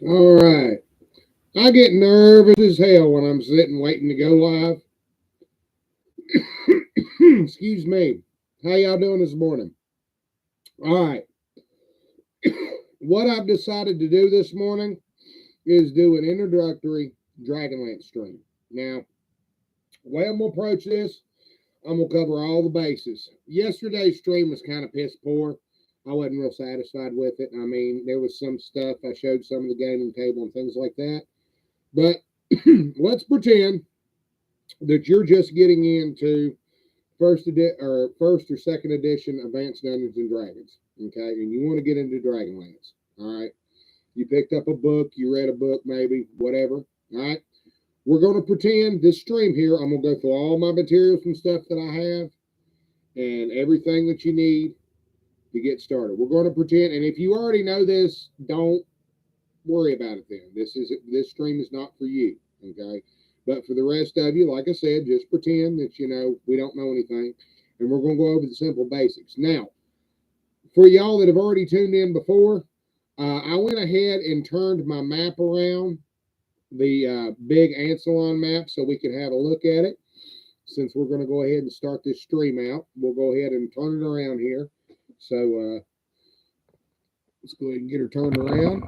All right. I get nervous as hell when I'm sitting waiting to go live. Excuse me. How y'all doing this morning? All right. What I've decided to do this morning is do an introductory Dragonlance stream. Now, the way I'm going to approach this, I'm going to cover all the bases. Yesterday's stream was kind of piss poor. I wasn't real satisfied with it. I mean, there was some stuff. I showed some of the gaming table and things like that. But let's pretend that you're just getting into first or second edition Advanced Dungeons and Dragons. Okay, and you want to get into Dragonlance. All right, you picked up a book, you read a book, maybe whatever. All right, we're going to pretend this stream here. I'm going to go through all my materials and stuff that I have, and everything that you need to get started. We're going to pretend, and if you already know this, don't worry about it. Then this stream is not for you. Okay. But for the rest of you, like I said, just pretend that we don't know anything, and we're going to go over the simple basics. Now, for y'all that have already tuned in before, I went ahead and turned my map around, the big Ansalon map, so we could have a look at it. Since we're going to go ahead and start this stream out, we'll go ahead and turn it around here. So let's go ahead and get her turned around.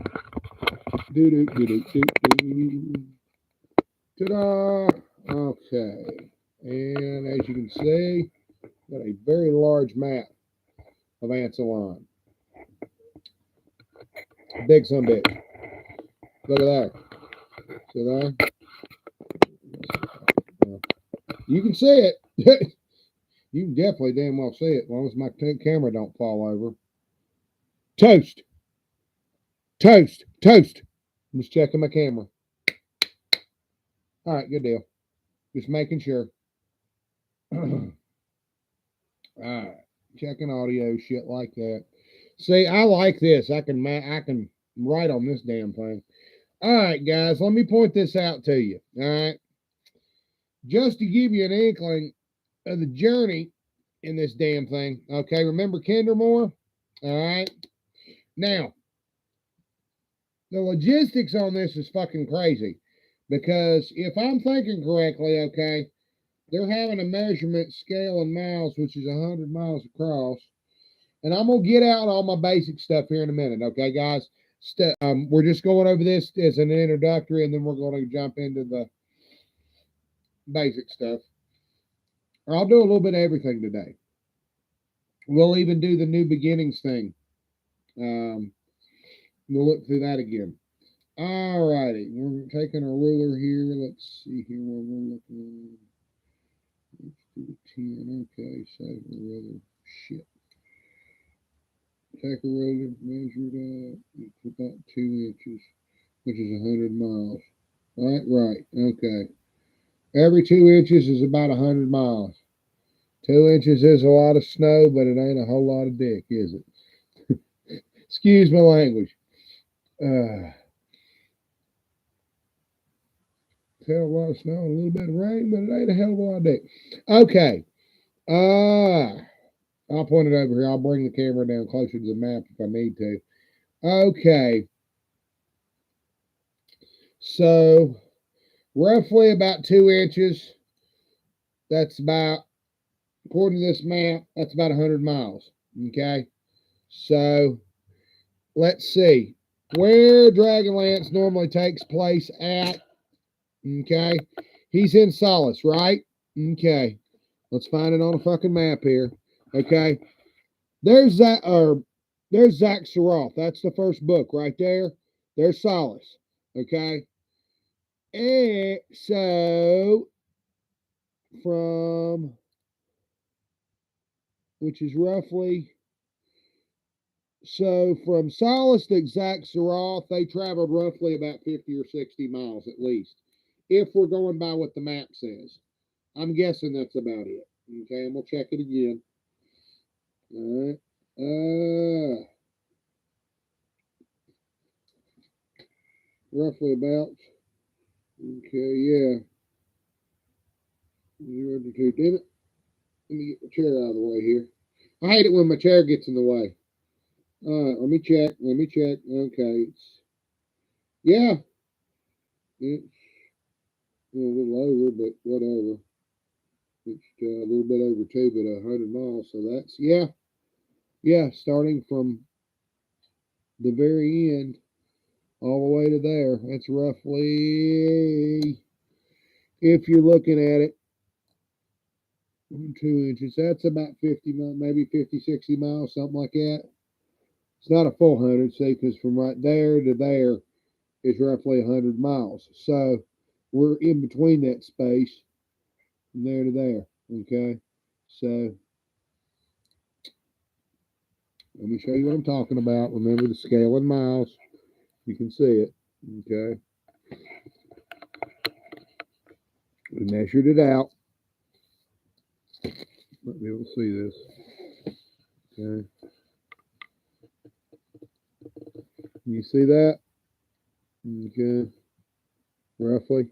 Ta-da! Okay, and as you can see, got a very large map of Ansalon. Big some bitch. Look at that. See there? You can see it. You can definitely damn well see it as long as my camera don't fall over. Toast. Toast. Toast. I'm just checking my camera. All right, good deal. Just making sure. All right, checking audio, shit like that. See, I like this. I can write on this damn thing. All right, guys, let me point this out to you. All right, just to give you an inkling of the journey in this damn thing. Okay, remember Kindermore? All right. Now, the logistics on this is fucking crazy because if I'm thinking correctly, okay, they're having a measurement scale in miles, which is 100 miles across. And I'm going to get out all my basic stuff here in a minute, okay, guys? We're just going over this as an introductory, and then we're going to jump into the basic stuff. Or I'll do a little bit of everything today. We'll even do the new beginnings thing. We'll look through that again. All righty. We're taking our ruler here. Let's see here where we're looking. Let's do 10. Okay, save the ruler. Shit. Take a ruler, measure it out. It's about 2 inches, which is 100 miles. Right. Okay. Every 2 inches is about 100 miles. 2 inches is a lot of snow, but it ain't a whole lot of dick, is it? Excuse my language. Hell of a lot of snow and a little bit of rain, but it ain't a hell of a lot of dick. Okay. I'll point it over here. I'll bring the camera down closer to the map if I need to. Okay. So, roughly about 2 inches. That's about, according to this map, that's about 100 miles. Okay. So, let's see. Where Dragonlance normally takes place at. Okay. He's in Solace, right? Okay. Let's find it on a fucking map here. Okay. There's Zach Saroth. That's the first book right there. There's Solace. Okay. And so from which is roughly from Solace to Zach Saroth, they traveled roughly about 50 or 60 miles at least. If we're going by what the map says. I'm guessing that's about it. Okay, and we'll check it again. All right. Roughly about. Okay, yeah. 0 to 2. Damn it. Let me get my chair out of the way here. I hate it when my chair gets in the way. All right, let me check. Okay. Yeah, it's a little over, but whatever. It's a little bit over 2, but 100 miles. So that's, yeah, starting from the very end all the way to there. That's roughly, if you're looking at it, 2 inches. That's about 50 miles, maybe 50, 60 miles, something like that. It's not a full 100, see, because from right there to there is roughly 100 miles. So we're in between that space from there to there. Okay. So let me show you what I'm talking about. Remember the scale in miles. You can see it. Okay. We measured it out. Might be able to see this. Okay. You see that? Okay. Roughly.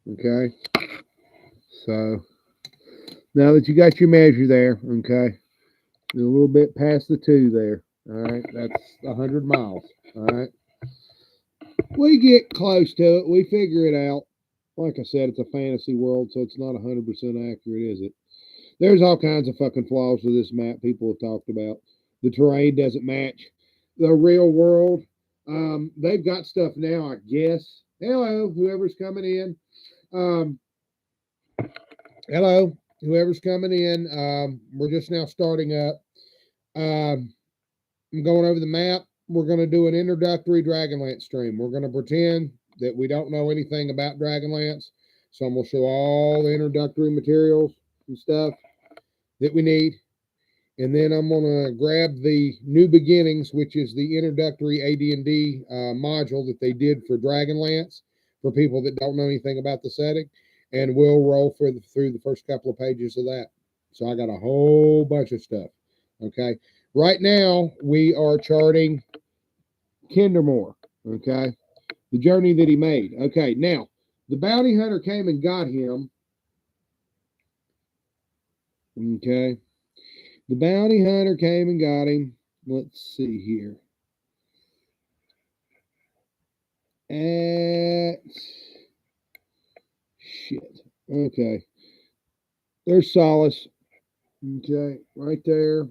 Okay. So now that you got your measure there, okay, a little bit past the 2 there. All right. That's 100 miles. All right. We get close to it. We figure it out. Like I said, it's a fantasy world, so it's not 100% accurate, is it? There's all kinds of fucking flaws to this map people have talked about. The terrain doesn't match the real world. They've got stuff now, I guess. Hello, whoever's coming in. Hello, whoever's coming in. We're just now starting up. I'm going over the map. We're going to do an introductory Dragonlance stream. We're going to pretend that we don't know anything about Dragonlance. So I'm going to show all the introductory materials and stuff that we need. And then I'm going to grab the New Beginnings, which is the introductory AD&D module that they did for Dragonlance for people that don't know anything about the setting. And we'll roll through the first couple of pages of that. So I got a whole bunch of stuff. Okay. Right now, we are charting Kindermore. Okay. The journey that he made. Okay. Now, the bounty hunter came and got him. Okay. The bounty hunter came and got him. Let's see here. At shit. Okay. There's Solace. Okay. Right there.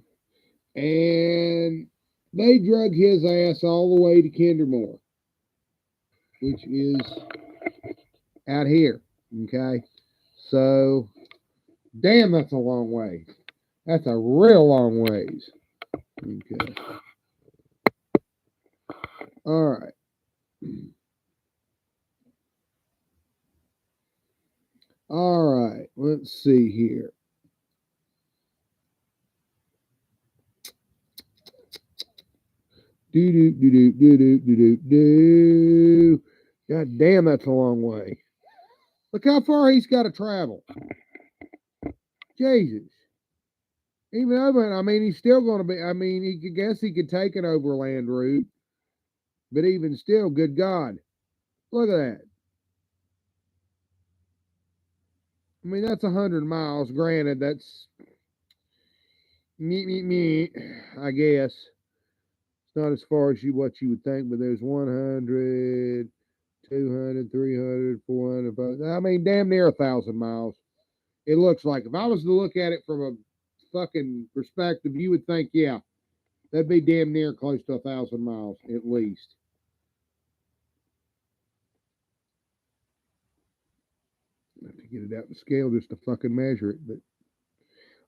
And they drug his ass all the way to Kindermore, which is out here. Okay. So, damn, that's a long way. That's a real long ways. Okay. All right. All right. Let's see here. Do. God damn, that's a long way. Look how far he's got to travel. Jesus. Even though, I mean, he's still going to be, I mean, he could guess he could take an overland route, but even still, good God. Look at that. I mean, that's 100 miles. Granted, that's me, I guess. It's not as far as what you would think, but there's 100, 200, 300, 400, 500. I mean, damn near 1,000 miles. It looks like. If I was to look at it from a fucking perspective, you would think, yeah, that'd be damn near close to 1,000 miles at least. I have to get it out to scale just to fucking measure it, but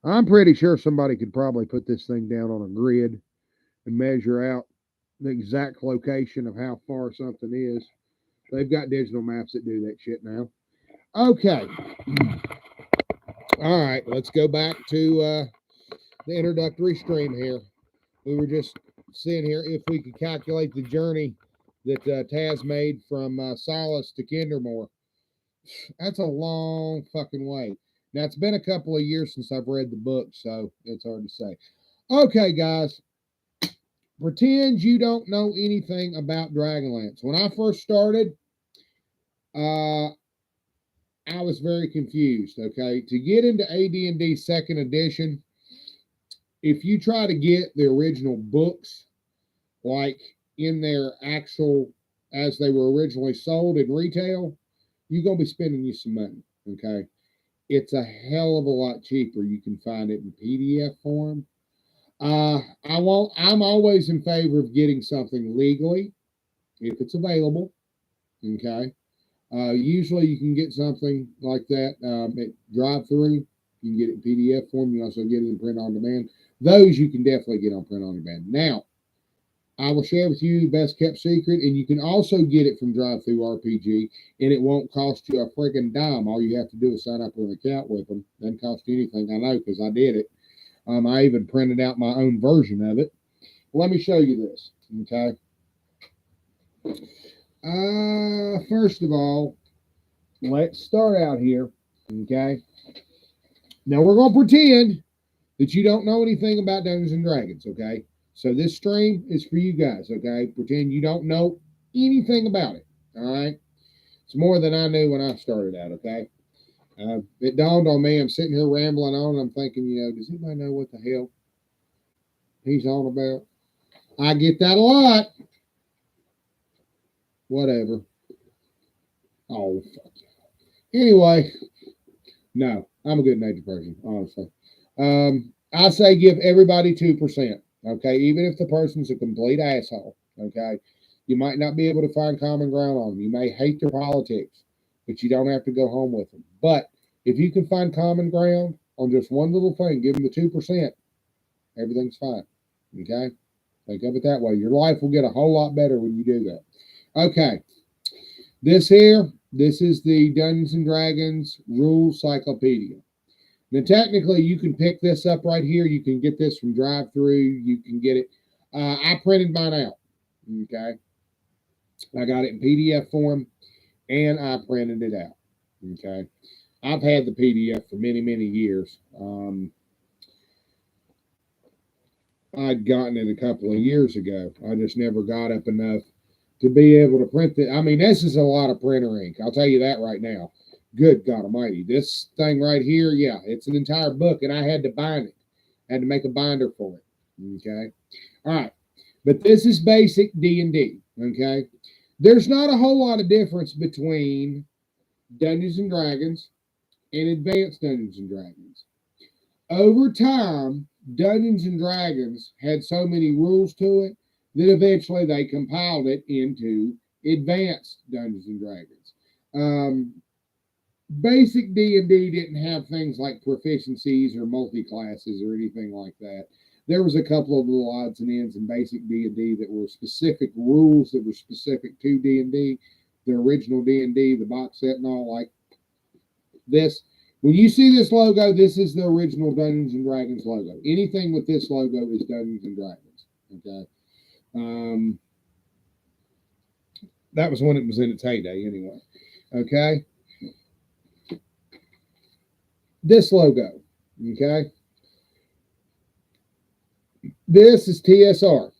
I'm pretty sure somebody could probably put this thing down on a grid and measure out the exact location of how far something is. They've got digital maps that do that shit now. Okay. All right, let's go back to the introductory stream here. We were just seeing here if we could calculate the journey that Taz made from Solace to Kindermore. That's a long fucking way. Now, it's been a couple of years since I've read the book, so it's hard to say. Okay, guys. Pretend you don't know anything about Dragonlance. When I first started, I was very confused, okay? To get into AD&D 2nd edition, if you try to get the original books, like in their actual as they were originally sold in retail, you're going to be spending you some money, okay? It's a hell of a lot cheaper. You can find it in PDF form. I'm always in favor of getting something legally if it's available, okay? Usually you can get something like that at drive-through. You can get it in PDF form. You can also get it in print on demand. Those you can definitely get on print on demand. Now, I will share with you the best kept secret, and you can also get it from Drive-Through RPG, and it won't cost you a friggin' dime. All you have to do is sign up with an account with them. Doesn't cost you anything. I know because I did it. I even printed out my own version of it. Let me show you this. Okay. First of all, let's start out here. Okay. Now we're gonna pretend that you don't know anything about Dungeons and Dragons. Okay. So this stream is for you guys. Okay. Pretend you don't know anything about it. All right. It's more than I knew when I started out. Okay. It dawned on me. I'm sitting here rambling on. I'm thinking, does anybody know what the hell he's on about? I get that a lot. Whatever. Oh, fuck. Anyway, no, I'm a good natured person, honestly. I say give everybody 2%. Okay, even if the person's a complete asshole. Okay, you might not be able to find common ground on them. You may hate their politics, but you don't have to go home with them. But if you can find common ground on just one little thing, give them the 2%. Everything's fine. Okay, think of it that way. Your life will get a whole lot better when you do that. Okay, this is the Dungeons and Dragons Rules Cyclopedia. Now, technically, you can pick this up right here. You can get this from drive-through. You can get it. I printed mine out. Okay, I got it in PDF form, and I printed it out. Okay, I've had the PDF for many, many years. I'd gotten it a couple of years ago. I just never got up enough to be able to print it. I mean, this is a lot of printer ink. I'll tell you that right now. Good God Almighty. This thing right here, yeah, it's an entire book, and I had to bind it. I had to make a binder for it. Okay. All right. But this is basic D&D. Okay. There's not a whole lot of difference between Dungeons and Dragons and Advanced Dungeons and Dragons. Over time, Dungeons and Dragons had so many rules to it that eventually they compiled it into Advanced Dungeons and Dragons. Basic D&D didn't have things like proficiencies or multi-classes or anything like that. There was a couple of little odds and ends in basic D&D that were specific rules that were specific to D&D, the original D&D, the box set and all like this. When you see this logo, this is the original Dungeons and Dragons logo. Anything with this logo is Dungeons and Dragons. Okay. That was when it was in its heyday anyway. Okay. This logo. Okay. This is TSR.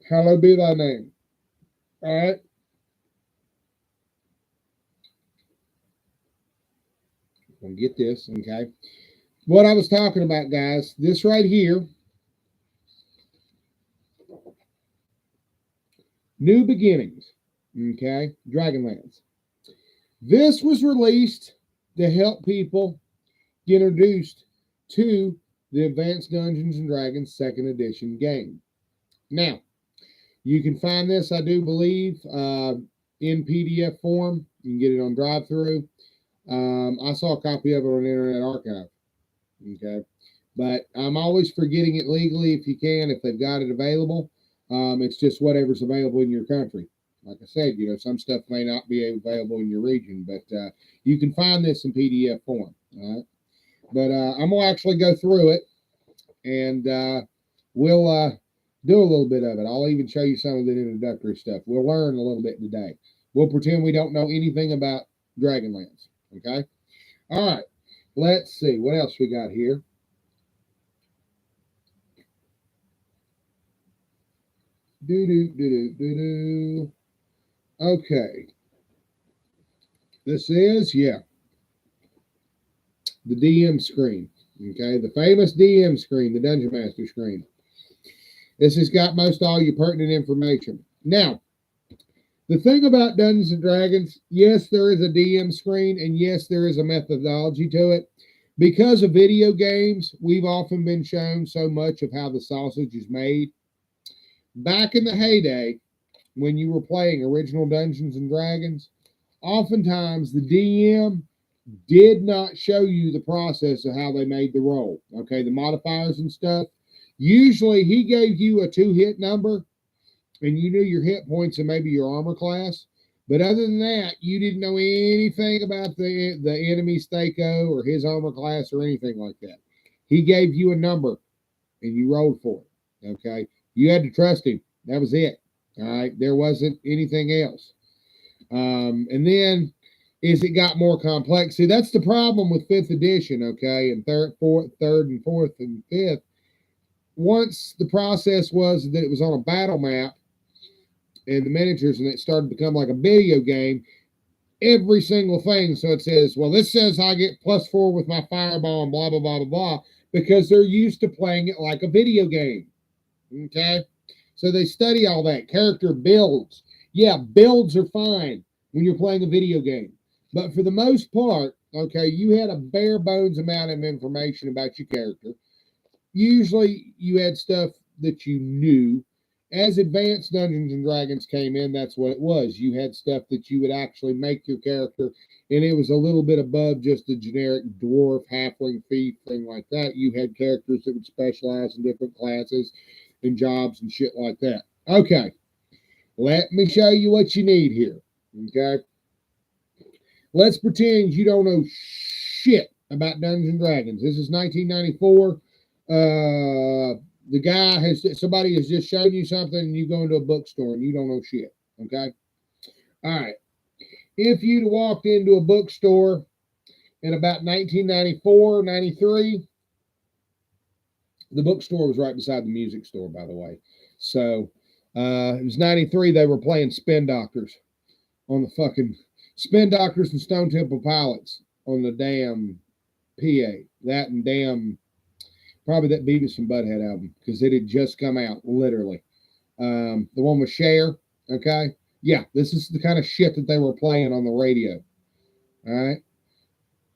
Hallowed be thy name. All right. We'll get this. Okay. What I was talking about, guys, this right here. New Beginnings. Okay. DragonLance. This was released to help people get introduced to the Advanced Dungeons and Dragons 2nd Edition game. Now, you can find this, I do believe, in PDF form. You can get it on drive-through. I saw a copy of it on Internet Archive. Okay. But I'm always for getting it legally if you can, if they've got it available. It's just whatever's available in your country. Like I said, some stuff may not be available in your region, but you can find this in PDF form. All right. But I'm going to actually go through it, and we'll do a little bit of it. I'll even show you some of the introductory stuff. We'll learn a little bit today. We'll pretend we don't know anything about DragonLance. Okay? All right. Let's see. What else we got here? Okay. This is, the DM screen. Okay, the famous DM screen, the Dungeon Master screen. This has got most all your pertinent information. Now, The thing about Dungeons and Dragons, yes, there is a DM screen, and yes, there is a methodology to it. Because of video games, we've often been shown so much of how the sausage is made. Back in the heyday, when you were playing original Dungeons and Dragons, oftentimes the DM did not show you the process of how they made the roll. Okay, the modifiers and stuff. Usually he gave you a 2-hit number and you knew your hit points and maybe your armor class. But other than that, you didn't know anything about the enemy's Thaco or his armor class or anything like that. He gave you a number and you rolled for it. Okay. You had to trust him. That was it. All right. There wasn't anything else. And then as it got more complex, see, that's the problem with fifth edition, okay, and third and fourth and fifth. Once the process was that it was on a battle map and the miniatures, and it started to become like a video game, every single thing. So it says, well, this says I get +4 with my fireball and blah, blah, blah, blah, blah, because they're used to playing it like a video game. Okay. So they study all that. Character builds. Yeah, builds are fine when you're playing a video game. But for the most part, okay, you had a bare bones amount of information about your character. Usually you had stuff that you knew. As advanced Dungeons and Dragons came in, that's what it was. You had stuff that you would actually make your character, and it was a little bit above just the generic dwarf, halfling, thief, thing like that. You had characters that would specialize in different classes and jobs and shit like that. Okay, let me show you what you need here. Okay, let's pretend you don't know shit about Dungeons and Dragons. This is 1994. Somebody has just shown you something, and you go into a bookstore and you don't know shit. Okay, all right. If you'd walked into a bookstore in about 1994, 93, the bookstore was right beside the music store, by the way. So it was 93. They were playing Spin Doctors on the fucking Spin Doctors and Stone Temple Pilots on the damn PA. That and damn, probably that Beavis and Butthead album, because it had just come out, literally. The one with Cher, okay? Yeah, this is the kind of shit that they were playing on the radio. All right?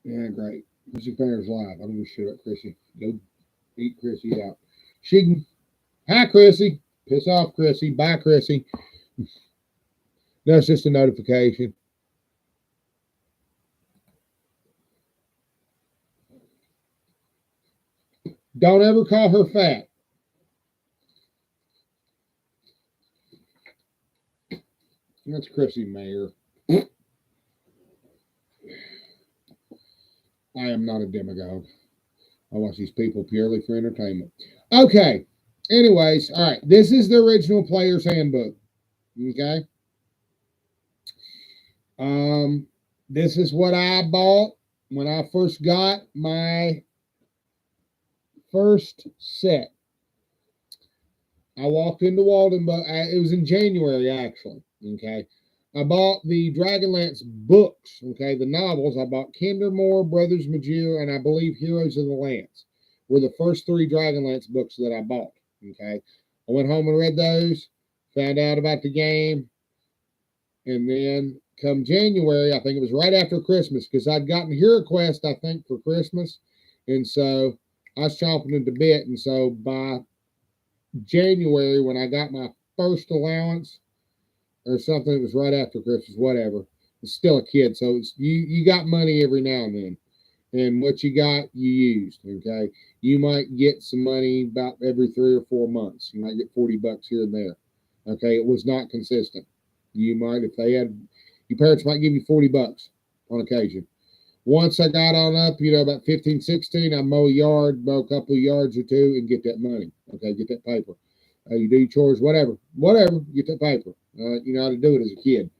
Yeah, great. Chrissy Fairs live. I'm going to shut up, Chrissy. Go eat Chrissy out. She can. Hi, Chrissy. Piss off, Chrissy. Bye, Chrissy. That's just a notification. Don't ever call her fat. That's Chrissy Mayer. I am not a demagogue. I watch these people purely for entertainment. Okay. Anyways, all right. This is the original player's handbook. Okay. This is what I bought when I first got my first set. I walked into Walden, but it was in January actually. Okay. I bought the DragonLance books, okay, the novels. I bought Kindermore, Brothers Major, and I believe Heroes of the Lance were the first 3 DragonLance books that I bought, okay. I went home and read those, found out about the game, and then come January, I think it was right after Christmas, because I'd gotten HeroQuest, I think, for Christmas, and so I was chomping at the bit, and so by January, when I got my first allowance, or something. It was right after Christmas, whatever. It's still a kid, so it's you got money every now and then, and what you got you used. Okay, you might get some money about every 3 or 4 months. You might get $40 here and there. Okay, it was not consistent. You might, if they had, your parents might give you $40 on occasion. Once I got on up, about 15, 16, I mow a couple of yards or 2 and get that money. Okay, get that paper. You do your chores, whatever, get that paper. You know how to do it as a kid.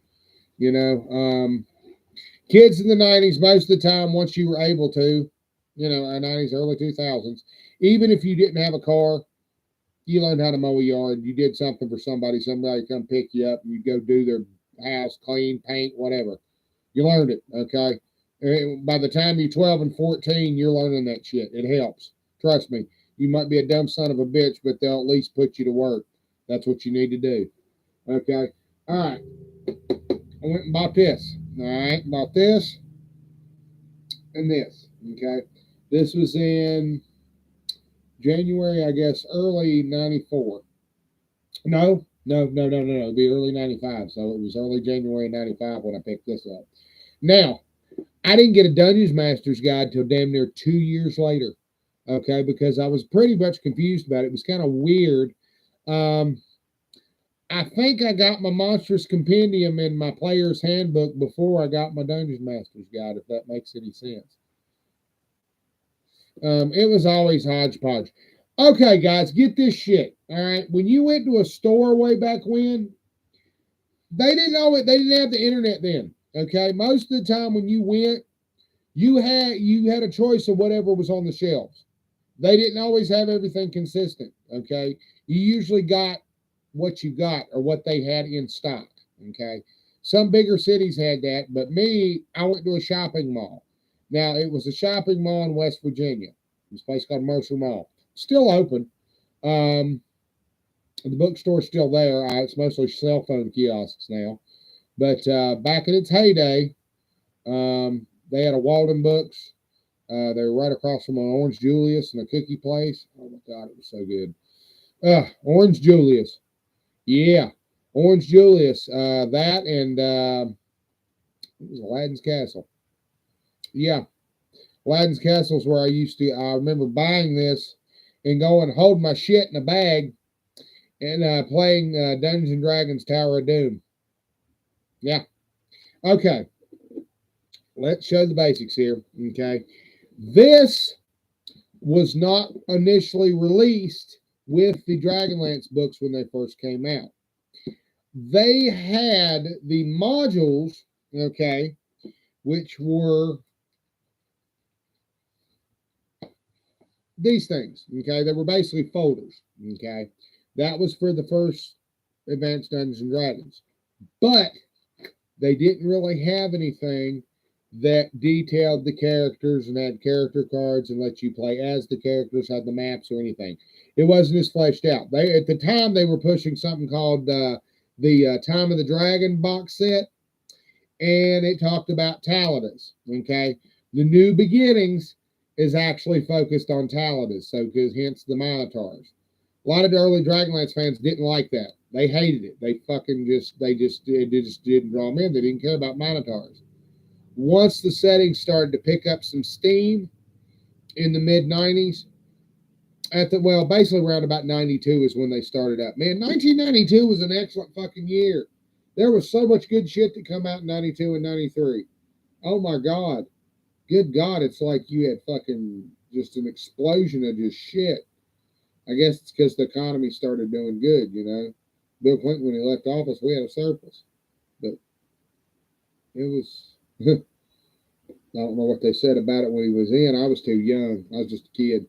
Kids in the 90s, most of the time, once you were able to, 90s, early 2000s, even if you didn't have a car, you learned how to mow a yard. You did something for somebody come pick you up, and you go do their house, clean, paint, whatever. You learned it, okay? And by the time you're 12 and 14, you're learning that shit. It helps. Trust me. You might be a dumb son of a bitch, but they'll at least put you to work. That's what you need to do. Okay. All right. I went and bought this. All right, bought this and this. Okay, this was in January, I guess, early '94. No. It'd be early '95. So it was early January '95 when I picked this up. Now, I didn't get a Dungeons Master's Guide till damn near 2 years later. Okay, because I was pretty much confused about it. It was kind of weird. Um, I think I got my Monstrous Compendium in my Player's Handbook before I got my Dungeons Master's Guide, if that makes any sense. It was always hodgepodge. Okay, guys, get this shit. All right, when you went to a store way back when, they didn't have the internet then. Okay, most of the time when you went, you had a choice of whatever was on the shelves. They didn't always have everything consistent. Okay, you usually got what you got or what they had in stock. Okay, some bigger cities had that, but me, I went to a shopping mall. Now it was a shopping mall in West Virginia. This place called Mercer Mall, still open. Um, the bookstore's still there. It's mostly cell phone kiosks now, but back in its heyday, they had a Walden Books. They were right across from an Orange Julius and a cookie place. Oh my God, it was so good. Orange Julius. Yeah, Orange Julius. That and it was Aladdin's Castle. Yeah, Aladdin's Castle is where I remember buying this and going hold my shit in a bag and playing Dungeons and Dragons Tower of Doom. Yeah. Okay. Let's show the basics here. Okay. This was not initially released with the Dragonlance books when they first came out. They had the modules, okay, which were these things, okay? They were basically folders, okay? That was for the first Advanced Dungeons and Dragons. But they didn't really have anything that detailed the characters and had character cards and let you play as the characters, had the maps or anything. It wasn't as fleshed out. They at the time they were pushing something called the Time of the Dragon box set, and it talked about Taladas. Okay, the New Beginnings is actually focused on Taladas, so because hence the Minotaurs. A lot of the early Dragonlance fans didn't like that. They hated it. They fucking just didn't draw them in. They didn't care about Minotaurs. Once the settings started to pick up some steam in the mid '90s, basically around about '92 is when they started up. Man, 1992 was an excellent fucking year. There was so much good shit that come out in '92 and '93. Oh my God, good God, it's like you had fucking just an explosion of just shit. I guess it's because the economy started doing good, you know. Bill Clinton, when he left office, we had a surplus, but it was. I don't know what they said about it when he was in. I was too young. I was just a kid.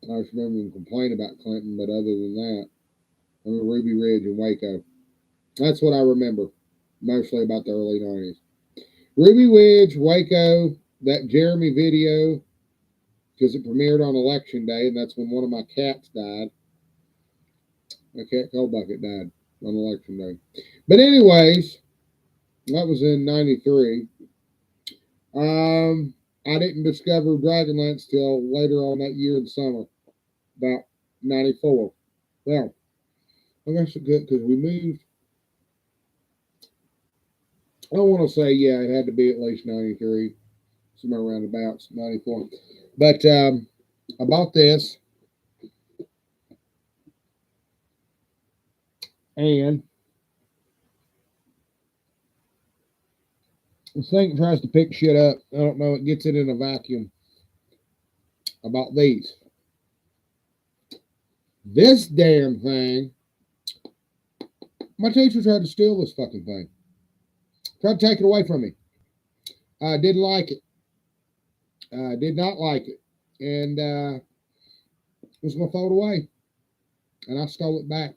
I just remember him complain about Clinton, but other than that, I remember Ruby Ridge and Waco. That's what I remember mostly about the early '90s. Ruby Ridge, Waco, that Jeremy video, because it premiered on election day, and that's when one of my cats died. My cat Cold Bucket died on election day. But anyways, that was in '93. I didn't discover Dragonlance till later on that year in summer, about '94. Well, I guess it's good because we moved. I don't want to say, yeah, it had to be at least '93, somewhere around about '94. But I bought this, and this thing tries to pick shit up. I don't know, it gets it in a vacuum. I bought these. This damn thing, my teacher tried to steal this fucking thing. Tried to take it away from me. I didn't like it. Did not like it. And was going to throw it away. And I stole it back.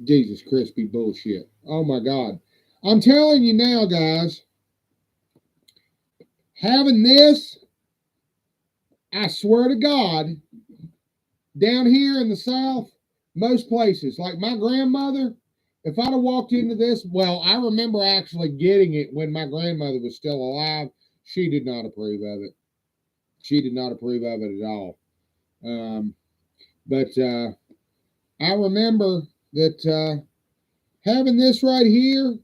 Jesus crispy bullshit. Oh my God. I'm telling you now, guys, having this, I swear to God, down here in the South, Most places, like my grandmother, if I'd have walked into this, well, I remember actually getting it when my grandmother was still alive. She did not approve of it. She did not approve of it at all. Um, but I remember that having this right here,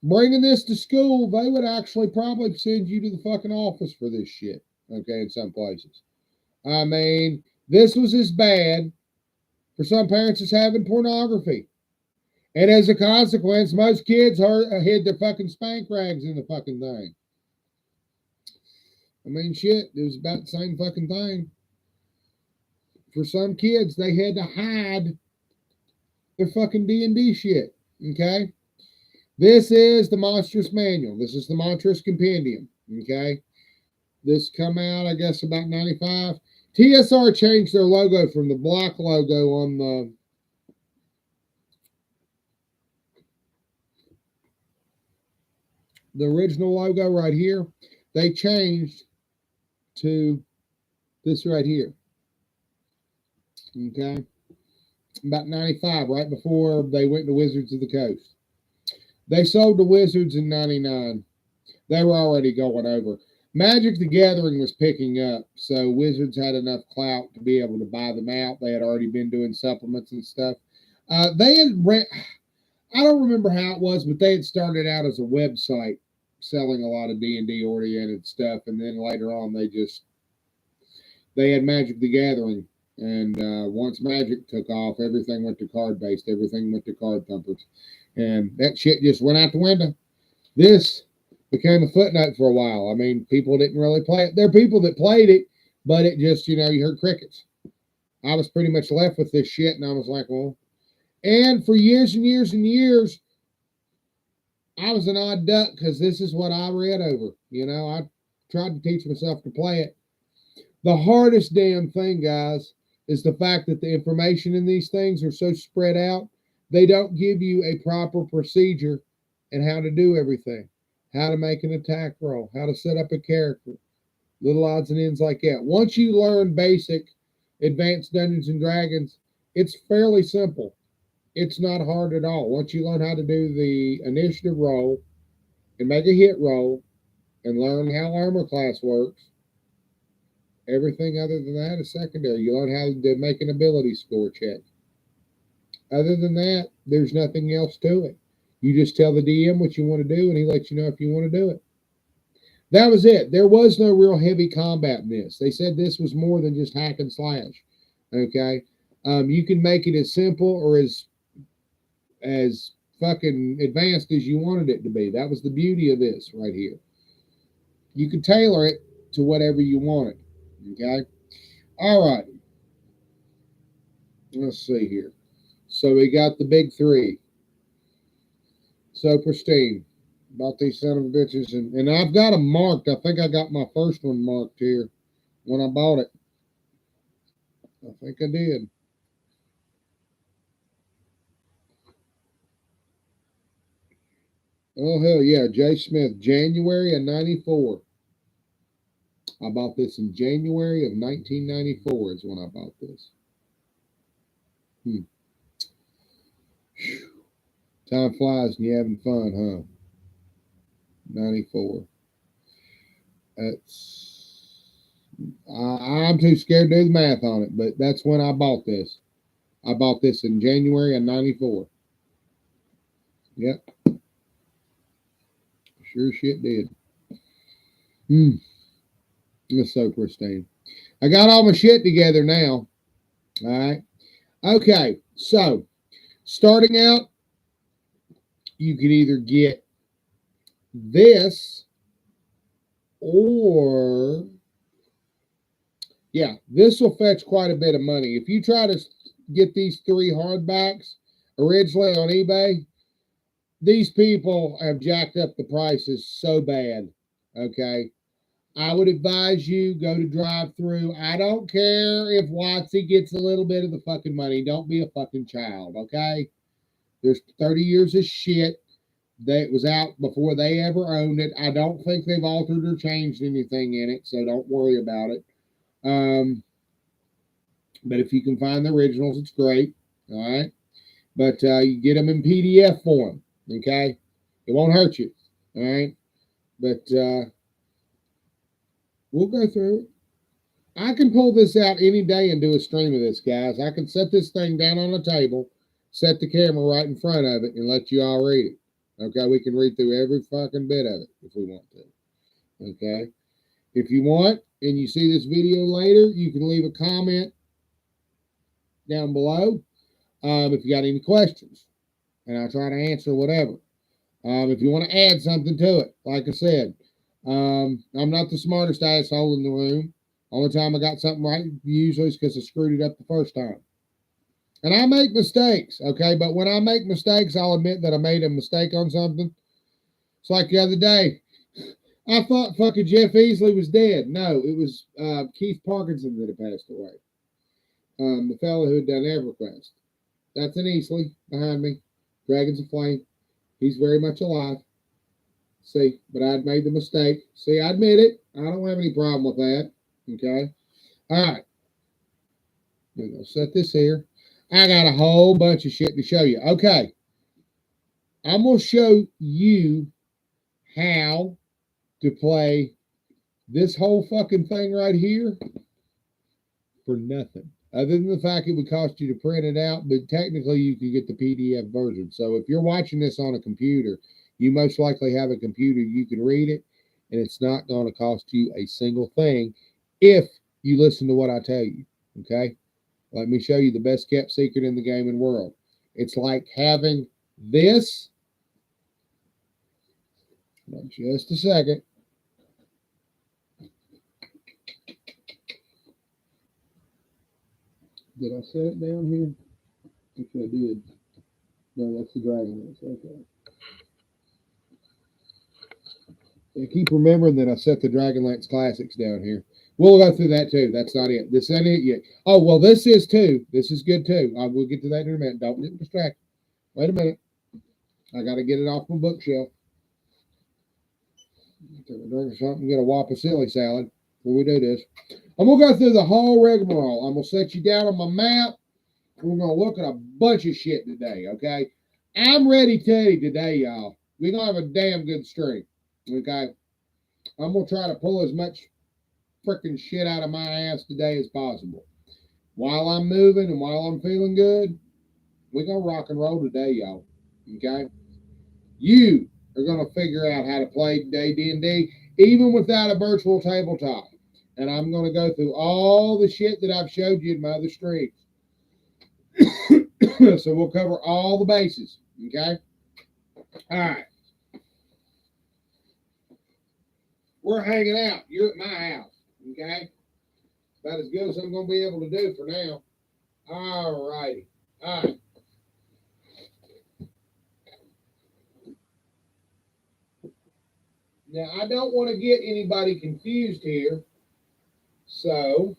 bringing this to school, they would actually probably send you to the fucking office for this shit. Okay, in some places. I mean, this was as bad for some parents as having pornography. And as a consequence, most kids hid their fucking spank rags in the fucking thing. I mean, shit, it was about the same fucking thing. For some kids, they had to hide their fucking D&D shit. Okay? This is the Monstrous Manual. This is the Monstrous Compendium. Okay? This come out, I guess, about 95. TSR changed their logo from the block logo on the original logo right here. They changed to this right here. Okay? About 95, right before they went to Wizards of the Coast. They sold to Wizards in 99. They were already going over. Magic the Gathering was picking up, so Wizards had enough clout to be able to buy them out. They had already been doing supplements and stuff. They had I don't remember how it was, but they had started out as a website selling a lot of D&D oriented stuff, and then later on they had Magic the Gathering. And once Magic took off, everything went to card based. Everything went to card thumpers, and that shit just went out the window. This became a footnote for a while. I mean, people didn't really play it. There are people that played it, but it just, you heard crickets. I was pretty much left with this shit, and I was like, well. And for years and years and years, I was an odd duck because this is what I read over. I tried to teach myself to play it. The hardest damn thing, guys, is the fact that the information in these things are so spread out. They don't give you a proper procedure and how to do everything. How to make an attack roll, how to set up a character, little odds and ends like that. Once you learn basic advanced Dungeons and Dragons, it's fairly simple. It's not hard at all. Once you learn how to do the initiative roll and make a hit roll and learn how armor class works, everything other than that is secondary. You learn how to make an ability score check. Other than that, there's nothing else to it. You just tell the DM what you want to do, and he lets you know if you want to do it. That was it. There was no real heavy combat in this. They said this was more than just hack and slash. Okay, you can make it as simple or as fucking advanced as you wanted it to be. That was the beauty of this right here. You could tailor it to whatever you wanted. Okay, all right. Let's see here. So we got the big three. So pristine. About these son of a bitches. And I've got them marked. I think I got my first one marked here when I bought it. I think I did. Oh, hell yeah. Jay Smith, January of 94. I bought this in January of 1994 is when I bought this. Time flies and you're having fun, huh? 94. I'm too scared to do the math on it, but that's when I bought this. I bought this in January of 94. Yep. Sure shit did. It's so pristine. I got all my shit together now. All right. Okay. So, starting out, you could either get this or, yeah, this will fetch quite a bit of money. If you try to get these 3 hardbacks originally on eBay, these people have jacked up the prices so bad. Okay. I would advise you go to drive-through. I don't care if Watsy gets a little bit of the fucking money. Don't be a fucking child, okay? There's 30 years of shit that was out before they ever owned it. I don't think they've altered or changed anything in it, so don't worry about it. But if you can find the originals, it's great. All right. But you get them in PDF form. Okay. It won't hurt you. All right. But we'll go through it. I can pull this out any day and do a stream of this, guys. I can set this thing down on the table, set the camera right in front of it, and let you all read it. Okay, we can read through every fucking bit of it if we want to. Okay, if you want and you see this video later, you can leave a comment down below if you got any questions, and I'll try to answer whatever. If you want to add something to it, like I said, I'm not the smartest asshole in the room. Only time I got something right usually is because I screwed it up the first time. And I make mistakes, okay? But when I make mistakes, I'll admit that I made a mistake on something. It's like the other day, I thought fucking Jeff Easley was dead. No, it was Keith Parkinson that had passed away. The fellow who had done EverQuest. That's an Easley behind me. Dragons of Flame. He's very much alive. See, but I'd made the mistake. See, I admit it. I don't have any problem with that. Okay. All right. We're going to set this here. I got a whole bunch of shit to show you. Okay. I'm going to show you how to play this whole fucking thing right here for nothing. Other than the fact it would cost you to print it out, but technically you can get the PDF version. So if you're watching this on a computer, you most likely have a computer, you can read it, and it's not going to cost you a single thing if you listen to what I tell you, okay? Let me show you the best kept secret in the gaming world. It's like having this. Just a second. Did I set it down here? Okay, I did. No, that's the DragonLance. Okay. I keep remembering that I set the DragonLance Classics down here. We'll go through that too. That's not it. This ain't it yet. Oh, well, this is too. This is good too. I will get to that in a minute. Don't get distracted. Wait a minute. I got to get it off my bookshelf. Drink something, get a whopper silly salad before we do this. I'm going to go through the whole rigmarole. I'm going to set you down on my map. We're going to look at a bunch of shit today, okay? I'm ready Teddy today, y'all. We're going to have a damn good stream, okay? I'm going to try to pull as much freaking shit out of my ass today as possible. While I'm moving and while I'm feeling good, we're going to rock and roll today, y'all, okay? You are going to figure out how to play AD&D even without a virtual tabletop. And I'm going to go through all the shit that I've showed you in my other streams. So we'll cover all the bases, okay? All right. We're hanging out. You're at my house, okay? About as good as I'm going to be able to do for now. All righty. All right. Now, I don't want to get anybody confused here, so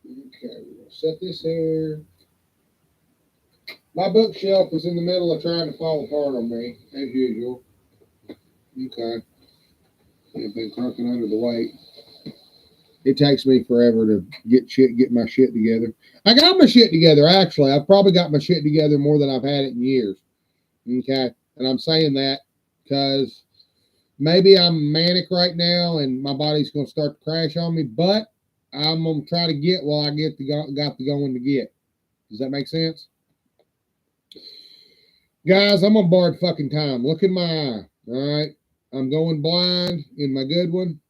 okay, we'll set this here. My bookshelf is in the middle of trying to fall apart on me, as usual. Okay. I've been crunking under the weight. It takes me forever to get my shit together. I got my shit together, actually. I've probably got my shit together more than I've had it in years. Okay. And I'm saying that because maybe I'm manic right now and my body's going to start to crash on me, but I'm going to try to get while I got the going to get. Does that make sense? Guys, I'm on borrowed fucking time. Look in my eye. All right. I'm going blind in my good one.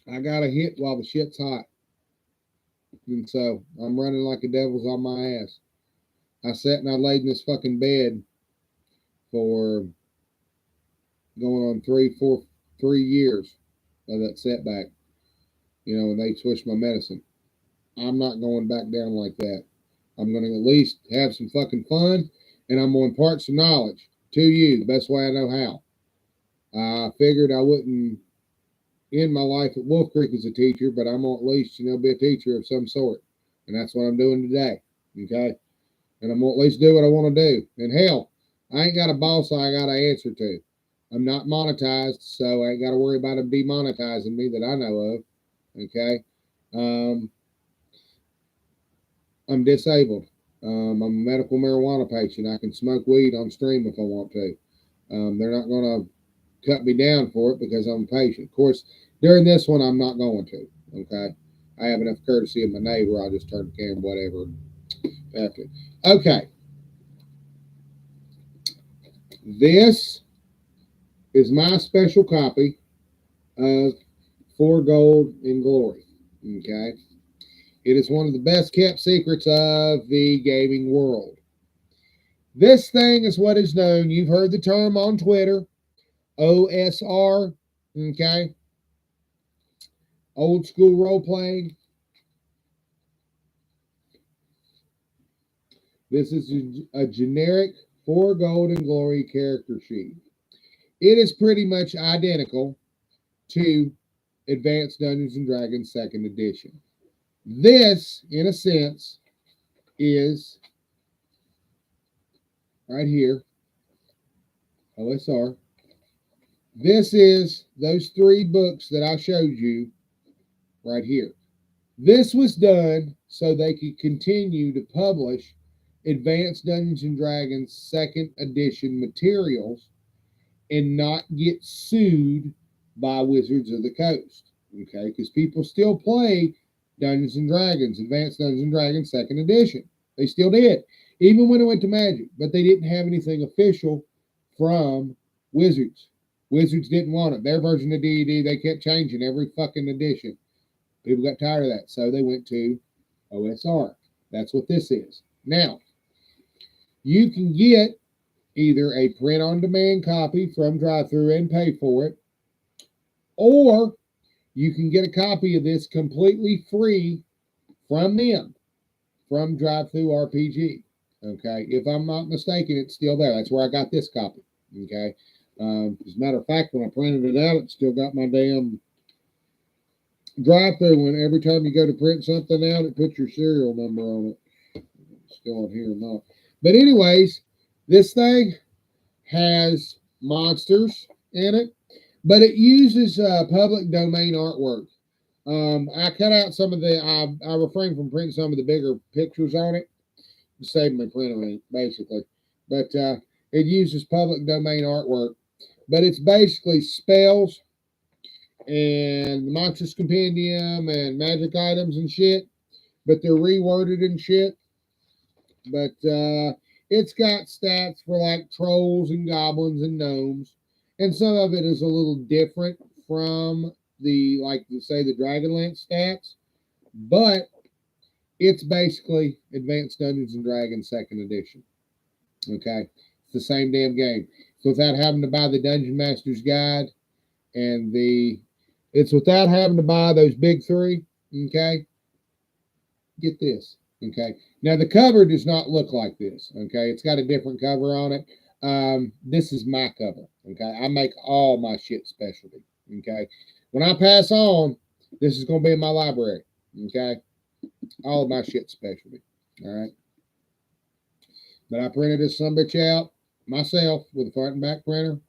I got to hit while the shit's hot. And so I'm running like a devil's on my ass. I sat and I laid in this fucking bed for going on 3 years of that setback. You know, and they switched my medicine. I'm not going back down like that. I'm going to at least have some fucking fun, and I'm going to impart some knowledge to you the best way I know how. I figured I wouldn't end my life at Wolf Creek as a teacher, but I'm going to at least, be a teacher of some sort. And that's what I'm doing today. Okay? And I'm going to at least do what I want to do. And hell, I ain't got a boss I got to answer to. I'm not monetized, so I ain't got to worry about them demonetizing me that I know of. Okay. Um, I'm disabled. I'm a medical marijuana patient. I can smoke weed on stream if I want to. They're not going to cut me down for it because I'm a patient. Of course, during this one, I'm not going to. Okay. I have enough courtesy of my neighbor. I'll just turn the camera, whatever. After. Okay. This is my special copy of For Gold and Glory. Okay. It is one of the best kept secrets of the gaming world. This thing is what is known, you've heard the term on Twitter, OSR, okay? Old school role playing. This is a generic For Gold and Glory character sheet. It is pretty much identical to Advanced Dungeons and Dragons 2nd Edition. This, in a sense, is right here, OSR. This is those 3 books that I showed you right here. This was done so they could continue to publish Advanced Dungeons and Dragons 2nd Edition materials and not get sued by Wizards of the Coast. Okay, because people still play Dungeons and Dragons, Advanced Dungeons and Dragons 2nd Edition. They still did, even when it went to Magic, but they didn't have anything official from Wizards. Wizards didn't want it. Their version of D&D, they kept changing every fucking edition. People got tired of that, so they went to OSR. That's what this is. Now, you can get either a print-on-demand copy from drive-thru and pay for it, or you can get a copy of this completely free from them, from drive-thru RPG. Okay, if I'm not mistaken, it's still there. That's where I got this copy. Okay, as a matter of fact, when I printed it out, it still got my damn drive-through. When every time you go to print something out, it puts your serial number on it. Still on here or not. But anyways, this thing has monsters in it, but it uses public domain artwork. I cut out some of the, I refrained from printing some of the bigger pictures on it to save my printer ink, basically. But it uses public domain artwork. But it's basically spells and the Monsters Compendium and magic items and shit, but they're reworded and shit. But it's got stats for like trolls and goblins and gnomes, and some of it is a little different from the, like, say, the Dragonlance stats, but it's basically Advanced Dungeons and Dragons 2nd Edition. Okay, it's the same damn game. So without having to buy the Dungeon Master's Guide and it's without having to buy those big 3. Okay, get this. Okay, now the cover does not look like this. Okay, it's got a different cover on it. This is my cover. Okay, I make all my shit specialty. Okay, when I pass on, this is going to be in my library. Okay, all of my shit specialty. All right, but I printed this son bitch out myself with a front and back printer.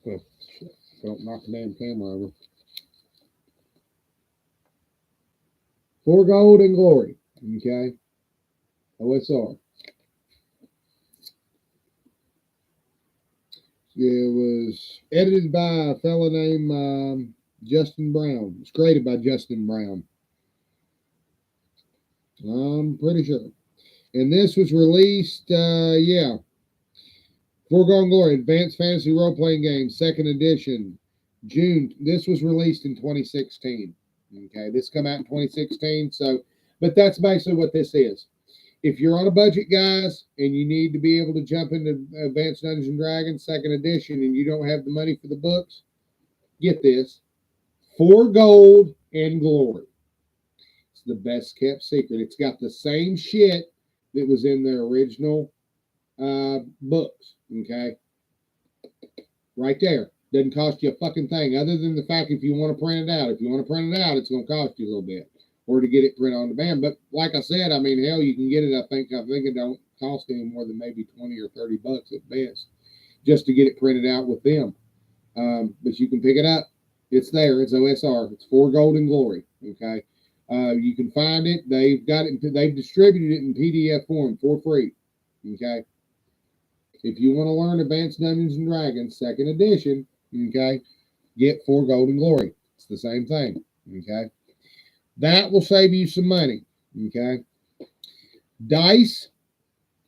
Oh, shit. Don't knock the damn camera over. For Gold and Glory. Okay, OSR. It was edited by a fellow named Justin Brown. It's created by Justin Brown. I'm pretty sure. And this was released, For Gold and Glory, Advanced Fantasy Role Playing Game, 2nd Edition, June. This was released in 2016. Okay, this come out in 2016. So, but that's basically what this is. If you're on a budget, guys, and you need to be able to jump into Advanced Dungeons and Dragons 2nd Edition and you don't have the money for the books, get this. For Gold and Glory. It's the best kept secret. It's got the same shit that was in their original books. Okay? Right there. Doesn't cost you a fucking thing other than the fact if you want to print it out. If you want to print it out, it's going to cost you a little bit. Or to get it printed on demand. But like I said, I mean, hell, you can get it. I think it don't. cost any more than maybe 20 or 30 bucks at best, just to get it printed out with them. But you can pick it up. It's there. It's OSR. It's for Gold and Glory. Okay. You can find it. They've got it. They've distributed it in PDF form for free. Okay. If you want to learn Advanced Dungeons and Dragons Second Edition, okay, get For Gold and Glory. It's the same thing. Okay. That will save you some money. Okay. Dice,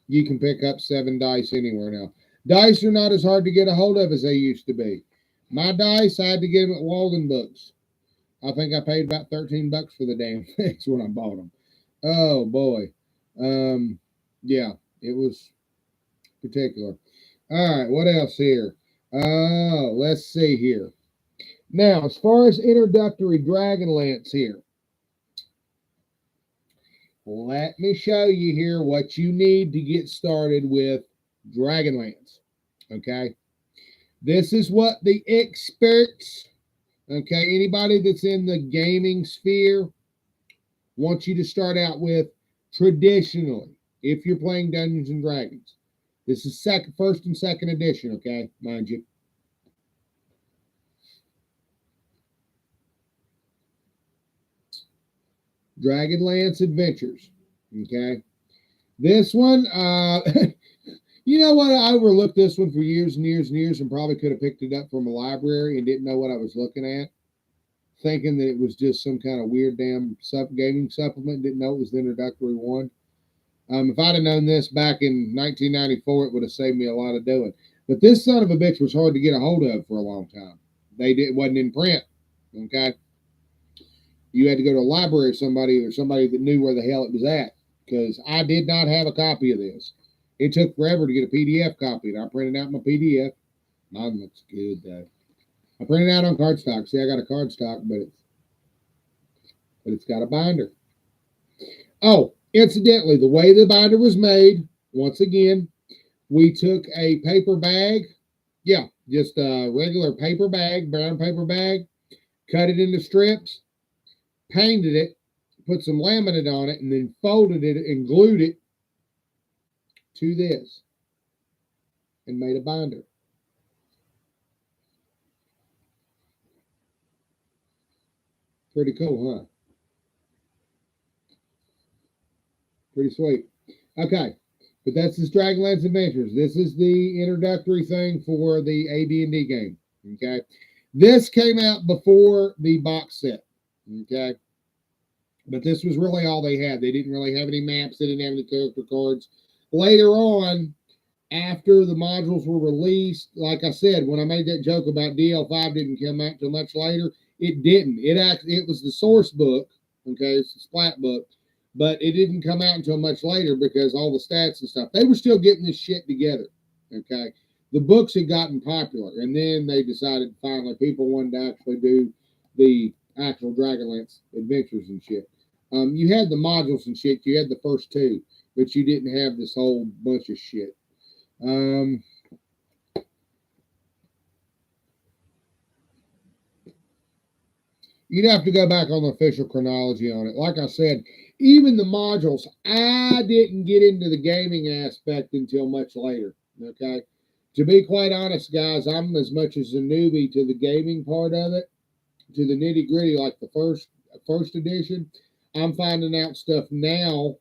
you can pick up 7 dice anywhere now. Dice are not as hard to get a hold of as they used to be. My dice, I had to get them at Walden Books. I think I paid about 13 bucks for the damn things when I bought them. Oh boy. Yeah, it was particular. All right, what else here? Let's see here. Now, as far as introductory Dragonlance here, let me show you here what you need to get started with Dragonlance. Okay. This is what the experts, okay, anybody that's in the gaming sphere wants you to start out with traditionally, if you're playing Dungeons and Dragons. This is first and second edition, okay, mind you. Dragonlance Adventures, okay. This one, you know what? I overlooked this one for years and years and years and probably could have picked it up from a library and didn't know what I was looking at, thinking that it was just some kind of weird damn gaming supplement. Didn't know it was the introductory one. If I'd have known this back in 1994, it would have saved me a lot of doing. But this son of a bitch was hard to get a hold of for a long time. It wasn't in print. Okay. You had to go to a library or somebody that knew where the hell it was at, because I did not have a copy of this. It took forever to get a PDF copy, and I printed out my PDF. Mine looks good, though. I printed out on cardstock. See, I got a cardstock, but it's got a binder. Oh, incidentally, the way the binder was made, once again, we took a paper bag. Yeah, just a regular paper bag, brown paper bag, cut it into strips, painted it, put some laminate on it, and then folded it and glued it to this and made a binder. Pretty cool, huh? Pretty sweet. Okay, but that's this Dragonlance Adventures. This is the introductory thing for the AD&D game. Okay, this came out before the box set. Okay, but this was really all they had. They didn't really have any maps. They didn't have any character cards. Later on, after the modules were released, like I said, when I made that joke about DL5 didn't come out until much later, it didn't. It was the source book. Okay, it's the splat book. But it didn't come out until much later because all the stats and stuff, they were still getting this shit together. Okay. The books had gotten popular, and then they decided finally people wanted to actually do the actual Dragonlance adventures and shit. You had the modules and shit, you had the first 2, but you didn't have this whole bunch of shit. You'd have to go back on the official chronology on it. Like I said, even the modules, I didn't get into the gaming aspect until much later. Okay. To be quite honest, guys, I'm as much as a newbie to the gaming part of it, to the nitty gritty, like the first edition. I'm finding out stuff now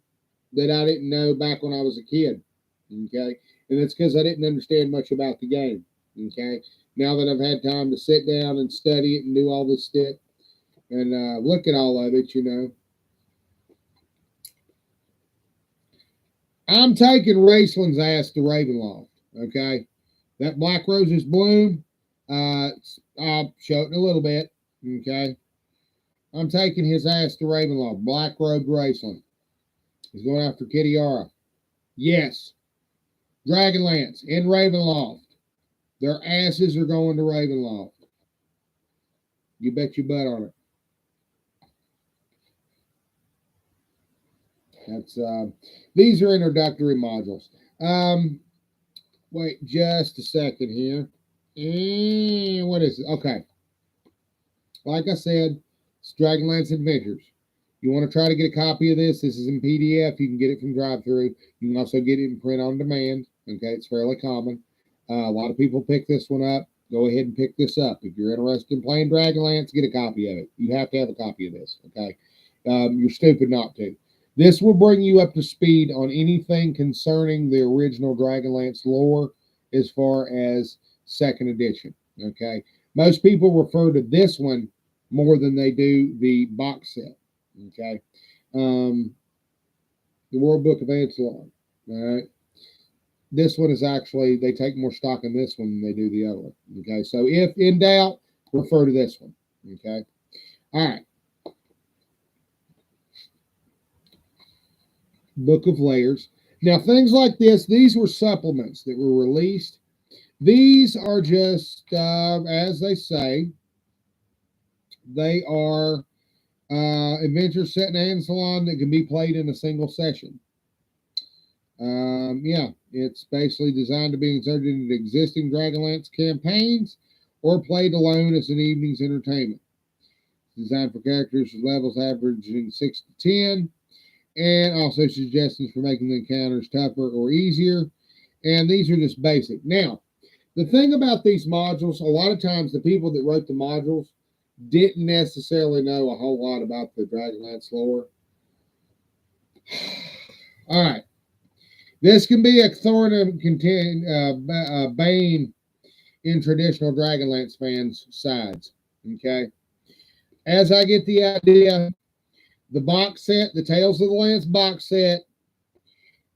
that I didn't know back when I was a kid. Okay. And it's because I didn't understand much about the game. Okay. Now that I've had time to sit down and study it and do all this stuff, and look at all of it, you know. I'm taking Raceland's ass to Ravenloft, okay? That Black Roses Bloom, I'll show it in a little bit, okay? I'm taking his ass to Ravenloft. Black Robe Raceland. He's going after Kitiara. Yes. Dragonlance in Ravenloft. Their asses are going to Ravenloft. You bet your butt on it. That's these are introductory modules. Wait just a second here. What is it? Okay. Like I said, it's Dragonlance Adventures. You want to try to get a copy of this. This is in PDF. You can get it from drive-through. You can also get it in print on demand. Okay, it's fairly common. A lot of people pick this one up. Go ahead and pick this up. If you're interested in playing Dragonlance, get a copy of it. You have to have a copy of this. Okay, you're stupid not to. This will bring you up to speed on anything concerning the original Dragonlance lore as far as second edition. Okay, most people refer to this one more than they do the box set. Okay, the World Book of Ancelon. All right, this one is actually, they take more stock in this one than they do the other one. Okay, so if in doubt, refer to this one. Okay, all right. Book of Layers. Now, things like this, these were supplements that were released. These are just, as they say, they are adventures set in Ancelon that can be played in a single session. Yeah, it's basically designed to be inserted into existing Dragonlance campaigns or played alone as an evening's entertainment. Designed for characters with levels averaging 6 to 10, and also suggestions for making the encounters tougher or easier. And these are just basic. Now, the thing about these modules, a lot of times the people that wrote the modules didn't necessarily know a whole lot about the Dragonlance lore. All right. This can be a thorn of bane in traditional Dragonlance fans' sides. Okay. As I get the idea, the box set, the Tales of the Lance box set,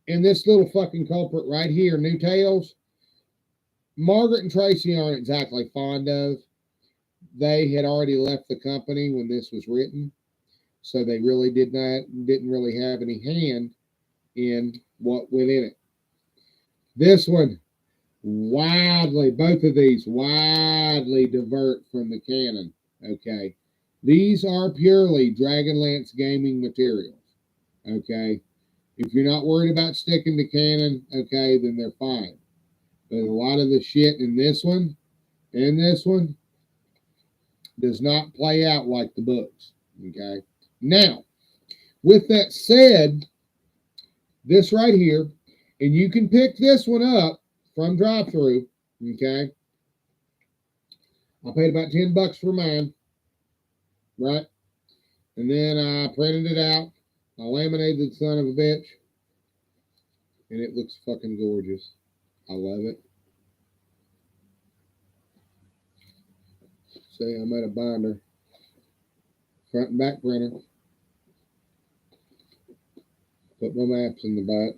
and this little fucking culprit right here, New Tales, Margaret and Tracy aren't exactly fond of. They had already left the company when this was written, so they really didn't really have any hand in what went in it. This one, both of these widely divert from the canon. Okay, these are purely Dragonlance gaming materials. Okay, if you're not worried about sticking to canon, okay, then they're fine. But a lot of the shit in this one and this one does not play out like the books. Okay, now with that said, this right here, and you can pick this one up from drive-through. Okay, I paid about $10 for mine, right? And then I printed it out. I laminated the son of a bitch, and it looks fucking gorgeous. I love it. See, I made a binder, front and back printer. Put my maps in the back.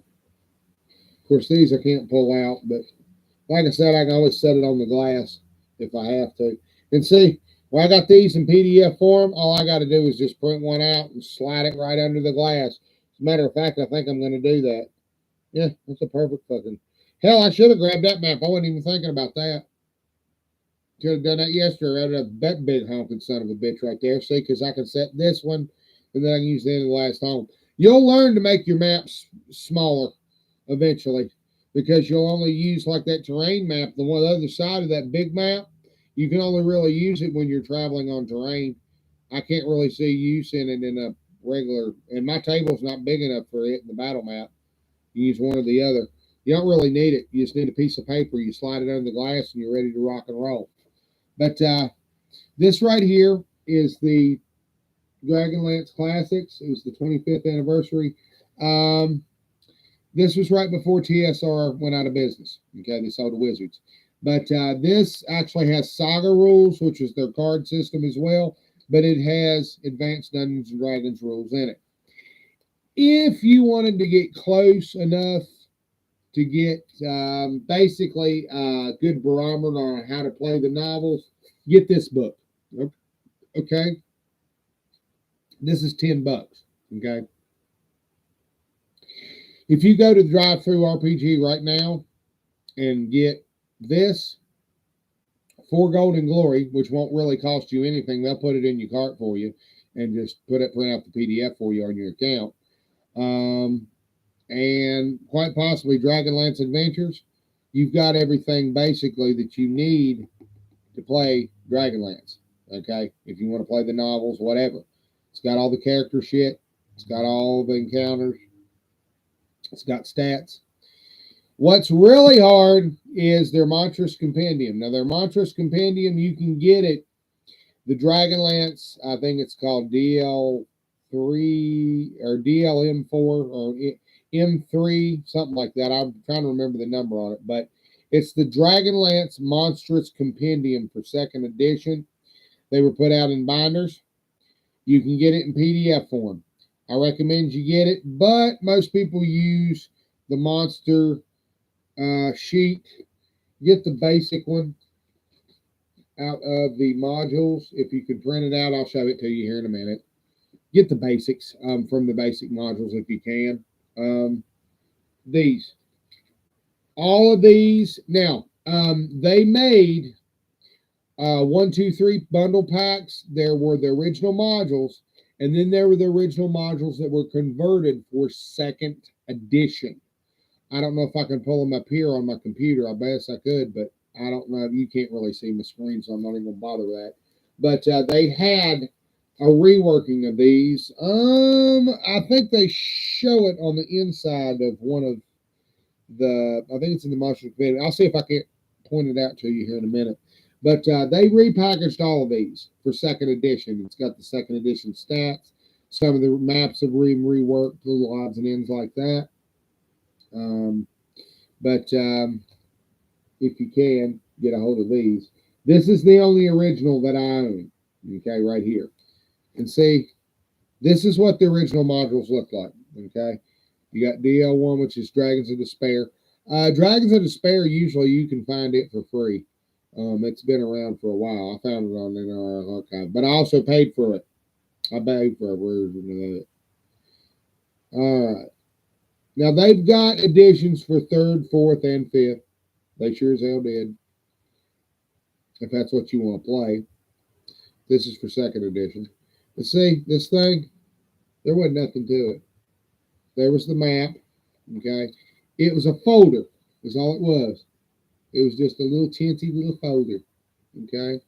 Of course, these I can't pull out, but like I said, I can always set it on the glass if I have to. And see, when I got these in PDF form, all I got to do is just print one out and slide it right under the glass. As a matter of fact, I think I'm going to do that. Yeah, that's a perfect fucking... Hell, I should have grabbed that map. I wasn't even thinking about that. Should have done that yesterday. I'd have that big honking son of a bitch right there. See, because I can set this one, and then I can use the end of the last home. You'll learn to make your maps smaller eventually, because you'll only use like that terrain map, the one other side of that big map. You can only really use it when you're traveling on terrain. I can't really see use in it in a regular, and my table's not big enough for it in the battle map. You use one or the other. You don't really need it. You just need a piece of paper. You slide it under the glass and you're ready to rock and roll. But this right here is the Dragonlance Classics. It was the 25th anniversary. This was right before TSR went out of business. Okay, they sold to Wizards. But this actually has Saga rules, which is their card system as well. But it has Advanced Dungeons and Dragons rules in it. If you wanted to get close enough to get basically a good barometer on how to play the novels, get this book. Okay? This is $10. Okay? If you go to the drive-through RPG right now and get this for Gold and Glory, which won't really cost you anything, they'll put it in your cart for you and just print out the PDF for you on your account. And quite possibly Dragonlance Adventures, you've got everything basically that you need to play Dragonlance. Okay, if you want to play the novels, whatever. It's got all the character shit. It's got all the encounters. It's got stats. What's really hard is their Monstrous Compendium. Now, their Monstrous Compendium, you can get it. The DragonLance, I think it's called DL3 or DLM4 or M3, something like that. I'm trying to remember the number on it, but it's the DragonLance Monstrous Compendium for 2nd edition. They were put out in binders. You can get it in PDF form. I recommend you get it, but most people use the monster sheet. Get the basic one out of the modules. If you can print it out, I'll show it to you here in a minute. Get the basics from the basic modules if you can. These. All of these. Now, they made 1, 2, 3 bundle packs. There were the original modules, and then there were the original modules that were converted for 2nd edition. I don't know if I can pull them up here on my computer. I guess I could, but I don't know. You can't really see my screen, so I'm not even going to bother with that. But they had a reworking of these. I think they show it on the inside of one of the, I think it's in the Monster Compendium. I'll see if I can't point it out to you here in a minute. But they repackaged all of these for 2nd edition. It's got the 2nd edition stats. Some of the maps have been reworked, little odds and ends like that. But if you can, get a hold of these. This is the only original that I own. Okay, right here. And see, this is what the original modules look like. Okay. You got DL1, which is Dragons of Despair. Dragons of Despair, usually you can find it for free. It's been around for a while. I found it on our archive, but I also paid for it. I paid for a version of it. All right. Now, they've got editions for 3rd, 4th, and 5th. They sure as hell did. If that's what you want to play. This is for 2nd edition. But see, this thing, there wasn't nothing to it. There was the map. Okay. It was a folder, is all it was. It was just a little teensy little folder. Okay.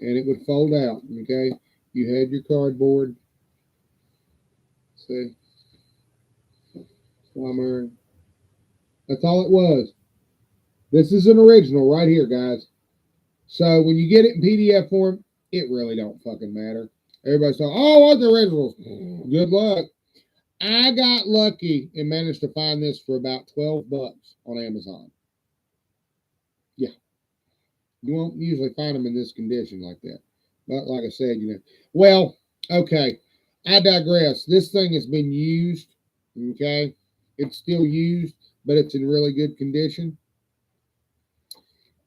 And it would fold out. Okay. You had your cardboard. See? Plumber. That's all it was. This is an original right here, guys. So when you get it in PDF form, it really don't fucking matter. Everybody's talking, oh, I want the originals. Good luck. I got lucky and managed to find this for about $12 on Amazon. Yeah. You won't usually find them in this condition like that. But like I said, well, okay. I digress. This thing has been used. Okay. It's still used, but it's in really good condition.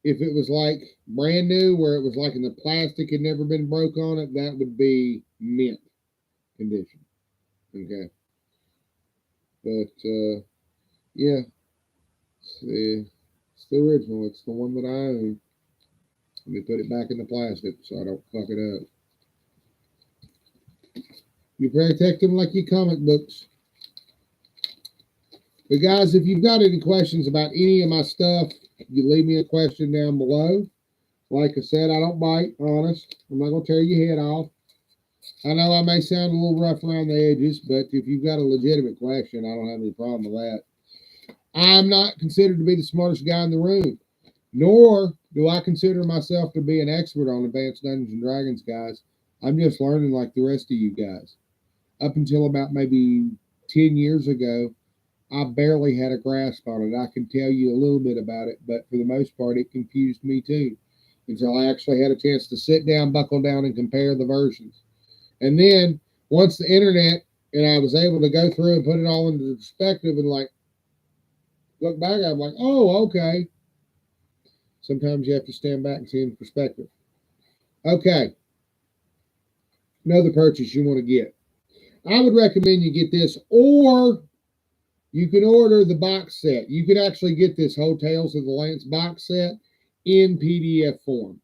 If it was like brand new, where it was like in the plastic had never been broke on it, that would be mint condition. Okay. But yeah, it's the original. It's the one that I own. Let me put it back in the plastic so I don't fuck it up. You protect them like your comic books. But guys, if you've got any questions about any of my stuff, you leave me a question down below. Like I said, I don't bite, honest. I'm not going to tear your head off. I know I may sound a little rough around the edges, but if you've got a legitimate question, I don't have any problem with that. I'm not considered to be the smartest guy in the room, nor do I consider myself to be an expert on Advanced Dungeons and Dragons, guys. I'm just learning like the rest of you guys. Up until about maybe 10 years ago, I barely had a grasp on it. I can tell you a little bit about it, but for the most part, it confused me too, until I actually had a chance to sit down, buckle down, and compare the versions. And then once the internet, and I was able to go through and put it all into perspective and like look back, I'm like, oh, okay. Sometimes you have to stand back and see in perspective. Okay. Another purchase you want to get. I would recommend you get this, or you can order the box set. You can actually get this Hotels of the Lance box set in PDF form.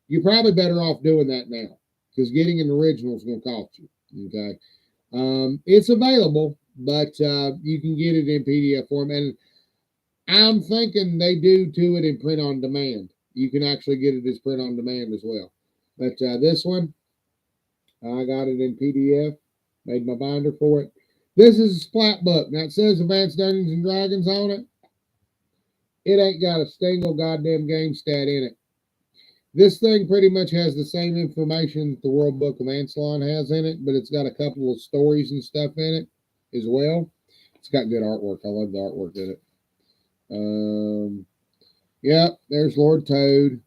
You're probably better off doing that now, because getting an original is going to cost you. Okay. It's available, but you can get it in PDF form. And I'm thinking they do to it in print on demand. You can actually get it as print on demand as well. But this one, I got it in PDF. Made my binder for it. This is a splat book. Now it says Advanced Dungeons and Dragons on it. It ain't got a single goddamn game stat in it. This thing pretty much has the same information that the World Book of Ancelon has in it, but it's got a couple of stories and stuff in it as well. It's got good artwork. I love the artwork in it. Yep, there's Lord Toad.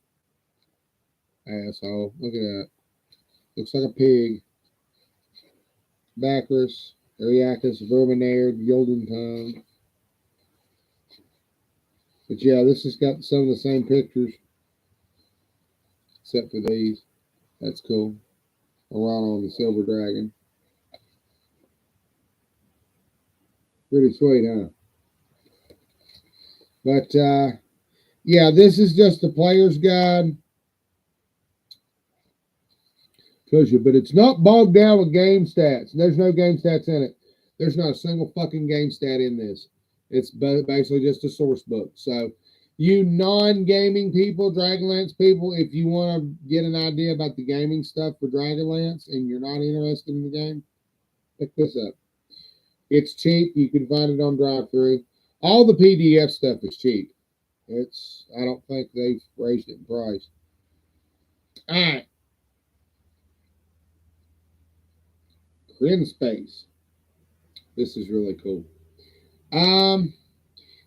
Asshole. Look at that. Looks like a pig. Bacchus, Ariacus, Verminaire, Golden Tongue. But yeah, this has got some of the same pictures, except for these. That's cool. Orano and the Silver Dragon. Pretty sweet, huh? But yeah, this is just the player's guide. Tells you, but it's not bogged down with game stats. There's no game stats in it. There's not a single fucking game stat in this. It's basically just a source book. So, you non-gaming people, Dragonlance people, if you want to get an idea about the gaming stuff for Dragonlance and you're not interested in the game, pick this up. It's cheap. You can find it on drive-through. All the PDF stuff is cheap. I don't think they've raised it in price. All right. Kryn Space. This is really cool.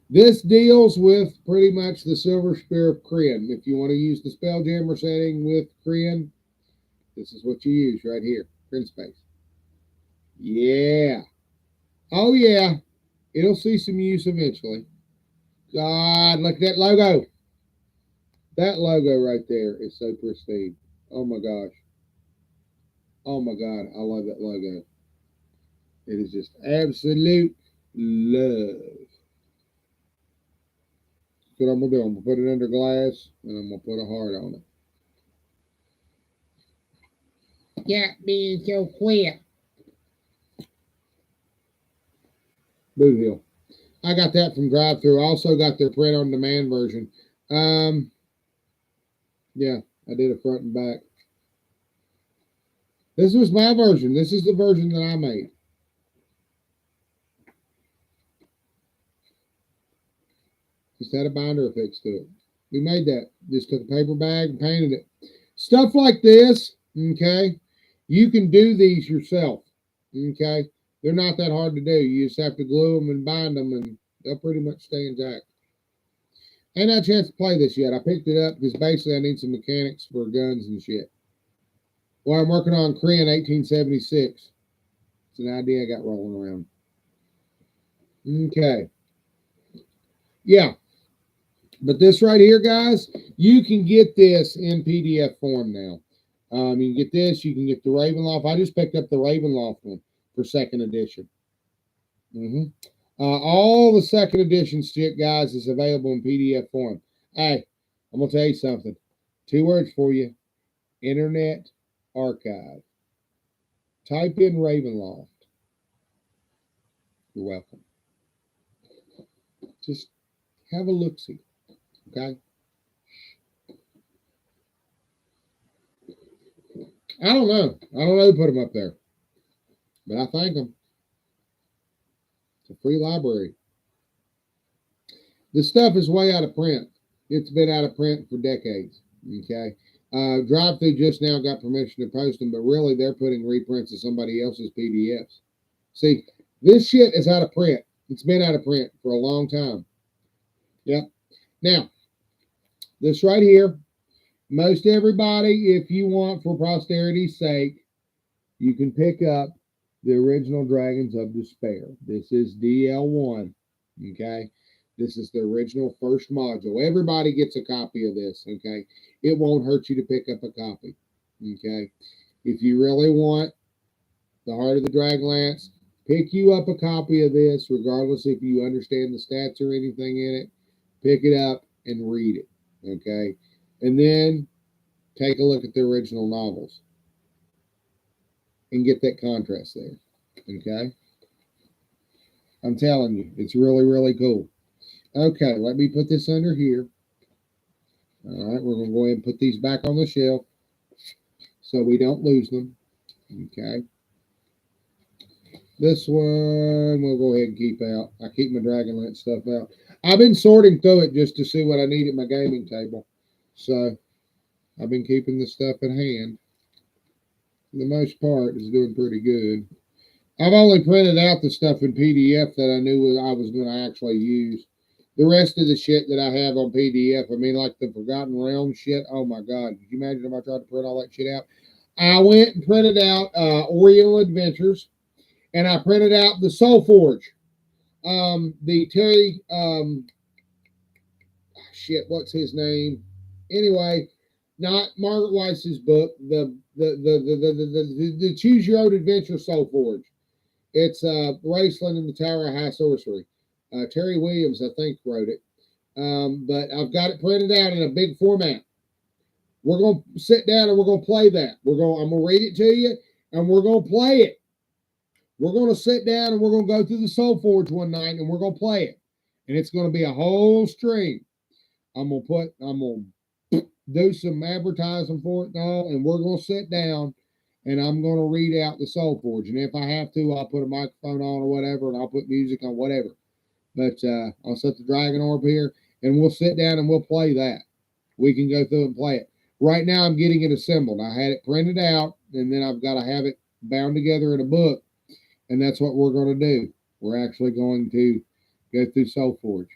This deals with pretty much the Silver Spear of Kryn. If you want to use the Spelljammer setting with Kryn, this is what you use right here. Kryn Space. Yeah. Oh, yeah. It'll see some use eventually. God, look at that logo. That logo right there is so pristine. Oh, my gosh. Oh, my God. I love that logo. It is just absolute love. That's what I'm going to do. I'm going to put it under glass, and I'm going to put a heart on it. Got being so quick. Boot Hill. I got that from drive-through. I also got their print-on-demand version. Yeah, I did a front and back. This was my version. This is the version that I made. Just had a binder affixed to it. We made that. Just took a paper bag and painted it. Stuff like this, okay, you can do these yourself, okay? They're not that hard to do. You just have to glue them and bind them, and they'll pretty much stay intact. I ain't had a chance to play this yet. I picked it up because basically I need some mechanics for guns and shit. Well, I'm working on Kryn 1876. It's an idea I got rolling around. Okay. Yeah. But this right here, guys, you can get this in PDF form now. You can get this. You can get the Ravenloft. I just picked up the Ravenloft one for second edition. All the second edition shit, guys, is available in PDF form. Hey, I'm going to tell you something. 2 words for you. Internet Archive. Type in Ravenloft. You're welcome. Just have a look-see. Okay? I don't know. I don't know who put them up there. But I thank them. It's a free library. This stuff is way out of print. It's been out of print for decades. Okay? Drive-through just now got permission to post them, but really they're putting reprints of somebody else's PDFs. See, this shit is out of print. It's been out of print for a long time. Yep. Now, this right here, most everybody, if you want for posterity's sake, you can pick up the original Dragons of Despair. This is DL1. Okay? This is the original first module. Everybody gets a copy of this. Okay? It won't hurt you to pick up a copy. Okay? If you really want the Heart of the Dragonlance, pick you up a copy of this, regardless if you understand the stats or anything in it. Pick it up and read it. Okay? And then take a look at the original novels and get that contrast there. Okay? I'm telling you, it's really, really cool. Okay, let me put this under here. All right, we're going to go ahead and put these back on the shelf so we don't lose them. Okay. This one we'll go ahead and keep out. I keep my Dragonlance stuff out. I've been sorting through it just to see what I need at my gaming table. So I've been keeping the stuff at hand. For the most part, it's doing pretty good. I've only printed out the stuff in PDF that I knew I was going to actually use. The rest of the shit that I have on PDF, I mean, like the Forgotten Realms shit, oh my God. Could you imagine if I tried to print all that shit out? I went and printed out Oriental Adventures, and I printed out the Soul Forge. The Terry, shit, what's his name? Anyway, not Margaret Weiss's book, the Choose Your Own Adventure Soul Forge. It's Raceland and the Tower of High Sorcery. Terry Williams, I think, wrote it. But I've got it printed out in a big format. We're gonna sit down and we're gonna play that. I'm gonna read it to you, and we're gonna play it. We're gonna sit down and we're gonna go through the Soul Forge one night, and we're gonna play it. And it's gonna be a whole stream. I'm gonna do some advertising for it and all, and we're gonna sit down and I'm gonna read out the Soul Forge. And if I have to, I'll put a microphone on or whatever, and I'll put music on, whatever. But I'll set the Dragon Orb here, and we'll sit down and we'll play that. We can go through and play it. Right now, I'm getting it assembled. I had it printed out, and then I've got to have it bound together in a book, and that's what we're going to do. We're actually going to go through Soul Forge.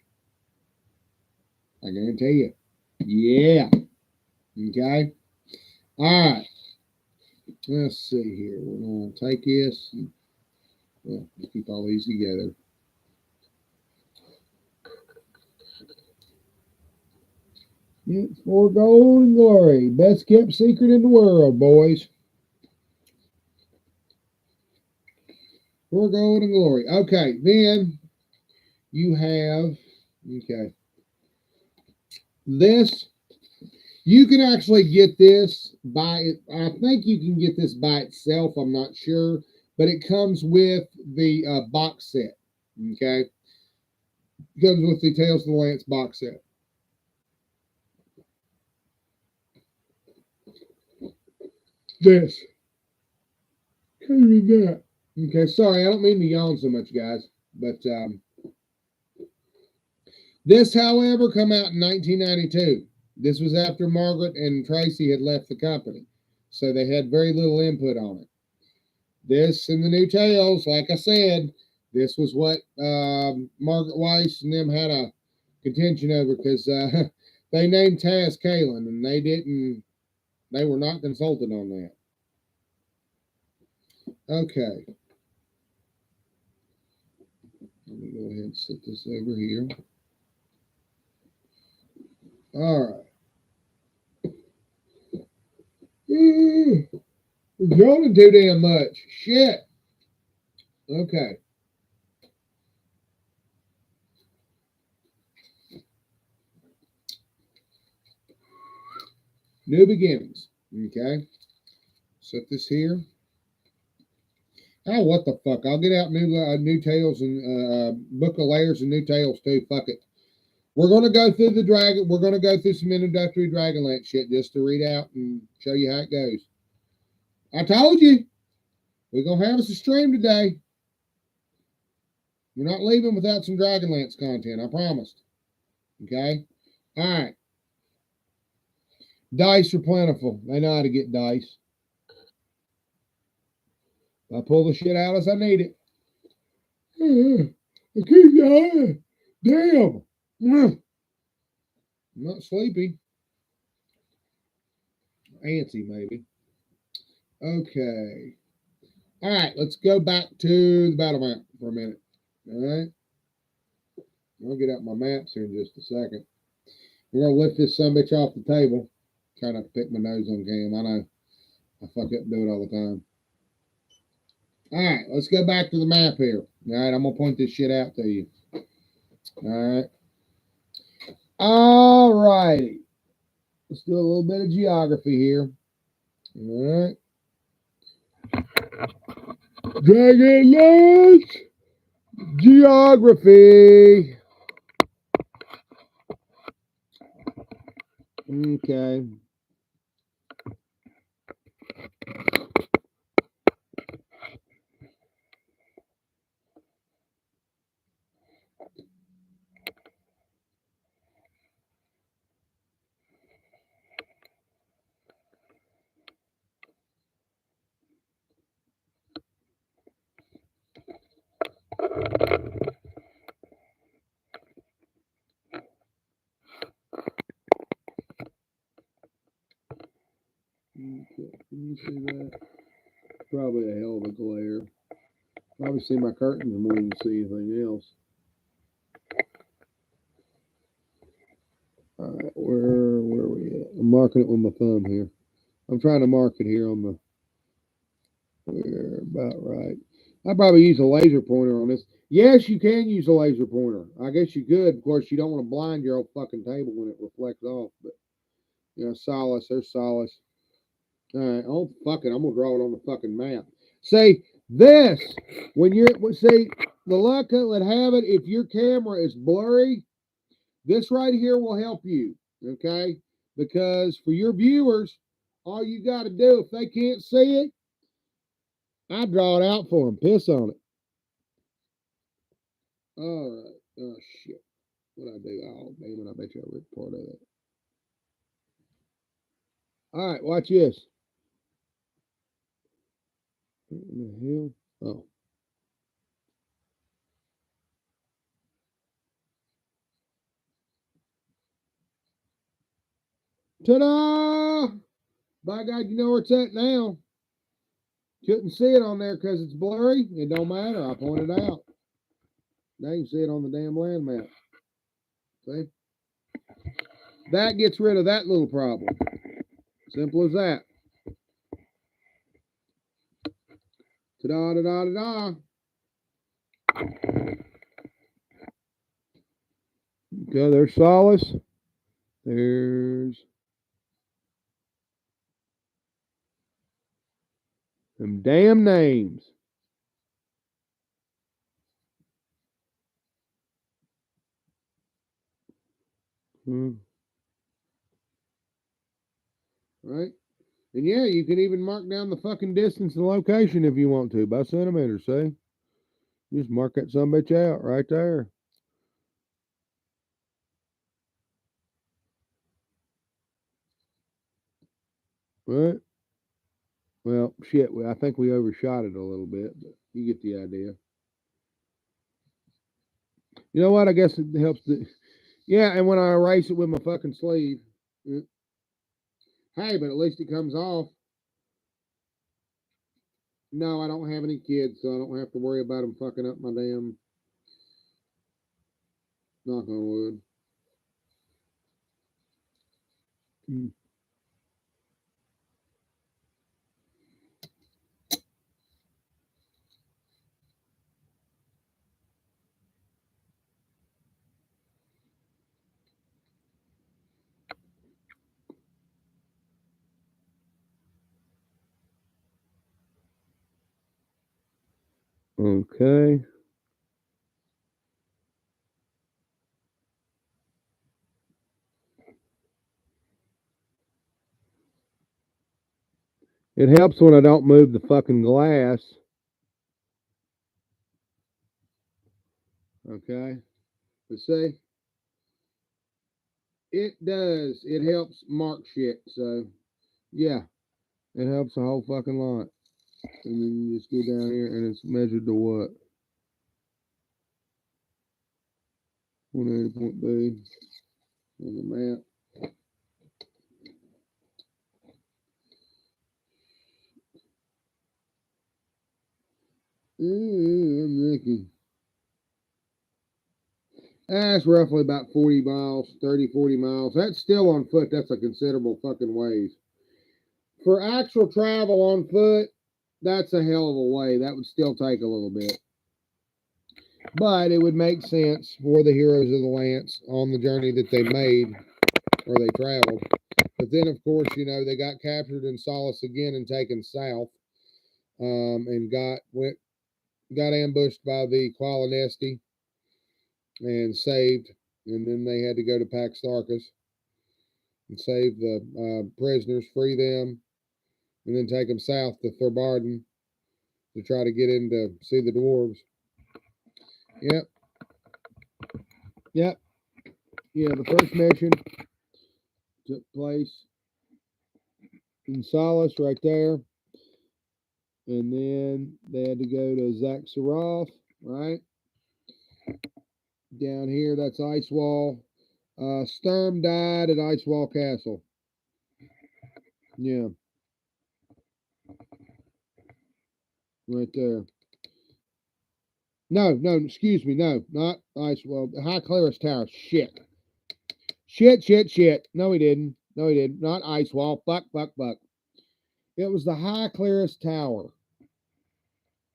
I guarantee you. Yeah. Okay. All right. Let's see here. We're going to take this. And, well, keep all these together. It's for gold and glory. Best kept secret in the world, boys. For gold and glory. Okay, then you have, okay, this. You can actually get this by, I think you can get this by itself. I'm not sure. But it comes with the box set. Okay. It comes with the Tales of the Lance box set. This. Comes with that. Okay, sorry, I don't mean to yawn so much, guys. But this, however, come out in 1992. This was after Margaret and Tracy had left the company. So they had very little input on it. This and the new Tales, like I said, this was what Margaret Weiss and them had a contention over because they named Taz Kalen and they were not consulted on that. Okay. Let me go ahead and set this over here. All right. We're yawning too damn much. Shit. Okay. New beginnings. Okay. Set this here. Oh, what the fuck? I'll get out new Tales and Book of Layers and new Tales too. Fuck it. We're gonna go through the dragon. We're gonna go through some introductory Dragonlance shit just to read out and show you how it goes. I told you we're gonna have us a stream today. We're not leaving without some Dragonlance content. I promised. Okay. All right. Dice are plentiful. They know how to get dice. I pull the shit out as I need it. I keep dying. Damn. I'm not sleepy. Antsy, maybe. Okay. All right, let's go back to the battle map for a minute. All right. I'll get out my maps here in just a second. We're going to lift this sumbitch off the table. Try not to pick my nose on cam. I know. I fuck up and do it all the time. All right, let's go back to the map here. All right, I'm going to point this shit out to you. All right. All righty. Let's do a little bit of geography here. All right. Dragonlance geography. Okay. Okay, can you see that? Probably a hell of a glare. Probably see my curtains more than see anything else. All right, where are we at? I'm marking it with my thumb here. I'm trying to mark it here on the. We're about right. I probably use a laser pointer on this. Yes, you can use a laser pointer. I guess you could. Of course, you don't want to blind your old fucking table when it reflects off. But solace. There's solace. All right. Oh fuck it. I'm gonna draw it on the fucking map. Say this when you're say the luck would have it if your camera is blurry. This right here will help you. Okay, because for your viewers, all you got to do if they can't see it, I draw it out for them. Piss on it. All right. Oh shit. What I do? Oh damn it! I bet you I ripped part of that. All right. Watch this. What in the hell? Oh. Ta-da! By God, you know where it's at now. Couldn't see it on there because it's blurry. It don't matter. I pointed out. Now you can see it on the damn land map. See? That gets rid of that little problem. Simple as that. Ta-da, da-da, da-da. Okay, there's Solace. There's them damn names. Right? And yeah, you can even mark down the fucking distance and location if you want to by centimeters, see? You just mark that son bitch out right there. Right? Well, shit, I think we overshot it a little bit, but you get the idea. You know what? I guess it helps. Yeah, and when I erase it with my fucking sleeve, hey, but at least it comes off. No, I don't have any kids, so I don't have to worry about them fucking up my damn. Knock on wood. Okay. It helps when I don't move the fucking glass. Okay. But see, it does. It helps mark shit. So, yeah, it helps a whole fucking lot. And then you just go down here and it's measured to what? 180 point B on the map. I'm looking. That's roughly about 40 miles, 30, 40 miles. That's still on foot. That's a considerable fucking ways. For actual travel on foot, that's a hell of a way. That would still take a little bit. But it would make sense for the heroes of the Lance on the journey that they made or they traveled. But then, of course, they got captured in Solace again and taken south, and got ambushed by the Qualinesti and saved. And then they had to go to Pax Tharkas and save the prisoners, free them, and then take them south to Thurbarden to try to get in to see the dwarves. Yep. Yep. Yeah, the first mission took place in Solace right there. And then they had to go to Zaxaroth, right? Down here, that's Ice Wall. Sturm died at Ice Wall Castle. Yeah. Right there. No, excuse me. No, not Ice Wall. High Claris Tower. Shit. Shit. No, he didn't. Not Ice Wall. Fuck. It was the High Claris Tower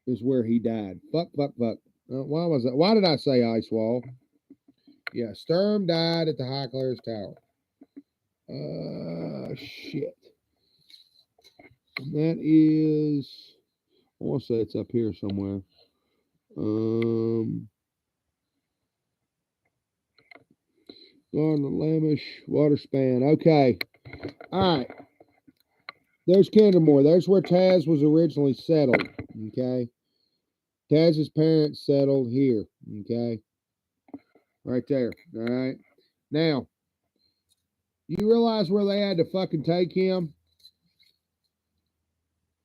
is where he died. Fuck. Why was that? Why did I say Ice Wall? Yeah, Sturm died at the High Claris Tower. Shit. That is, I want to say it's up here somewhere. Garden Lamish, Water Span. Okay. All right. There's Cantermore. There's where Taz was originally settled. Okay. Taz's parents settled here. Okay. Right there. All right. Now, you realize where they had to fucking take him?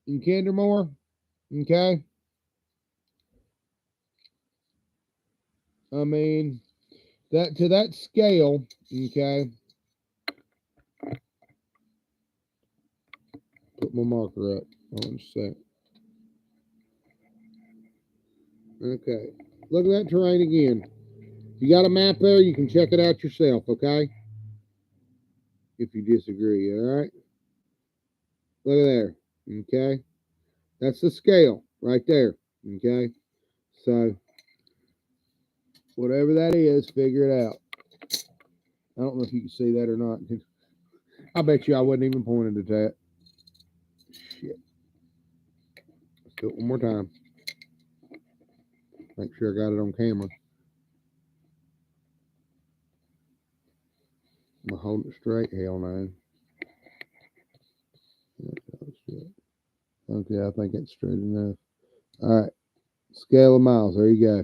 In Cantermore? Okay. I mean, that to that scale, okay. Put my marker up. Hold on a sec. Okay. Look at that terrain again. If you got a map there, you can check it out yourself, okay? If you disagree, all right? Look at there, okay? That's the scale right there, okay? So, whatever that is, figure it out. I don't know if you can see that or not. I bet you I wasn't even pointing at that. Shit. Let's do it one more time. Make sure I got it on camera. Am I holding it straight? Hell no. Okay, I think it's straight enough. All right. Scale of miles. There you go.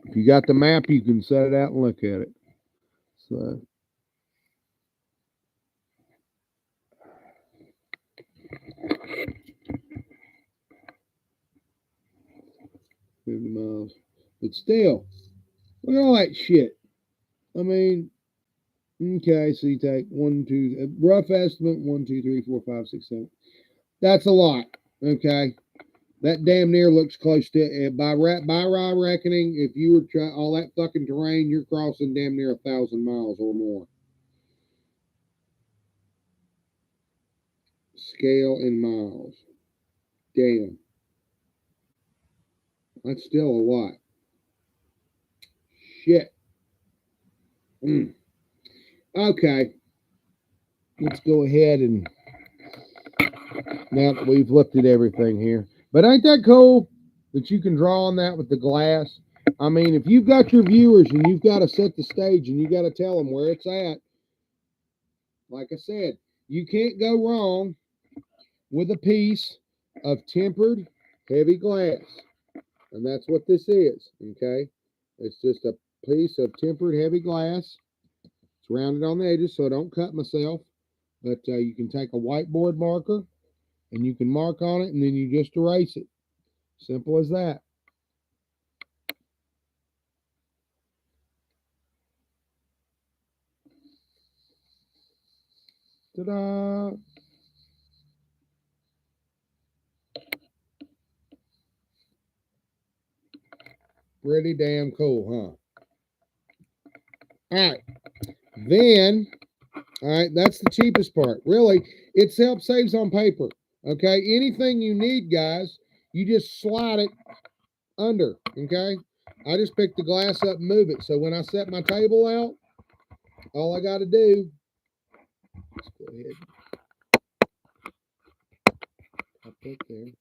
If you got the map, you can set it out and look at it. So, 50 miles. But still, look at all that shit. I mean, okay, so you take rough estimate, 1, 2, 3, 4, 5, 6, 7. That's a lot, okay? That damn near looks close to, by raw reckoning, if you were all that fucking terrain, you're crossing damn near 1,000 miles or more. Scale in miles. Damn. That's still a lot. Shit. Okay. Let's go ahead and, now that we've looked at everything here. But ain't that cool that you can draw on that with the glass? I mean, if you've got your viewers and you've got to set the stage and you got to tell them where it's at, like I said, you can't go wrong with a piece of tempered heavy glass. And that's what this is, okay? It's just a piece of tempered heavy glass. It's rounded on the edges so I don't cut myself. But you can take a whiteboard marker and you can mark on it and then you just erase it. Simple as that. Ta-da! Pretty damn cool, huh? All right. Then, all right, that's the cheapest part. Really, it saves on paper. Okay? Anything you need, guys, you just slide it under. Okay? I just pick the glass up and move it. So when I set my table out, all I got to do, let's go ahead. I'll put there.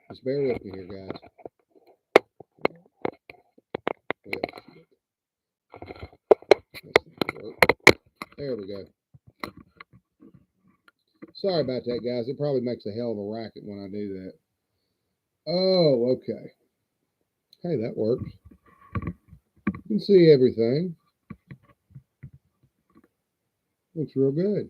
Just bear with me here, guys. There we go. Sorry about that, guys. It probably makes a hell of a racket when I do that. Oh, okay. Hey, that works. You can see everything. Looks real good.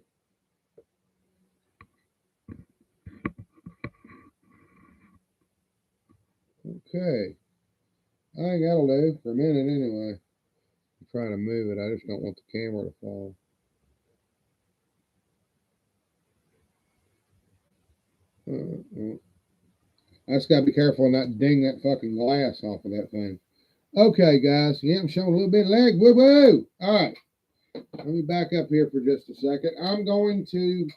that'll do for a minute anyway. I'm trying to move it. I just don't want the camera to fall. I just got to be careful and not ding that fucking glass off of that thing. Okay, guys. Yeah, I'm showing a little bit of leg. Woo woo! All right. Let me back up here for just a second. I'm going to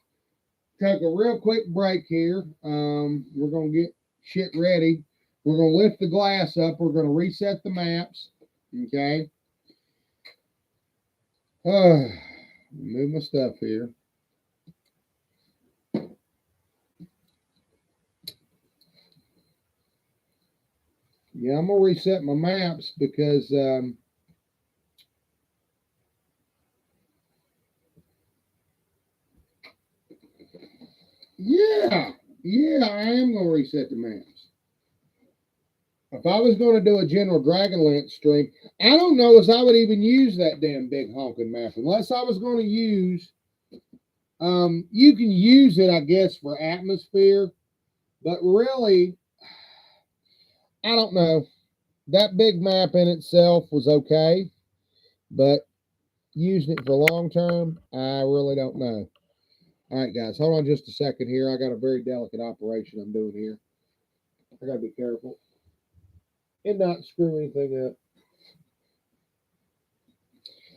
take a real quick break here. We're going to get shit ready. We're going to lift the glass up. We're going to reset the maps. Okay. Move my stuff here. Yeah, I'm going to reset my maps because yeah, I am going to reset the maps. If I was going to do a general DragonLance stream, I don't know if I would even use that damn big honking map unless I was going to use. You can use it, I guess, for atmosphere, but really, I don't know. That big map in itself was okay, but using it for long term, I really don't know. All right, guys, hold on just a second here. I got a very delicate operation I'm doing here. I got to be careful and not screw anything up.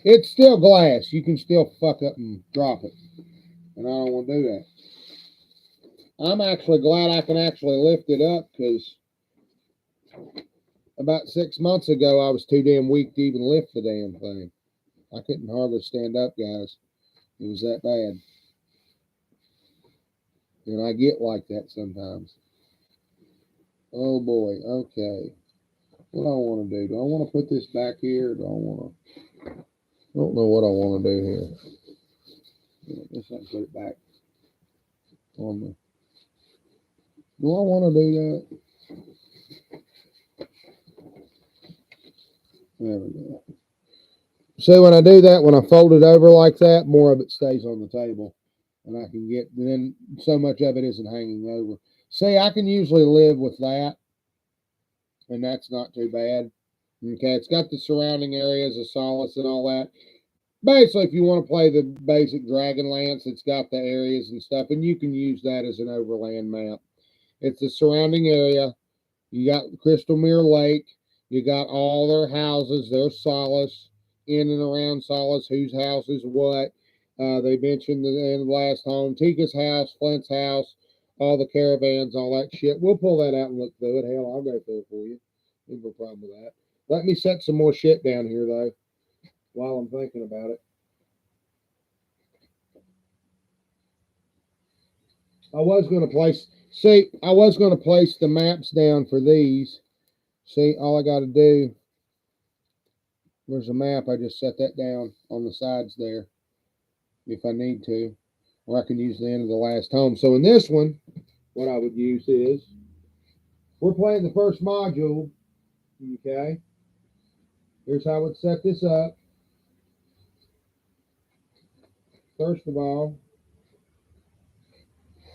It's still glass. You can still fuck up and drop it, and I don't want to do that. I'm actually glad I can actually lift it up because about 6 months ago, I was too damn weak to even lift the damn thing. I couldn't hardly stand up, guys. It was that bad. And I get like that sometimes. Oh boy, okay. What do I want to do? Do I want to put this back here? Or do I want to? I don't know what I want to do here. Let's not put it back on the. Do I want to do that? There we go. So when I do that, when I fold it over like that, more of it stays on the table. And I can get, then so much of it isn't hanging over. See, I can usually live with that. And that's not too bad. Okay, it's got the surrounding areas of solace and all that. Basically, if you want to play the basic DragonLance, it's got the areas and stuff, and you can use that as an overland map. It's the surrounding area. You got Crystal Mirror Lake. You got all their houses, their solace, in and around solace, whose house is what. They mentioned in the last home, Tika's house, Flint's house, all the caravans, all that shit. We'll pull that out and look through it. Hell, I'll go through it for you. No problem with that. Let me set some more shit down here, though, while I'm thinking about it. I was going to place the maps down for these. See, all I got to do, there's a map. I just set that down on the sides there if I need to, or I can use the end of the last home. So in this one, what I would use is, we're playing the first module, okay? Here's how I would set this up. First of all,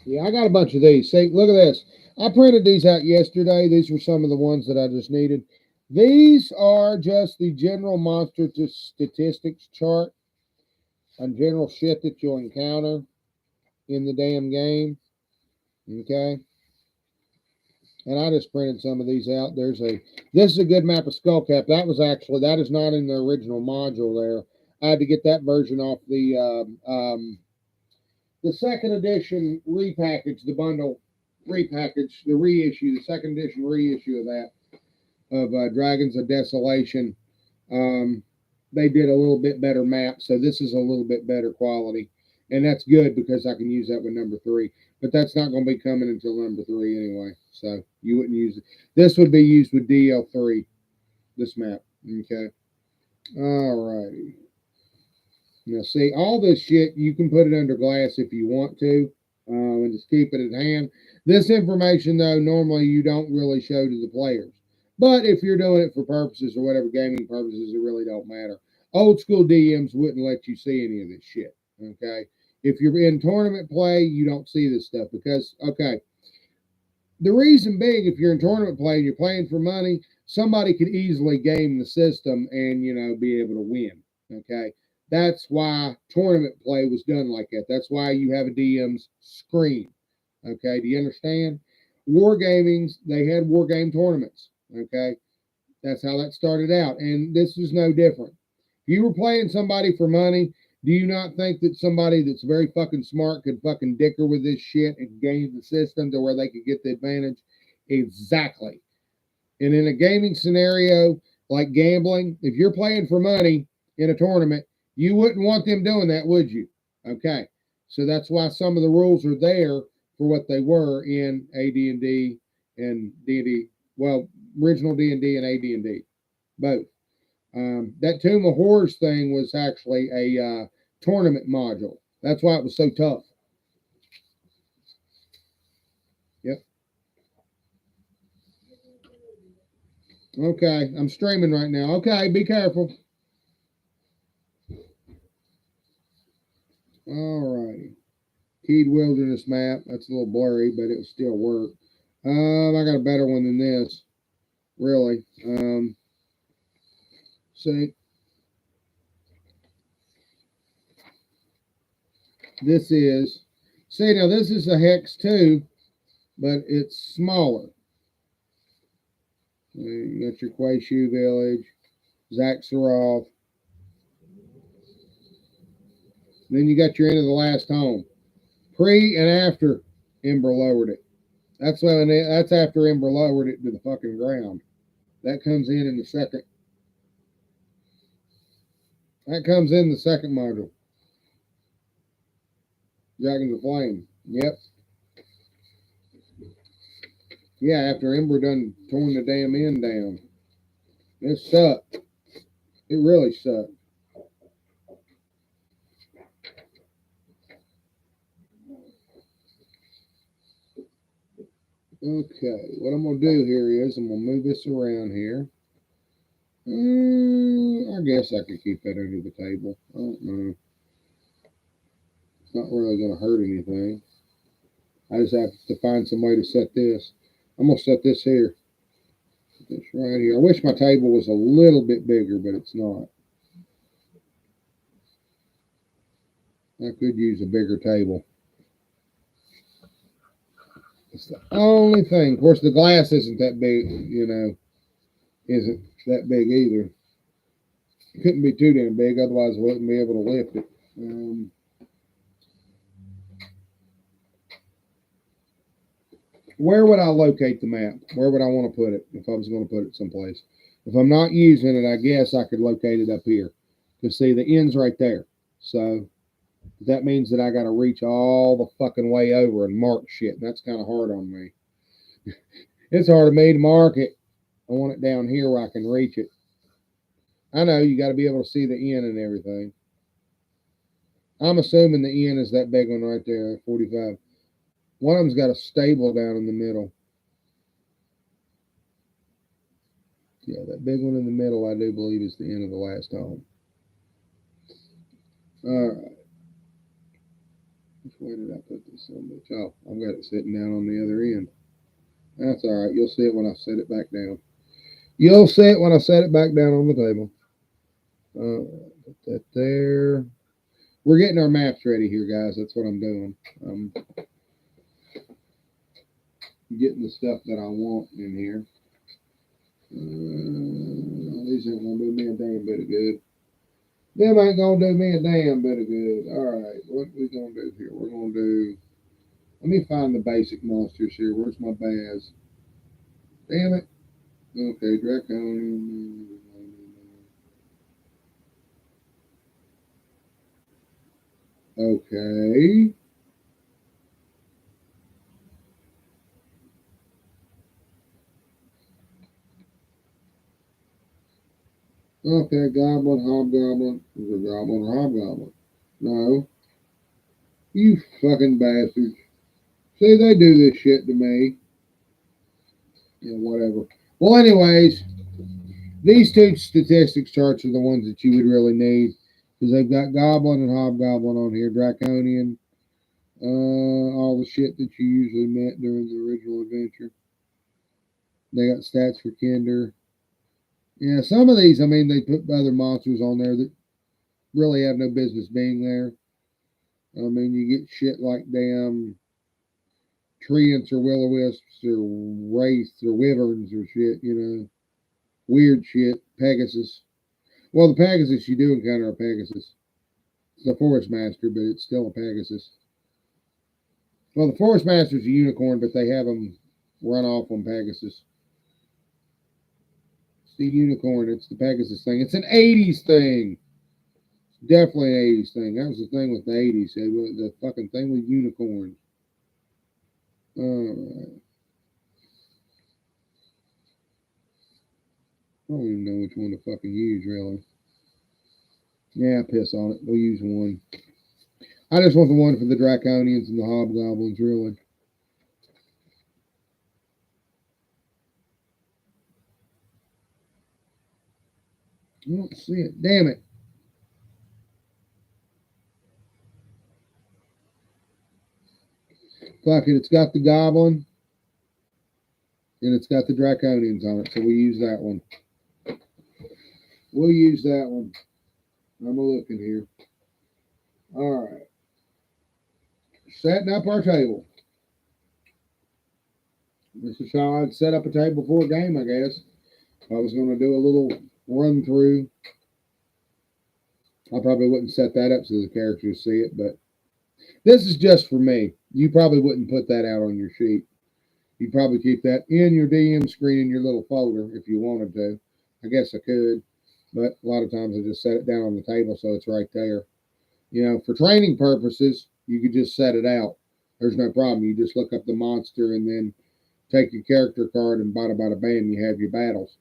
yeah, I got a bunch of these. See, look at this. I printed these out yesterday. These were some of the ones that I just needed. These are just the general monster statistics chart on general shit that you'll encounter in the damn game. Okay. And I just printed some of these out. This is a good map of Skullcap. That is not in the original module there. I had to get that version off the second edition repackage, the bundle repackage, the reissue, the second edition reissue of that, of Dragons of Desolation. They did a little bit better map, so this is a little bit better quality. And that's good because I can use that with number 3. But that's not going to be coming until number 3 anyway. So you wouldn't use it. This would be used with DL3, this map. Okay. All righty. Now, see, all this shit, you can put it under glass if you want to, and just keep it at hand. This information, though, normally you don't really show to the players. But if you're doing it for purposes or whatever gaming purposes, it really don't matter. Old school DMs wouldn't let you see any of this shit, okay? If you're in tournament play, you don't see this stuff because, okay, the reason being, if you're in tournament play and you're playing for money, somebody could easily game the system and, you know, be able to win. Okay. That's why tournament play was done like that. That's why you have a DM's screen. Okay. Do you understand? Wargamings, they had war game tournaments. Okay. That's how that started out. And this is no different. If you were playing somebody for money, do you not think that somebody that's very fucking smart could fucking dicker with this shit and game the system to where they could get the advantage? Exactly. And in a gaming scenario like gambling, if you're playing for money in a tournament, you wouldn't want them doing that, would you? Okay. So that's why some of the rules are there for what they were in AD&D and D&D. Well, original D&D and AD&D, both. That Tomb of Horrors thing was actually a tournament module. That's why it was so tough. Yep. Okay, I'm streaming right now. Okay, be careful. All righty. Keyed Wilderness map. That's a little blurry, but it'll still work. I got a better one than this. Really. See, this is. See, now this is a hex 2, but it's smaller. You got your Quayshu village, Zaxaroth. Then you got your end of the last home. Pre and after Ember lowered it. That's after Ember lowered it to the fucking ground. That comes in the second. That comes in the second module. Dragons of Flame. Yep. Yeah, after Ember done torn the damn end down. It sucked. It really sucked. Okay, what I'm gonna do here is I'm gonna move this around here. I guess I could keep that under the table. I don't know. It's not really gonna hurt anything. I just have to find some way to set this. I'm gonna set this here. This right here. I wish my table was a little bit bigger, but it's not. I could use a bigger table. It's the only thing. Of course, the glass isn't that big, isn't that big either. It couldn't be too damn big, otherwise I wouldn't be able to lift it. Where would I locate the map? Where would I want to put it if I was going to put it someplace? If I'm not using it, I guess I could locate it up here. Because see, the end's right there. So that means that I got to reach all the fucking way over and mark shit. And that's kind of hard on me. It's hard on me to mark it. I want it down here where I can reach it. I know you got to be able to see the end and everything. I'm assuming the end is that big one right there, 45. One of them's got a stable down in the middle. Yeah, that big one in the middle, I do believe, is the end of the last home. All right. Which way did I put this on? Oh, I've got it sitting down on the other end. That's all right. You'll see it when I set it back down. You'll see it when I set it back down on the table. Put that there. We're getting our maps ready here, guys. That's what I'm doing. I'm getting the stuff that I want in here. These ain't gonna do me a damn bit of good. Them ain't gonna do me a damn bit of good. All right, what we gonna do here? We're gonna do. Let me find the basic monsters here. Where's my Baz? Damn it. Okay, Draconian. Okay. Okay, Goblin, Hobgoblin. Is it Goblin or Hobgoblin? No. You fucking bastards. See, they do this shit to me. Yeah, whatever. Well, anyways, these two statistics charts are the ones that you would really need because they've got Goblin and Hobgoblin on here, Draconian, all the shit that you usually met during the original adventure. They got stats for Kinder. Yeah, some of these, I mean, they put other monsters on there that really have no business being there. I mean, you get shit like damn treants or will-o-wisps or wraiths or wyverns or shit, you know. Weird shit. Pegasus. Well, the Pegasus, you do encounter a Pegasus. It's a Forest Master, but it's still a Pegasus. Well, the Forest Master's a unicorn, but they have them run off on Pegasus. It's the unicorn. It's the Pegasus thing. It's an 80s thing. Definitely an 80s thing. That was the thing with the 80s. It was the fucking thing with unicorns. Alright. I don't even know which one to fucking use, really. Yeah, piss on it. We'll use one. I just want the one for the Draconians and the Hobgoblins, really. I don't see it. Damn it. Fuck it. It's got the Goblin and it's got the Draconians on it, so we use that one. We'll use that one. I'm looking here. All right. Setting up our table. This is how I'd set up a table for a game, I guess. If I was going to do a little run through. I probably wouldn't set that up so the characters see it, but this is just for me. You probably wouldn't put that out on your sheet. You'd probably keep that in your DM screen in your little folder if you wanted to. I guess I could, but a lot of times I just set it down on the table so it's right there. You know, for training purposes, you could just set it out. There's no problem. You just look up the monster and then take your character card and bada bam, you have your battles.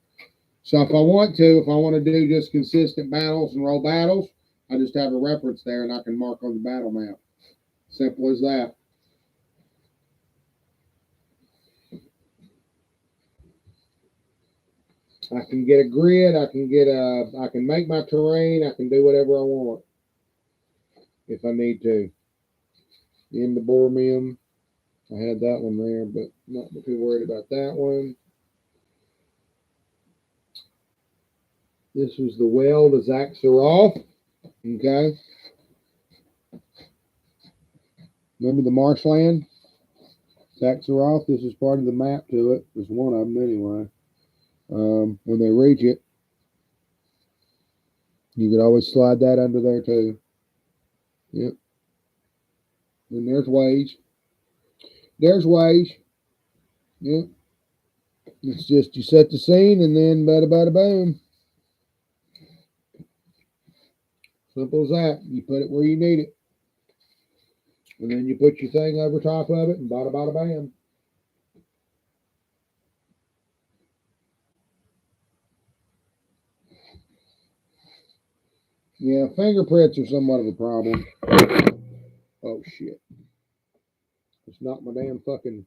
So if I want to do just consistent battles and roll battles, I just have a reference there and I can mark on the battle map. Simple as that. I can get a grid. I can make my terrain. I can do whatever I want if I need to. In the Bormium, I had that one there, but not too worried about that one. This was the well to Zaxxaroth. Okay. Remember the marshland? Zaxxaroth, this is part of the map to it. There's one of them anyway. When they reach it, you could always slide that under there too. Yep. And there's ways. There's ways. Yep. It's just you set the scene and then bada boom. Simple as that. You put it where you need it. And then you put your thing over top of it and bada bam. Yeah, fingerprints are somewhat of a problem. Oh shit. It's not my damn fucking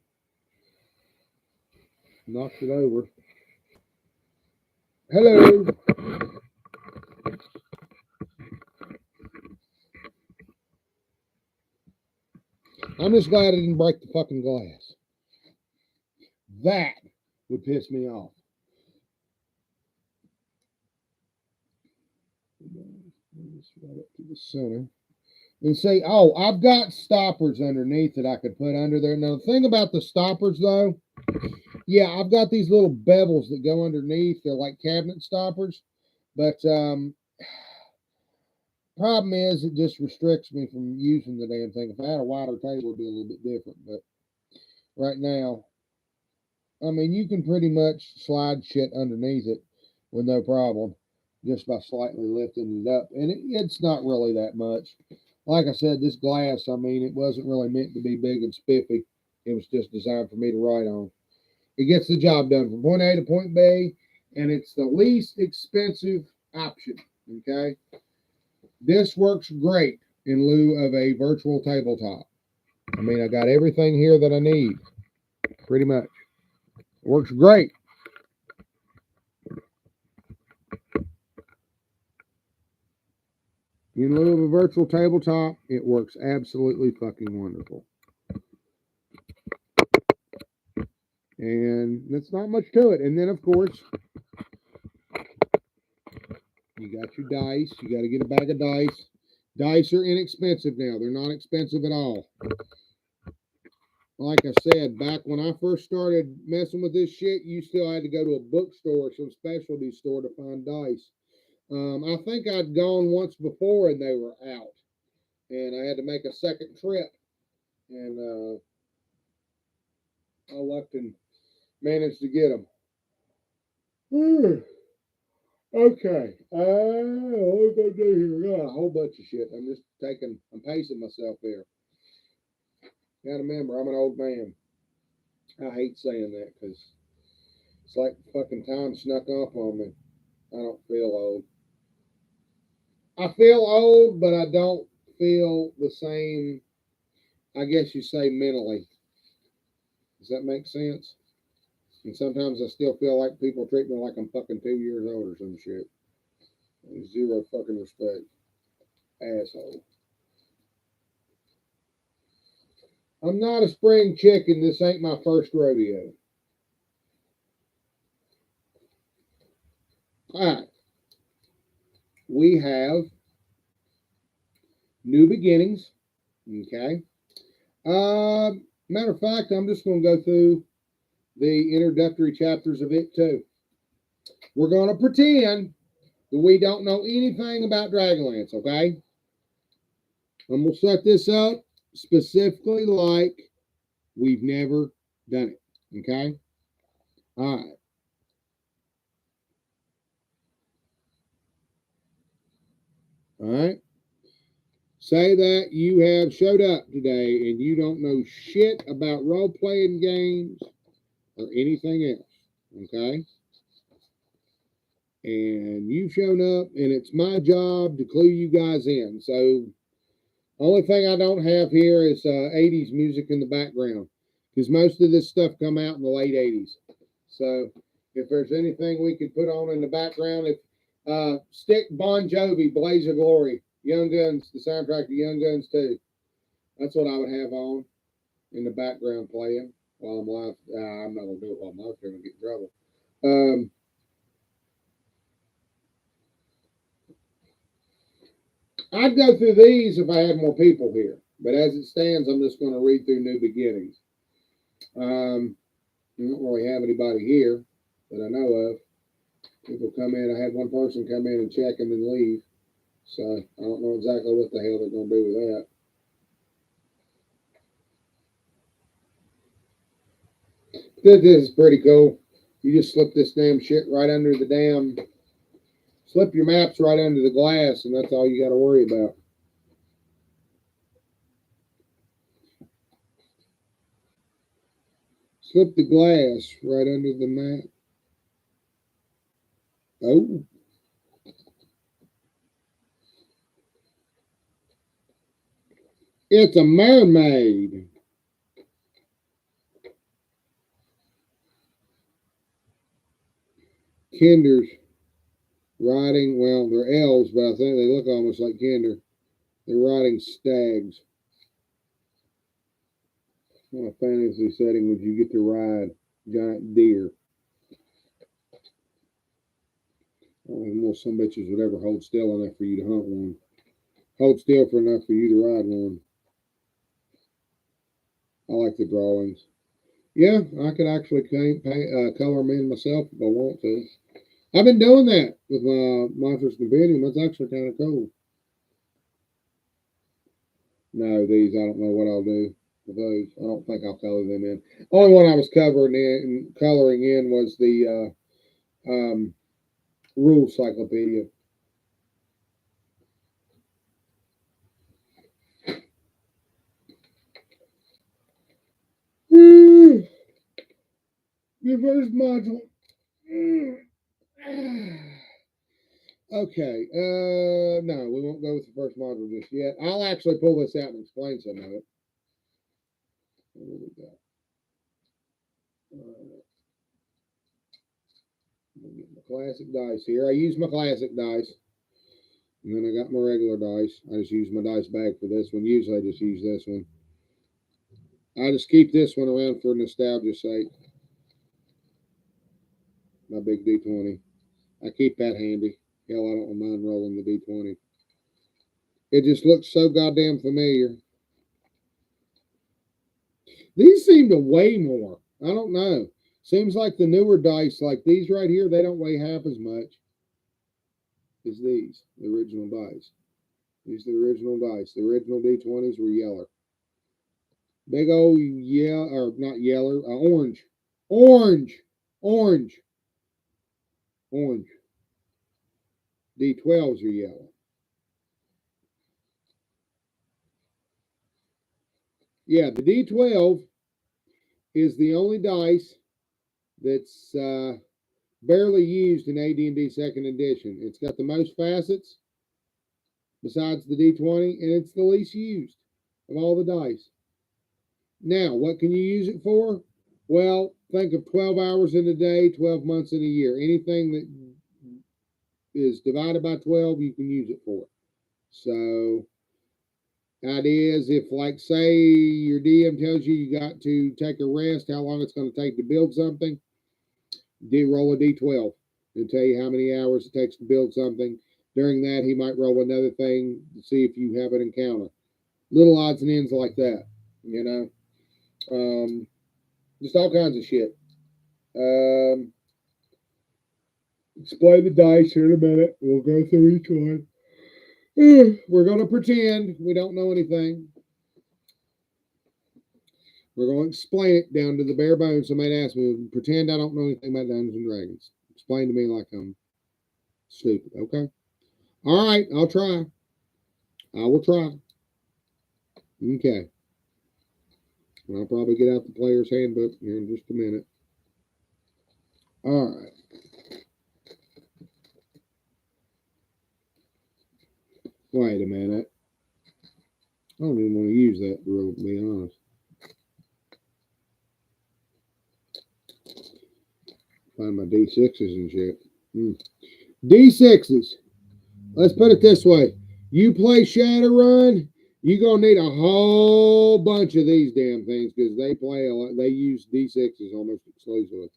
knocked it over. Hello. I'm just glad I didn't break the fucking glass. That would piss me off. Right up to the center. And say, oh, I've got stoppers underneath that I could put under there. Now, the thing about the stoppers, though, yeah, I've got these little bevels that go underneath. They're like cabinet stoppers. But problem is, it just restricts me from using the damn thing. If I had a wider table, it'd be a little bit different. But right now, I mean, you can pretty much slide shit underneath it with no problem just by slightly lifting it up. And it's not really that much. Like I said, this glass, I mean, it wasn't really meant to be big and spiffy. It was just designed for me to write on. It gets the job done from point A to point B, and it's the least expensive option. Okay. This works great in lieu of a virtual tabletop. I mean, I got everything here that I need, pretty much. It works great. In lieu of a virtual tabletop, it works absolutely fucking wonderful. And that's not much to it. And then, of course, You got your dice. You got to get a bag of dice. Dice are inexpensive now. They're not expensive at all. Like I said, back when I first started messing with this shit, you still had to go to a bookstore or some specialty store to find dice. I think I'd gone once before and they were out, and I had to make a second trip, and I lucked and managed to get them. Okay. What am I gonna do here? Got a whole bunch of shit. I'm pacing myself here. Gotta remember, I'm an old man. I hate saying that because it's like fucking time snuck up on me. I don't feel old. I feel old, but I don't feel the same, I guess you say, mentally. Does that make sense? And sometimes I still feel like people treat me like I'm fucking 2 years old or some shit. Zero fucking respect. Asshole. I'm not a spring chicken. This ain't my first rodeo. Alright. We have new beginnings. Okay. Matter of fact, I'm just going to go through the introductory chapters of it too. We're going to pretend that we don't know anything about Dragonlance, okay? And we'll set this up specifically like we've never done it, okay? All right. All right. Say that you have showed up today and you don't know shit about role-playing games or anything else, okay? And you've shown up and it's my job to clue you guys in. So only thing I don't have here is 80s music in the background because most of this stuff come out in the late 80s. So if there's anything we could put on in the background, if stick Bon Jovi, Blaze of Glory, Young Guns, the soundtrack to Young Guns 2. That's what I would have on in the background playing while I'm live. I'm not going to do it while I'm live streaming and get in trouble. I'd go through these if I had more people here. But as it stands, I'm just going to read through New Beginnings. I don't really have anybody here that I know of. People come in. I had one person come in and check and then leave. So I don't know exactly what the hell they're going to do with that. This is pretty cool. You just slip this damn shit right under the damn, slip your maps right under the glass, and that's all you got to worry about. Slip the glass right under the map. Oh. It's a mermaid. Kinder's riding, well, they're elves, but I think they look almost like Kinder. They're riding stags. What a fantasy setting would you get to ride giant deer? I don't know if some bitches would ever hold still enough for you to hunt one. Hold still for enough for you to ride one. I like the drawings. Yeah, I could actually color them in myself if I want to. I've been doing that with my Monsters Compendium. That's actually kind of cool. No, these, I don't know what I'll do with those. I don't think I'll color them in. Only one I was coloring in was the Rule Cyclopedia. The first module. Okay. No, we won't go with the first module just yet. I'll actually pull this out and explain some of it. What we got? I'm gonna get my classic dice here. I use my classic dice. And then I got my regular dice. I just use my dice bag for this one. Usually I just use this one. I just keep this one around for nostalgia's sake. My big D20. I keep that handy. Hell, I don't mind rolling the D20. It just looks so goddamn familiar. These seem to weigh more. I don't know. Seems like the newer dice, like these right here, they don't weigh half as much as these, the original dice. These are the original dice. The original D20s were yellow. Big old yellow, or not yellow, orange. Orange. Orange. Orange. D12s are yellow. Yeah, the D12 is the only dice that's barely used in AD&D Second Edition. It's got the most facets besides the D20, and it's the least used of all the dice. Now, what can you use it for? Well, think of 12 hours in a day, 12 months in a year. Anything that is divided by 12, you can use it for. So, idea is if, like, say your DM tells you you got to take a rest, how long it's going to take to build something, roll a D12 and tell you how many hours it takes to build something. During that, he might roll another thing to see if you have an encounter. Little odds and ends like that, you know. Just all kinds of shit. Explain the dice here in a minute. We'll go through each one. We're going to pretend we don't know anything. We're going to explain it down to the bare bones. Somebody asked me, pretend I don't know anything about Dungeons and Dragons. Explain to me like I'm stupid, okay? All right, I'll try. I will try. Okay. I'll probably get out the player's handbook here in just a minute. All right. Wait a minute. I don't even want to use that, to be honest. Find my D6s and shit. D6s. Let's put it this way. You play Shadowrun, you're going to need a whole bunch of these damn things because they play a lot. They use D6s almost exclusively.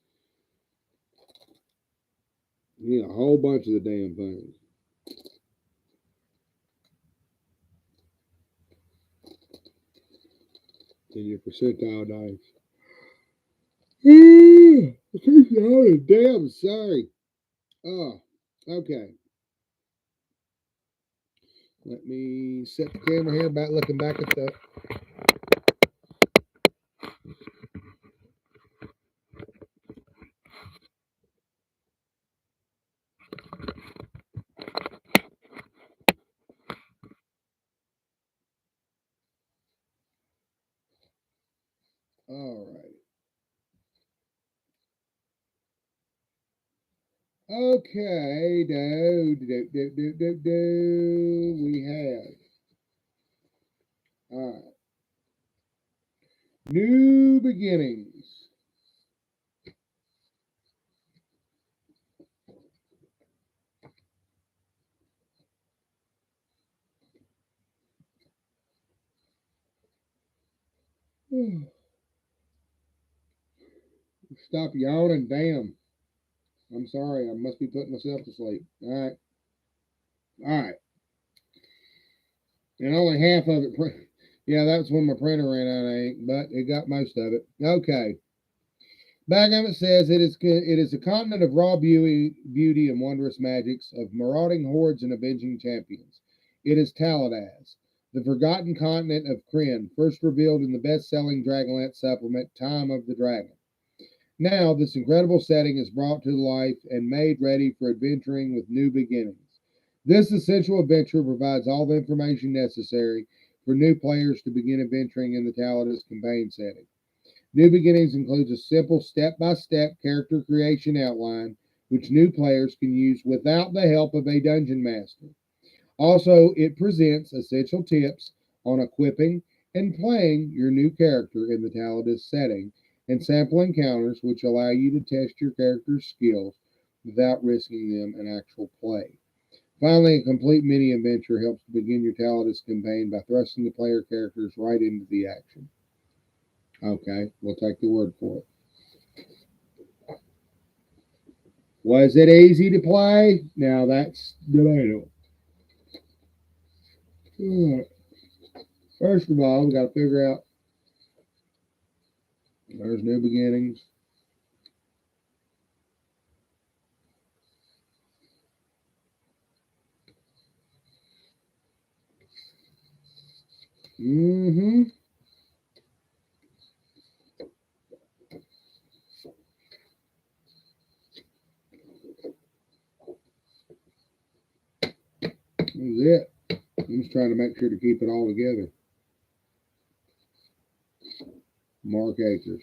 You need a whole bunch of the damn things. In your percentile dice. Oh, damn, sorry. Oh, okay. Let me set the camera here, looking back at the. All right. Okay, we have. All right. New beginnings. Stop yawning, damn. I'm sorry, I must be putting myself to sleep. All right. All right. And only half of it. Yeah, that's when my printer ran out of ink, but it got most of it. Okay. Back of it says it is a continent of raw beauty and wondrous magics, of marauding hordes and avenging champions. It is Taladaz, the forgotten continent of Kryn, first revealed in the best-selling Dragonlance supplement, Time of the Dragon. Now, this incredible setting is brought to life and made ready for adventuring with new beginnings. This essential adventure provides all the information necessary for new players to begin adventuring in the Taladaz campaign setting. New Beginnings includes a simple step-by-step character creation outline, which new players can use without the help of a dungeon master. Also, it presents essential tips on equipping and playing your new character in the Taladaz setting, and sample encounters which allow you to test your character's skills without risking them in actual play. Finally, a complete mini-adventure helps to begin your Taladaz campaign by thrusting the player characters right into the action. Okay, we'll take the word for it. Was it easy to play? Now that's debatable. Alright. First of all, we got to figure out there's new beginnings. Mm-hmm. That was it. I'm just trying to make sure to keep it all together. Mark Acres.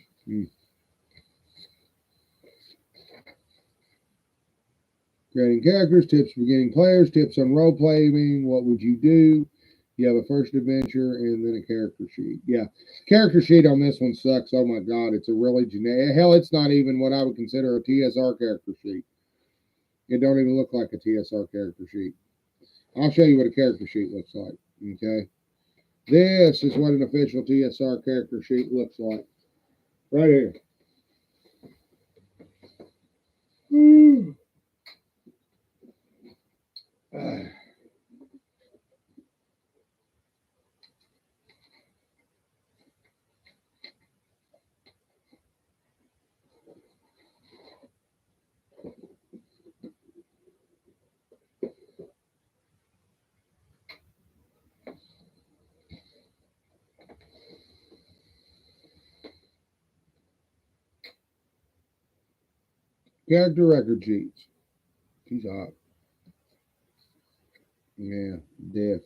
Creating characters, tips for beginning players, tips on role playing, what would you do? You have a first adventure and then a character sheet. Yeah, character sheet on this one sucks. Oh my god, it's a really generic. Hell, it's not even what I would consider a TSR character sheet. It don't even look like a TSR character sheet. I'll show you what a character sheet looks like. Okay, this is what an official TSR character sheet looks like. Right here. Character record sheets. She's hot. Yeah, deaf.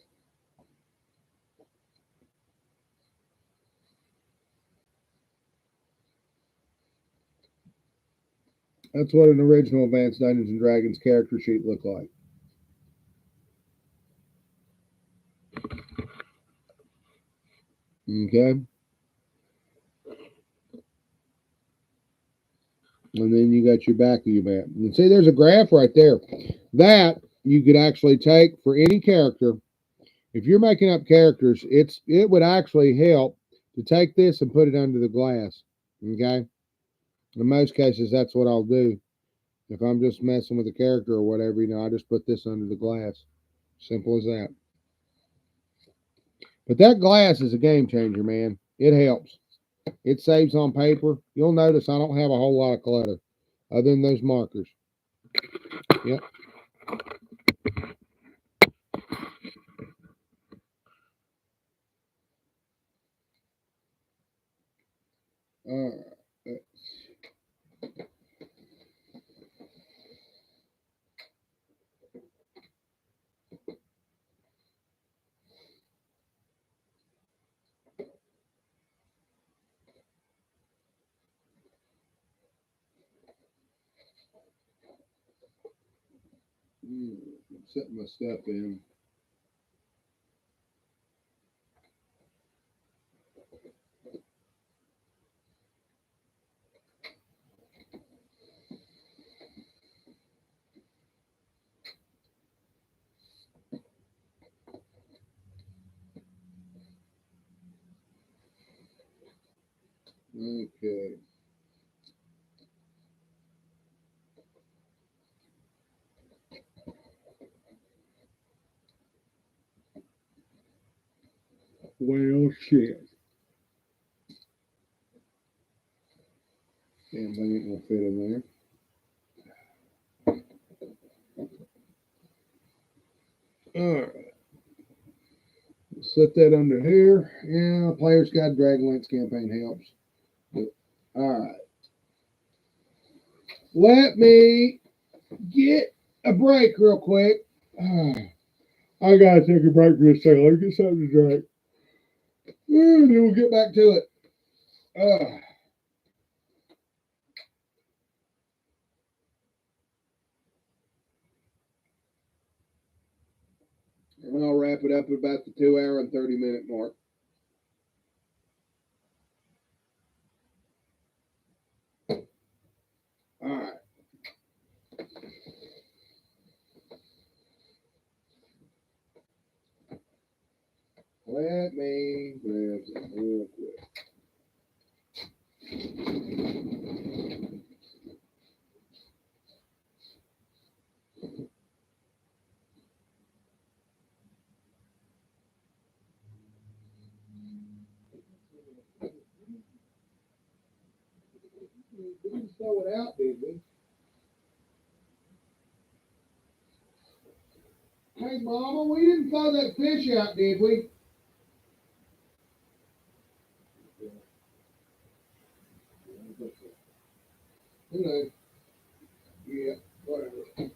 That's what an original Advanced Dungeons and Dragons character sheet looked like. Okay. And then you got your back of your map. And see, there's a graph right there. That you could actually take for any character. If you're making up characters, it would actually help to take this and put it under the glass. Okay. In most cases, that's what I'll do. If I'm just messing with a character or whatever, I just put this under the glass. Simple as that. But that glass is a game changer, man. It helps. It saves on paper. You'll notice I don't have a whole lot of clutter other than those markers. Yep. All right. Setting my stuff in. Okay. Well, shit. Damn thing ain't gonna fit in there. All right. Set that under here. Yeah, Player's Guide DragonLance campaign helps. But, all right. Let me get a break real quick. I gotta take a break for a second. Let me get something to drink. And then we'll get back to it. And I'll wrap it up at about the 2 hour and 30-minute mark. All right. Let me grab some real quick. We didn't throw it out, did we? Hey, Mama, we didn't throw that fish out, did we? Who knows? Yeah, whatever.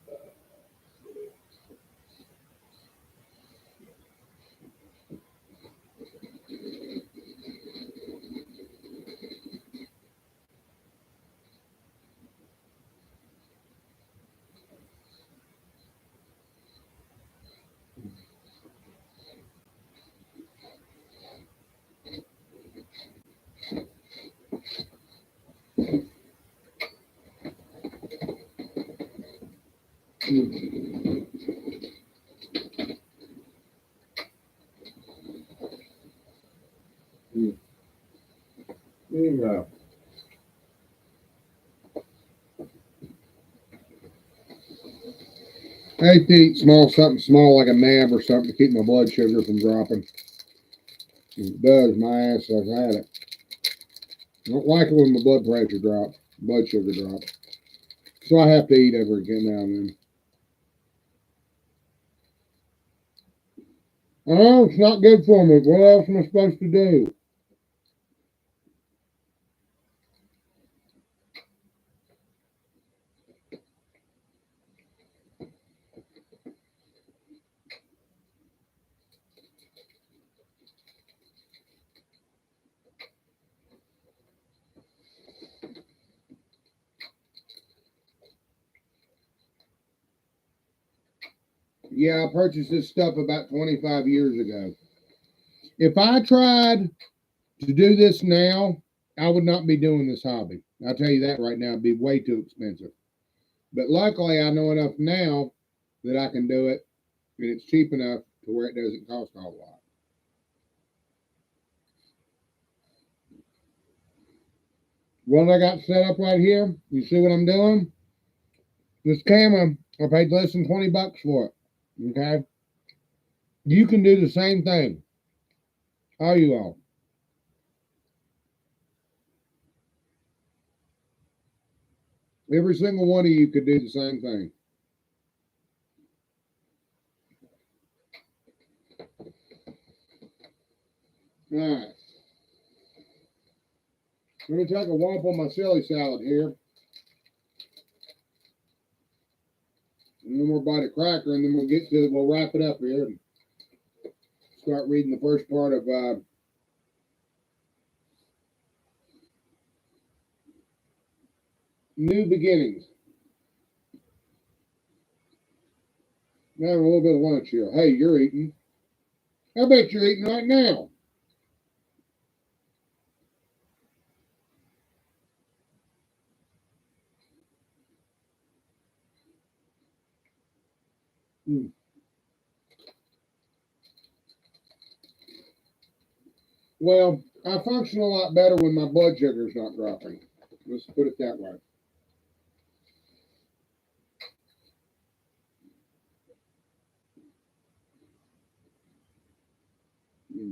Anyhow. I hate to eat something small like a nab or something to keep my blood sugar from dropping. It does my ass. I've had it. I don't like it when my blood sugar drops. So I have to eat every now and then. Oh, it's not good for me. What else am I supposed to do? Yeah, I purchased this stuff about 25 years ago. If I tried to do this now, I would not be doing this hobby. I'll tell you that right now. It'd be way too expensive. But luckily, I know enough now that I can do it, and it's cheap enough to where it doesn't cost a whole lot. What I got set up right here, you see what I'm doing? This camera, I paid less than $20 for it. Okay? You can do the same thing. How you all? Every single one of you could do the same thing. All right. Let me take a whomp on my silly salad here. And then we'll bite a cracker, and then we'll wrap it up here and start reading the first part of New Beginnings. Now a little bit of lunch here. Hey, you're eating. I bet you're eating right now. Hmm. Well, I function a lot better when my blood sugar's not dropping. Let's put it that way. Hmm.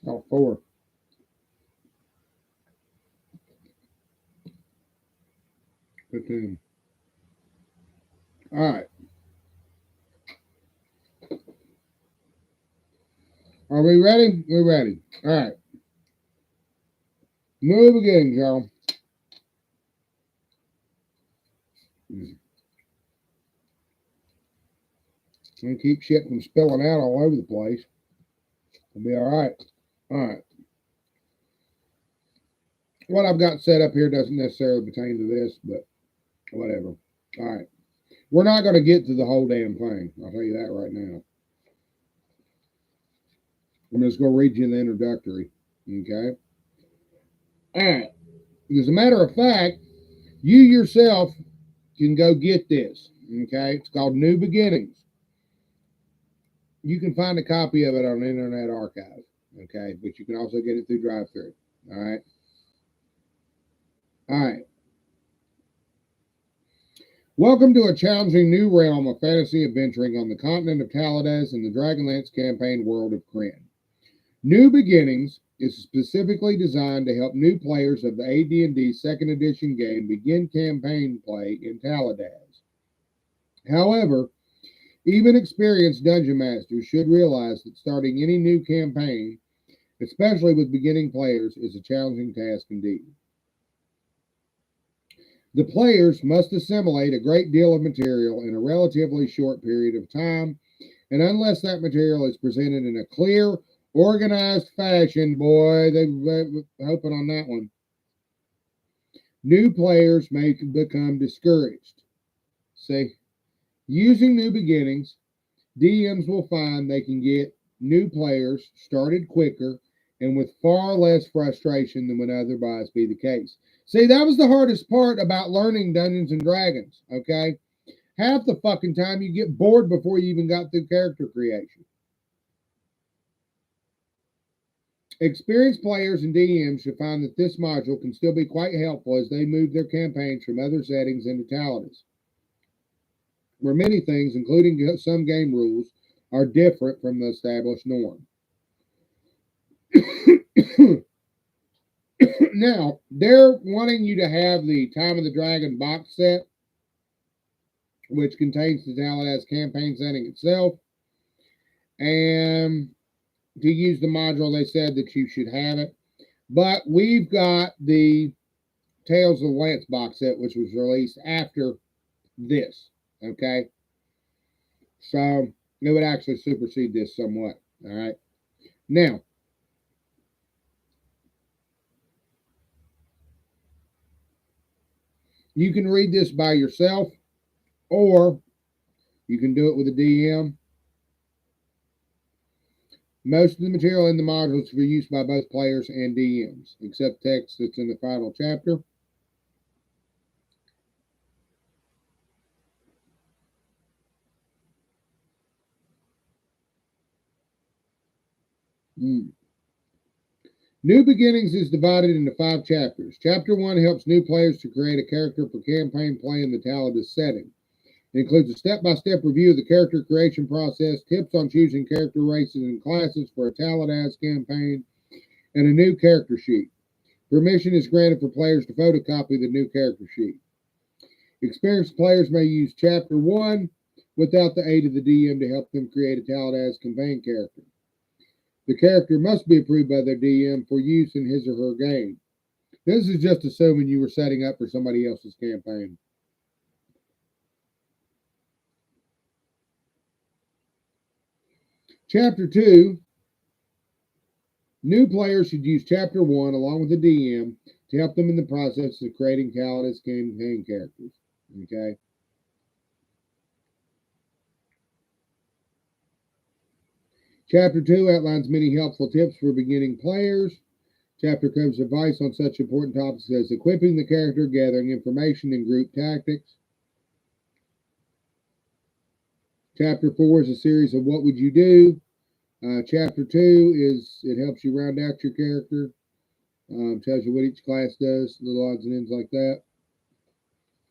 Oh, 4. 15. All right. Are we ready? We're ready. All right. New Beginnings, y'all. Hmm. I'm gonna keep shit from spilling out all over the place. We'll be all right. All right. What I've got set up here doesn't necessarily pertain to this, but whatever. All right. We're not going to get to the whole damn thing. I'll tell you that right now. I'm just going to read you the introductory. Okay. All right. As a matter of fact, you yourself can go get this. Okay. It's called New Beginnings. You can find a copy of it on Internet Archive. Okay. But you can also get it through drive-through. All right. All right. Welcome to a challenging new realm of fantasy adventuring on the continent of Talades in the Dragonlance campaign world of Kryn. New Beginnings is specifically designed to help new players of the AD&D 2nd Edition game begin campaign play in Talades. However, even experienced dungeon masters should realize that starting any new campaign, especially with beginning players, is a challenging task indeed. The players must assimilate a great deal of material in a relatively short period of time, and unless that material is presented in a clear, organized fashion, boy, they're hoping on that one, new players may become discouraged. See, using New Beginnings, DMs will find they can get new players started quicker and with far less frustration than would otherwise be the case. See, that was the hardest part about learning Dungeons and Dragons, okay? Half the fucking time you get bored before you even got through character creation. Experienced players and DMs should find that this module can still be quite helpful as they move their campaigns from other settings into Talades, where many things, including some game rules, are different from the established norm. Now, they're wanting you to have the Time of the Dragon box set, which contains the Talades campaign setting itself. And to use the module, they said that you should have it. But we've got the Tales of Lance box set, which was released after this. Okay? So it would actually supersede this somewhat. All right? Now, you can read this by yourself, or you can do it with a DM. Most of the material in the modules will be used by both players and DMs, except text that's in the final chapter. New Beginnings is divided into 5 chapters. Chapter 1 helps new players to create a character for campaign play in the Talades setting. It includes a step-by-step review of the character creation process, tips on choosing character races and classes for a Talades campaign, and a new character sheet. Permission is granted for players to photocopy the new character sheet. Experienced players may use Chapter 1 without the aid of the DM to help them create a Talades campaign character. The character must be approved by their DM for use in his or her game. This is just assuming you were setting up for somebody else's campaign. Chapter 2, new players should use Chapter 1 along with the DM to help them in the process of creating Talades campaign characters. Okay? Chapter 2 outlines many helpful tips for beginning players. Chapter covers advice on such important topics as equipping the character, gathering information, and group tactics. Chapter 4 is a series of what would you do. Chapter 2 is it helps you round out your character. Tells you what each class does, little odds and ends like that.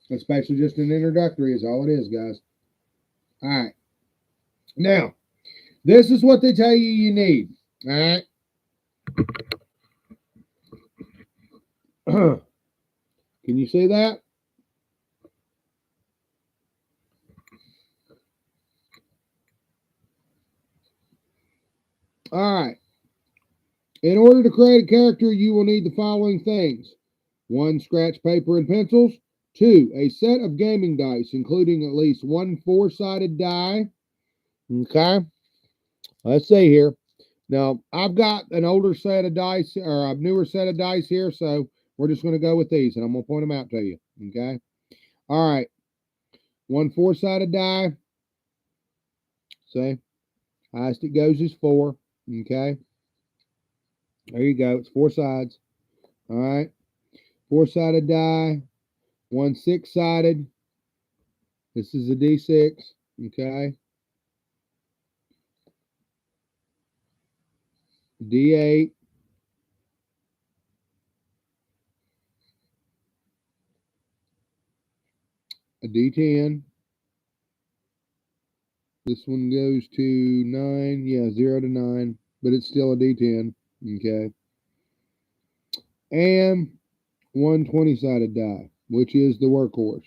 Especially just an introductory is all it is, guys. All right. Now, this is what they tell you need. All right. Can you see that? All right. In order to create a character, you will need the following things. 1, scratch paper and pencils. 2, a set of gaming dice, including at least 1 4-sided die. Okay. Let's see here. Now, I've got an older set of dice, or a newer set of dice here, so we're just going to go with these, and I'm going to point them out to you. Okay. All right. 1 4-sided die. See? Highest it goes is 4. Okay. There you go. It's 4 sides. All right. 4-sided die. 1 6-sided. This is a D6. Okay. D8. A a D10. This one goes to 9. Yeah, 0 to 9, but it's still a D10. Okay. And one 20-sided die, which is the workhorse.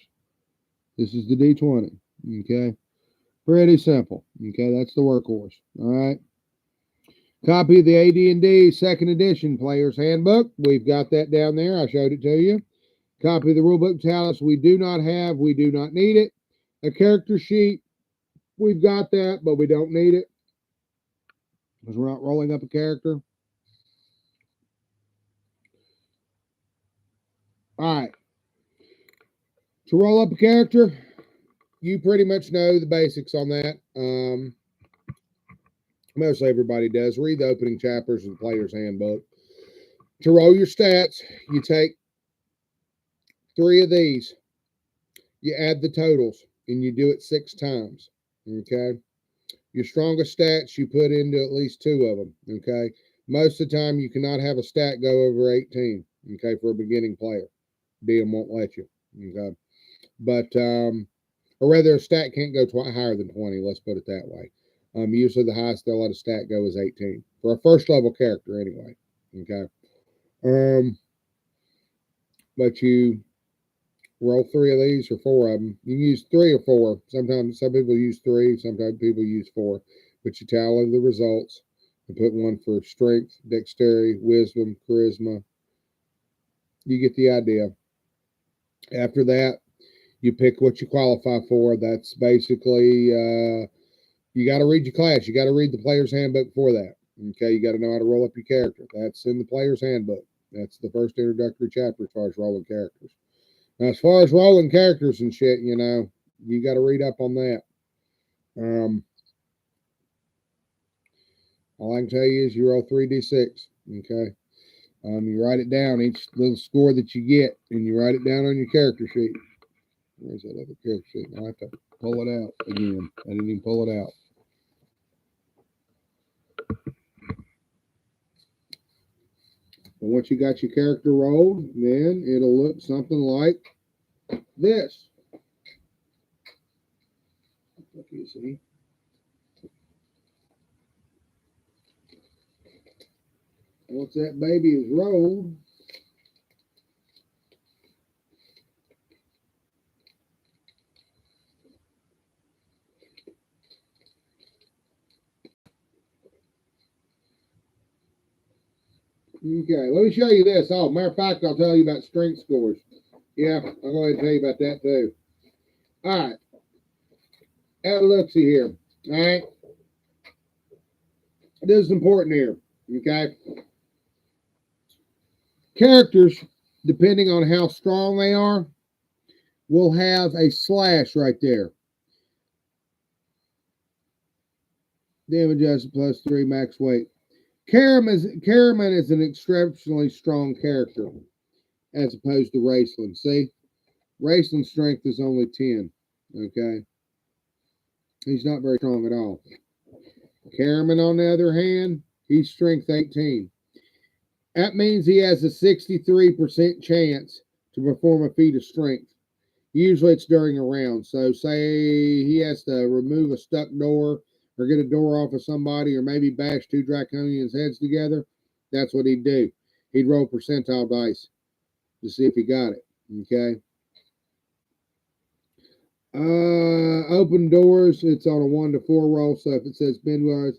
This is the D20. Okay. Pretty simple. Okay, that's the workhorse. All right. Copy of the AD&D 2nd edition Player's Handbook. We've got that down there. I showed it to you. Copy of the rulebook Talus we do not have. We do not need it. A character sheet. We've got that, but we don't need it because we're not rolling up a character. All right. To roll up a character, you pretty much know the basics on that. Most everybody does. Read the opening chapters of the Player's Handbook. To roll your stats, you take 3 of these. You add the totals, and you do it 6 times. Okay? Your strongest stats, you put into at least 2 of them. Okay? Most of the time, you cannot have a stat go over 18. Okay? For a beginning player. DM won't let you. Okay? But, or rather, a stat can't go higher than 20. Let's put it that way. Usually the highest they'll let a stat go is 18. For a first level character, anyway. Okay? But you roll 3 of these or 4 of them. You can use 3 or 4. Sometimes some people use 3, sometimes people use 4. But you tally the results and put one for strength, dexterity, wisdom, charisma. You get the idea. After that, you pick what you qualify for. That's basically, you got to read your class. You got to read the Player's Handbook for that. Okay, you got to know how to roll up your character. That's in the Player's Handbook. That's the first introductory chapter as far as rolling characters. Now, as far as rolling characters and shit, you know, you got to read up on that. All I can tell you is you roll 3d6. Okay. You write it down, each little score that you get, and you write it down on your character sheet. Where's that other character sheet? I'll have to pull it out again. I didn't even pull it out. But once you got your character rolled, then it'll look something like this. You see? Once that baby is rolled, okay, let me show you this. Oh, matter of fact, I'll tell you about strength scores. Yeah, I'll go ahead and tell you about that too. All right. Have a look-see here. All right. This is important here. Okay. Characters, depending on how strong they are, will have a slash right there. Damage adjusted +3 max weight. Caraman is an exceptionally strong character as opposed to Raceland. See? Raceland's strength is only 10. Okay? He's not very strong at all. Caraman, on the other hand, he's strength 18. That means he has a 63% chance to perform a feat of strength. Usually it's during a round. So say he has to remove a stuck door or get a door off of somebody or maybe bash 2 Draconians' heads together. That's what he'd do. He'd roll percentile dice to see if he got it. Okay. Open doors, it's on a 1 to 4 roll. So if it says Benwise,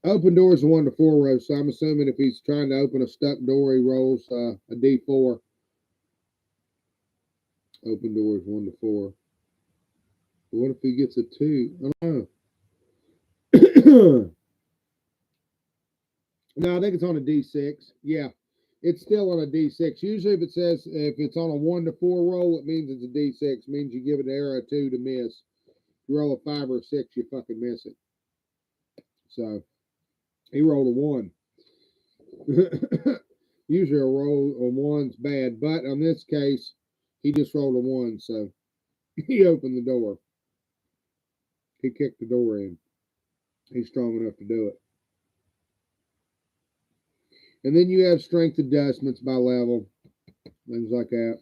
open doors a 1 to 4 roll. So I'm assuming if he's trying to open a stuck door, he rolls a D4. Open doors 1 to 4. But what if he gets a 2? I don't know. No, I think it's on a D6. Yeah, it's still on a D6. Usually, if it's on a 1 to 4 roll, it means it's a D6. It means you give an arrow a 2 to miss. You roll a 5 or a 6, you fucking miss it. So he rolled a 1. Usually, a roll a 1's bad, but on this case, he just rolled a 1, so he opened the door. He kicked the door in. He's strong enough to do it. And then you have strength adjustments by level, things like that.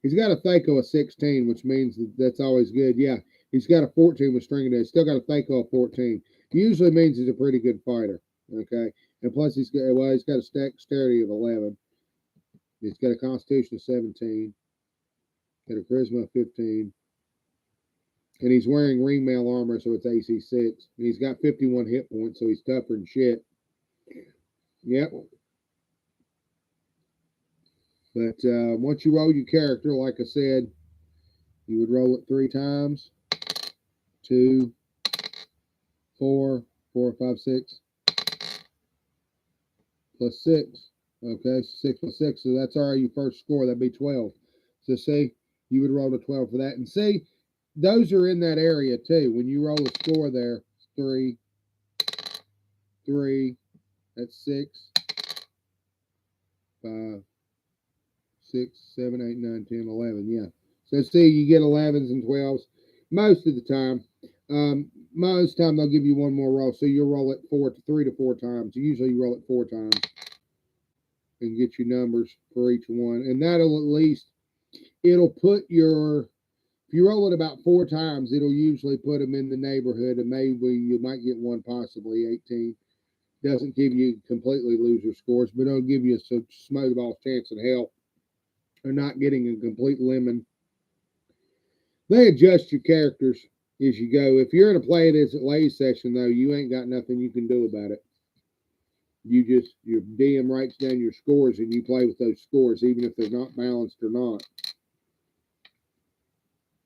He's got a Thaco of 16, which means that's always good. Yeah, he's got a 14 with string damage. Still got a Thaco of 14. Usually means he's a pretty good fighter. Okay, and plus he's got a dexterity of 11. He's got a Constitution of 17. Got a Charisma of 15. And he's wearing ring mail armor, so it's AC 6. And he's got 51 hit points, so he's tougher than shit. Yep. But once you roll your character, like I said, you would roll it 3 times. 2, 4, 4, 5, 6, plus 6. Okay, 6 plus 6, so that's already your first score. That'd be 12. So see, you would roll a 12 for that. And see, those are in that area too. When you roll a score there, 3, 3, that's 6, 5, 6, 7, 8, 9, 10, 11. Yeah. So see, you get 11s and 12s most of the time. Most time they'll give you one more roll, so you'll roll it 3 to 4 times. Usually you roll it 4 times and get your numbers for each one, and that'll at least put your, if you roll it about 4 times, it'll usually put them in the neighborhood, and maybe you might get one, possibly 18. Doesn't give you completely loser scores, but it'll give you a smooth-off chance in hell of not getting a complete lemon. They adjust your characters as you go. If you're in a play it is at lay session, though, you ain't got nothing you can do about it. Your DM writes down your scores and you play with those scores, even if they're not balanced or not.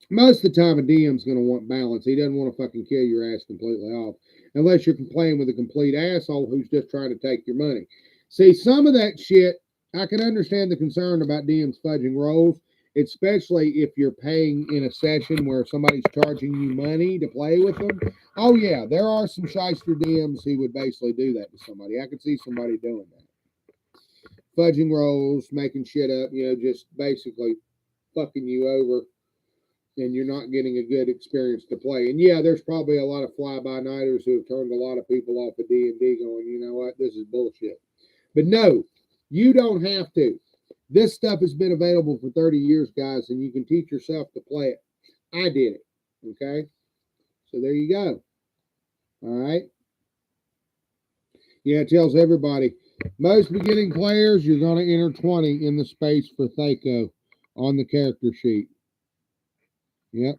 Most of the time, a DM's going to want balance. He doesn't want to fucking kill your ass completely off, unless you're playing with a complete asshole who's just trying to take your money. See, some of that shit, I can understand the concern about DMs fudging rolls, especially if you're paying in a session where somebody's charging you money to play with them. Oh, yeah, there are some shyster DMs who would basically do that to somebody. I could see somebody doing that. Fudging rolls, making shit up, just basically fucking you over, and you're not getting a good experience to play. And yeah, there's probably a lot of fly-by-nighters who have turned a lot of people off of D&D going, you know what, this is bullshit. But no, you don't have to. This stuff has been available for 30 years, guys, and you can teach yourself to play it. I did it, okay? So there you go. All right? Yeah, it tells everybody, most beginning players, you're going to enter 20 in the space for Thaco on the character sheet. Yep.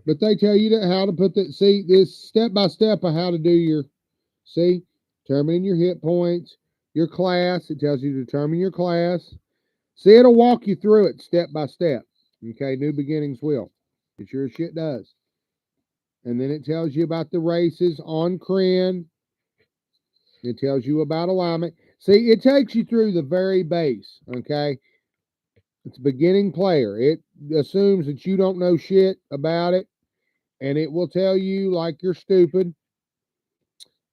But they tell you how to put that. See, this step by step of how to do your. See, determining your hit points, your class. It tells you to determine your class. See, it'll walk you through it step by step. Okay, New Beginnings will. It sure as shit does. And then it tells you about the races on Kryn. It tells you about alignment. See, it takes you through the very base. Okay, it's beginning player. It assumes that you don't know shit about it, and it will tell you like you're stupid.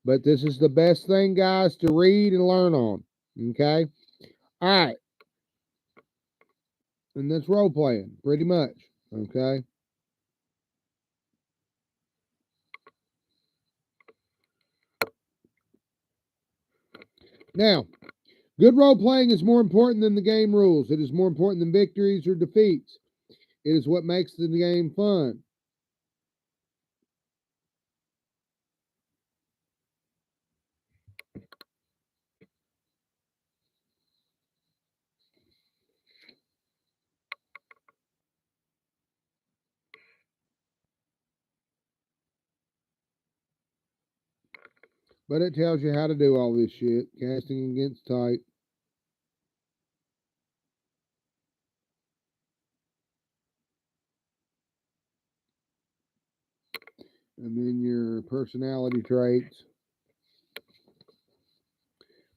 But this is the best thing, guys, to read and learn on. Okay? All right. And that's role playing, pretty much. Okay? Now, good role playing is more important than the game rules. It is more important than victories or defeats. It is what makes the game fun. But it tells you how to do all this shit. Casting against type. And then your personality traits.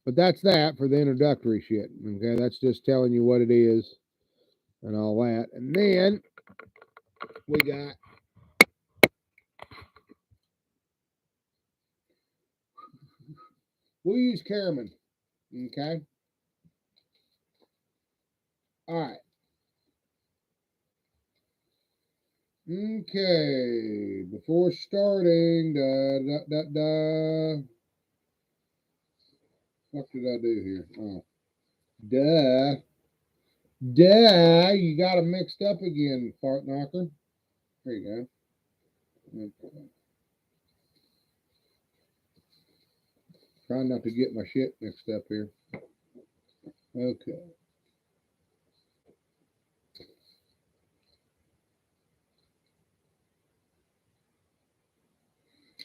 But that's that for the introductory shit. Okay, that's just telling you what it is and all that. And then we got we'll use Caraman. Okay. All right. Okay. Before starting, What did I do here? Oh, duh. Duh. You got them mixed up again, fart knocker. There you go. Okay. Trying not to get my shit mixed up here. Okay.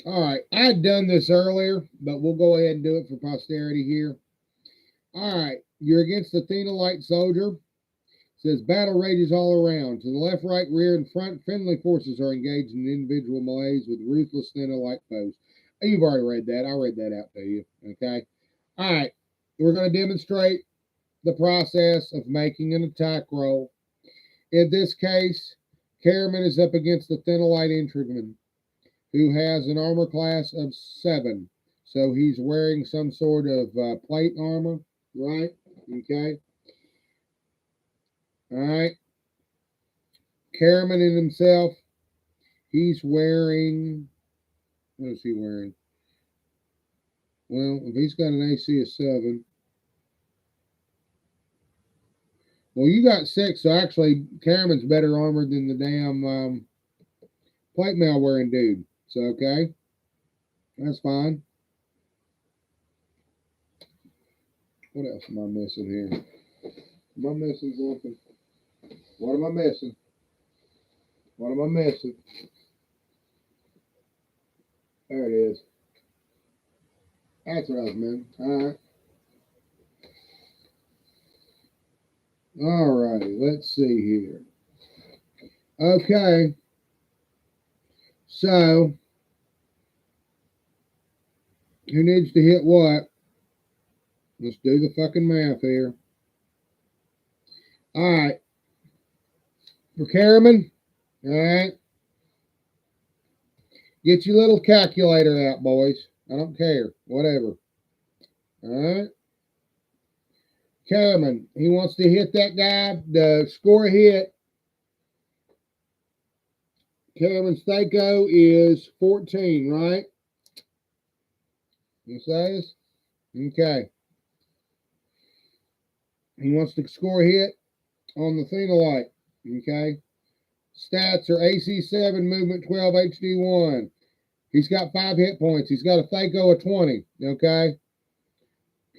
All right. I had done this earlier, but we'll go ahead and do it for posterity here. All right. You're against the Athenalite soldier. It says battle rages all around. To the left, right, rear, and front, friendly forces are engaged in individual melees with ruthless Athenalite foes. You've already read that. I read that out to you. Okay. All right. We're going to demonstrate the process of making an attack roll. In this case, Karaman is up against the Athenalite infantryman, who has an armor class of 7. So he's wearing some sort of plate armor, right? Okay. All right. Karaman in himself, he's wearing, what is he wearing? Well, if he's got an AC of 7, well, you got 6, so actually, Karaman's better armored than the damn plate mail wearing dude. So, okay. That's fine. What else am I missing here? Am I missing something? What am I missing? What am I missing? There it is. That's what I was missing. All righty. Let's see here. Okay. So, who needs to hit what? Let's do the fucking math here. All right. For Karaman, all right. Get your little calculator out, boys. I don't care. Whatever. All right. Karaman, he wants to hit that guy, the score a hit. Karaman's Thaco is 14, right? You says? Okay. He wants to score a hit on the Athenalite. Okay. Stats are AC 7, movement 12, HD 1. He's got 5 hit points. He's got a Thaco of 20. Okay.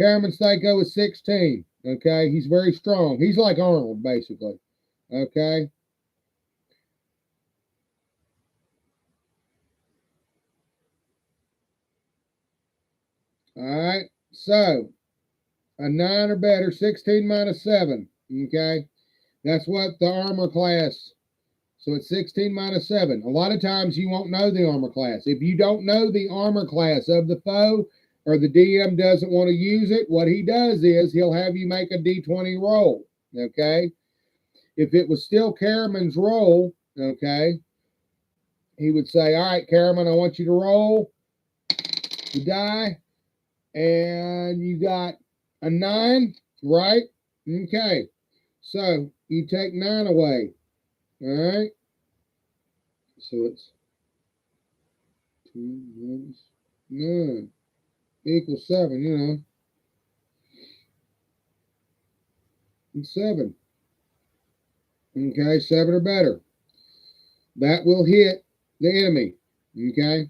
Karaman's Thaco is 16. Okay. He's very strong. He's like Arnold, basically. Okay. All right. So, a 9 or better, 16 minus 7. Okay. That's what the armor class. So it's 16 minus 7. A lot of times you won't know the armor class. If you don't know the armor class of the foe, or the DM doesn't want to use it, what he does is he'll have you make a d20 roll. Okay. If it was still Karaman's roll, okay, he would say, all right, Karaman, I want you to roll the die. And you got a 9, right? Okay. So you take 9 away. All right. So it's 2 minus 9 equals 7, you know. It's 7. Okay, 7 or better. That will hit the enemy. Okay.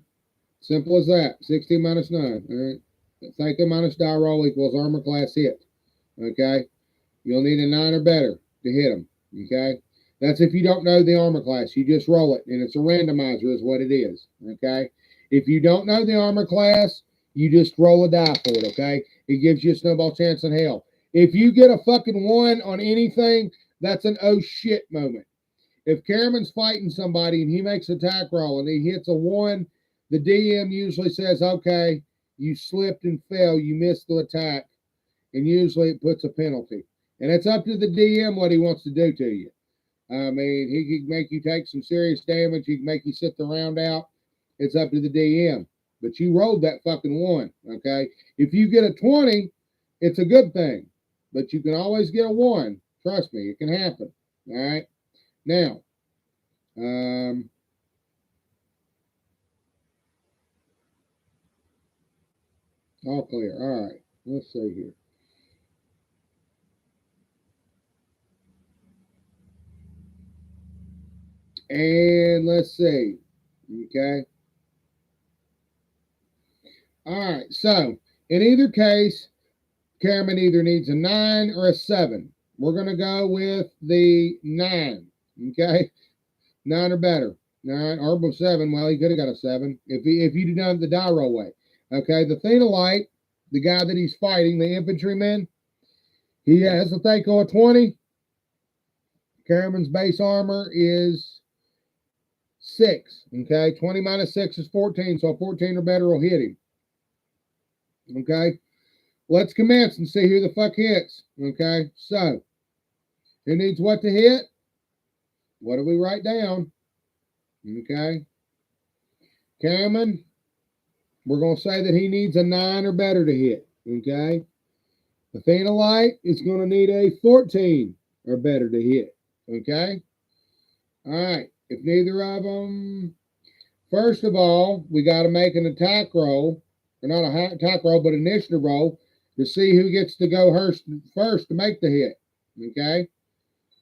Simple as that. 16 minus 9. All right. Thaco minus die roll equals armor class hit. Okay. You'll need a 9 or better to hit them. Okay. That's if you don't know the armor class. You just roll it, and it's a randomizer is what it is. Okay. If you don't know the armor class, you just roll a die for it. Okay. It gives you a snowball chance in hell. If you get a fucking 1 on anything, that's an oh shit moment. If Karaman's fighting somebody and he makes an attack roll and he hits a 1, the DM usually says, okay, you slipped and fell, you missed the attack, and usually it puts a penalty. And it's up to the DM what he wants to do to you. I mean, he can make you take some serious damage. He can make you sit the round out. It's up to the DM. But you rolled that fucking 1, okay? If you get a 20, it's a good thing. But you can always get a 1. Trust me, it can happen. All right? Now, all clear. All right. Let's see here. And let's see. Okay. All right. So in either case, Cameron either needs a 9 or a 7. We're going to go with the 9. Okay. 9 or better. 9 or 7. Well, he could have got a 7 if you'd done the die roll way. Okay. The Thenolite, the guy that he's fighting, the infantryman, he has a Thaco of 20. Cameron's base armor is 6. Okay. 20 minus 6 is 14. So 14 or better will hit him. Okay. Let's commence and see who the fuck hits. Okay. So, who needs what to hit? What do we write down? Okay. Cameron, we're going to say that he needs a 9 or better to hit. Okay. The Phenolite is going to need a 14 or better to hit. Okay. All right. If neither of them, first of all, we got to make an attack roll, or not an attack roll, but initiative roll to see who gets to go first to make the hit. Okay.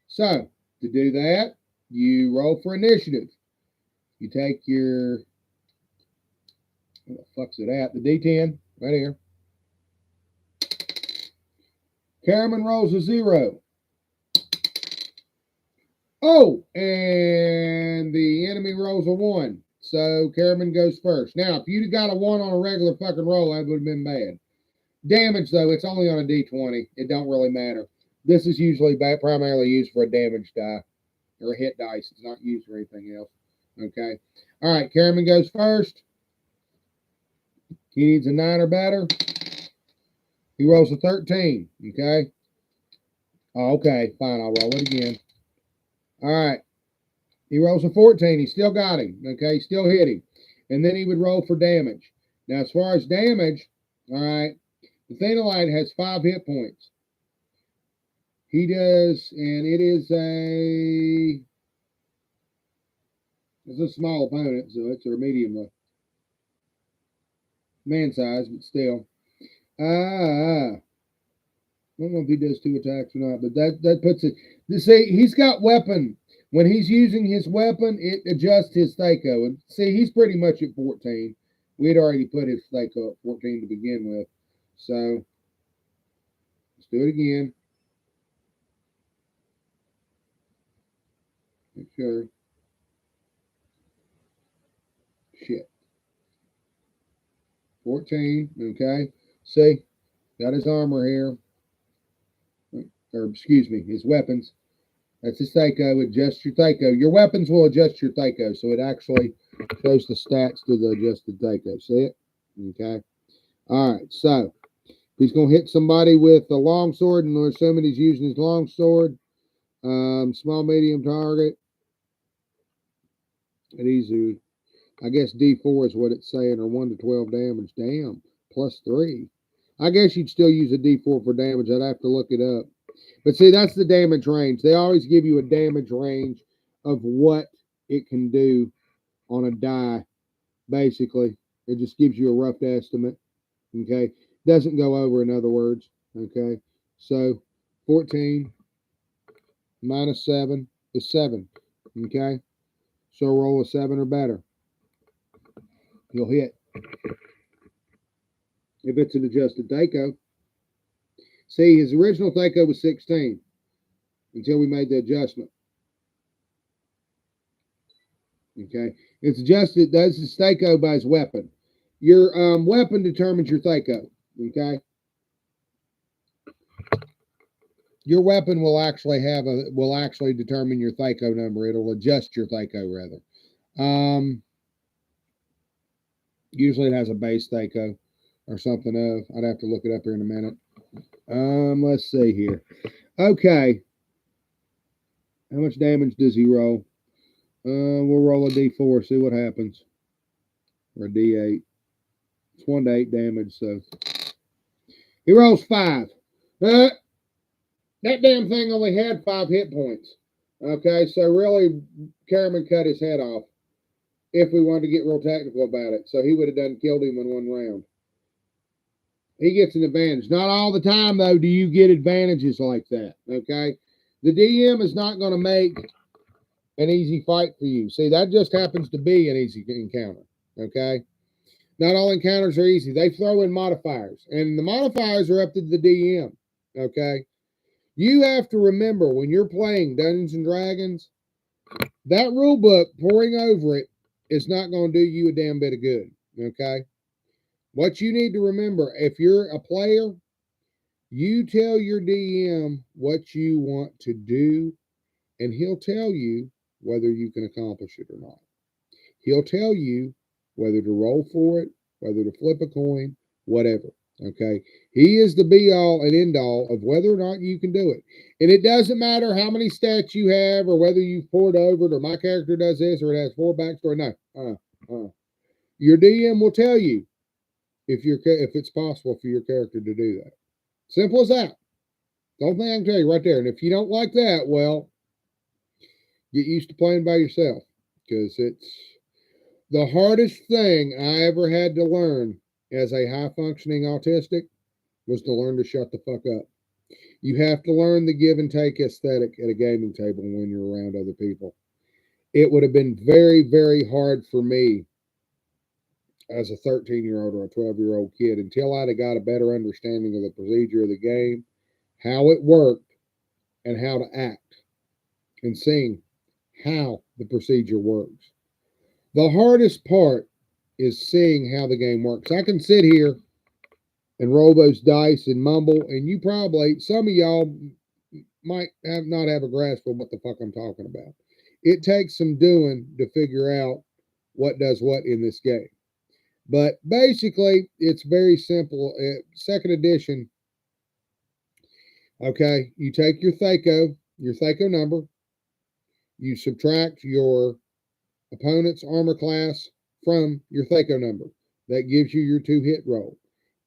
So to do that, you roll for initiative. You take your, what the fuck's it at? The D10 right here. Cameron rolls a 0. Oh, and the enemy rolls a 1. So Cameron goes first. Now, if you'd got a 1 on a regular fucking roll, that would have been bad. Damage, though, it's only on a D20. It don't really matter. This is usually primarily used for a damage die or a hit dice. It's not used for anything else. Okay. All right. Cameron goes first. He needs a 9 or better. He rolls a 13. Okay. Oh, okay. Fine. I'll roll it again. All right. He rolls a 14. He still got him. Okay. Still hit him. And then he would roll for damage. Now, as far as damage, all right, the Thenolite has 5 hit points. He does, and it's a small opponent, so it's a medium man size, but still. I don't know if he does 2 attacks or not, but that puts it. See, he's got weapon. When he's using his weapon, it adjusts his Thaco. And see, he's pretty much at 14. We had already put his Thaco at 14 to begin with. So, let's do it again. Make sure. Shit. 14, okay. See, got his armor here. Or, excuse me, his weapons. That's his Thaco. Adjust your Thaco. Your weapons will adjust your Thaco, so it actually shows the stats to the adjusted Thaco. See it? Okay. All right. So he's going to hit somebody with a long sword, and we're assuming he's using his long sword. Small, medium target. And he's, I guess D4 is what it's saying, or 1 to 12 damage. Damn. +3. I guess you'd still use a D4 for damage. I'd have to look it up. But see, that's the damage range. They always give you a damage range of what it can do on a die, basically. It just gives you a rough estimate, okay? Doesn't go over, in other words, okay? So, 14 minus 7 is 7, okay? So roll a 7 or better. You'll hit. If it's an adjusted Thaco. See, his original Thaco was 16 until we made the adjustment. Okay, it's adjusted. That's his Thaco by his weapon. Your weapon determines your Thaco. Okay, your weapon will actually determine your Thaco number. It'll adjust your Thaco rather. Usually it has a base Thaco or something of. I'd have to look it up here in a minute. Let's see here. Okay. How much damage does he roll? We'll roll a D4, see what happens. Or a D8. It's 1 to 8 damage, so. He rolls 5. That damn thing only had 5 hit points. Okay, so really, Cameron cut his head off. If we wanted to get real technical about it. So he would have killed him in 1 round. he gets an advantage. Not all the time, though, do you get advantages like that, okay? The DM is not going to make an easy fight for you. See, that just happens to be an easy encounter, okay? Not all encounters are easy. They throw in modifiers, and the modifiers are up to the DM, okay? You have to remember when you're playing Dungeons and Dragons, that rule book, pouring over it, is not going to do you a damn bit of good, okay? What you need to remember, if you're a player, you tell your DM what you want to do, and he'll tell you whether you can accomplish it or not. He'll tell you whether to roll for it, whether to flip a coin, whatever. Okay. He is the be all and end all of whether or not you can do it. And it doesn't matter how many stats you have or whether you've poured over it or my character does this or it has 4 backstory. No. Your DM will tell you if it's possible for your character to do that. Simple as that. The only thing I can tell you right there. And if you don't like that, well, get used to playing by yourself because it's the hardest thing I ever had to learn as a high functioning autistic was to learn to shut the fuck up. You have to learn the give and take aesthetic at a gaming table when you're around other people. It would have been very, very hard for me as a 13-year-old or a 12-year-old kid until I'd have got a better understanding of the procedure of the game, how it worked, and how to act, and seeing how the procedure works. The hardest part is seeing how the game works. I can sit here and roll those dice and mumble, and you probably, some of y'all might not have a grasp of what the fuck I'm talking about. It takes some doing to figure out what does what in this game. But basically, it's very simple. Second edition, okay, you take your Thaco number, you subtract your opponent's armor class from your Thaco number. That gives you your 2-hit roll.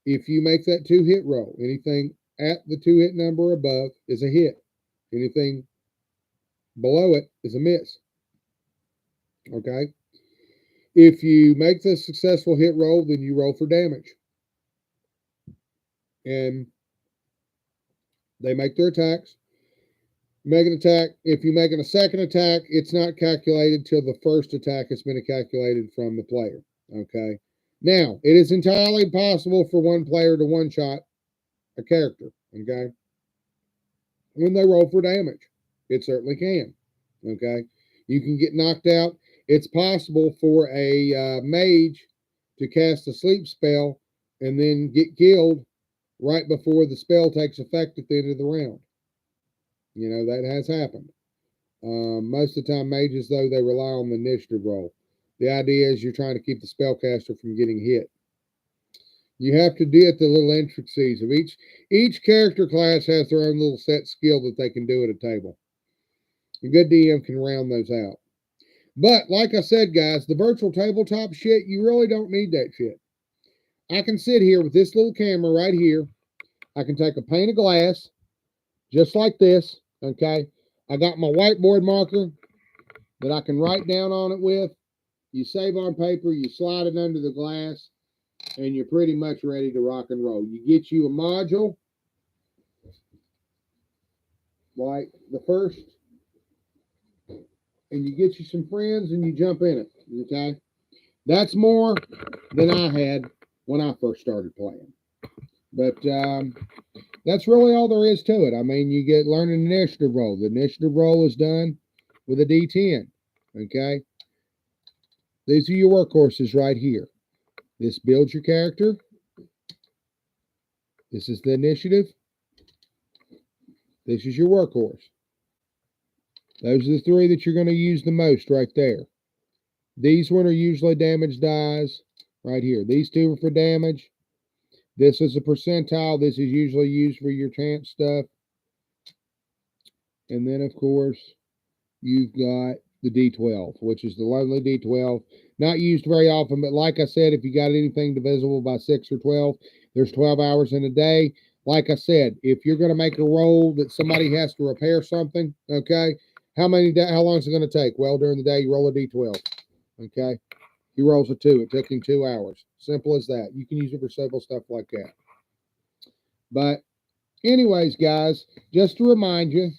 If you make that 2-hit roll, anything at the 2-hit number above is a hit. Anything below it is a miss. Okay? If you make the successful hit roll, then you roll for damage. And they make their attacks. Make an attack. If you're making a second attack, it's not calculated till the first attack has been calculated from the player. Okay? Now, it is entirely possible for one player to one-shot a character. Okay? When they roll for damage. It certainly can. Okay? You can get knocked out. It's possible for a mage to cast a sleep spell and then get killed right before the spell takes effect at the end of the round. You know, that has happened. Most of the time, mages, though, they rely on the initiative roll. The idea is you're trying to keep the spellcaster from getting hit. You have to get the little intricacies of each character class has their own little set skill that they can do at a table. A good DM can round those out. But like I said, guys, the virtual tabletop shit, you really don't need that shit. I can sit here with this little camera right here. I can take a pane of glass, just like this, okay? I got my whiteboard marker that I can write down on it with. You save on paper, you slide it under the glass, and you're pretty much ready to rock and roll. You get you a module, like the first, and you get you some friends and you jump in it, okay? That's more than I had when I first started playing. But that's really all there is to it. I mean, you get learn an initiative roll. The initiative roll is done with a D10, okay? These are your workhorses right here. This builds your character. This is the initiative. This is your workhorse. Those are the 3 that you're going to use the most right there. These one are usually damage dies right here. These 2 are for damage. This is a percentile. This is usually used for your chance stuff. And then, of course, you've got the D12, which is the lonely D12. Not used very often, but like I said, if you got anything divisible by 6 or 12, there's 12 hours in a day. Like I said, if you're going to make a roll that somebody has to repair something, okay, how long is it going to take? Well, during the day, you roll a D12, okay? He rolls a 2. It took him 2 hours. Simple as that. You can use it for simple stuff like that. But anyways, guys, just to remind you,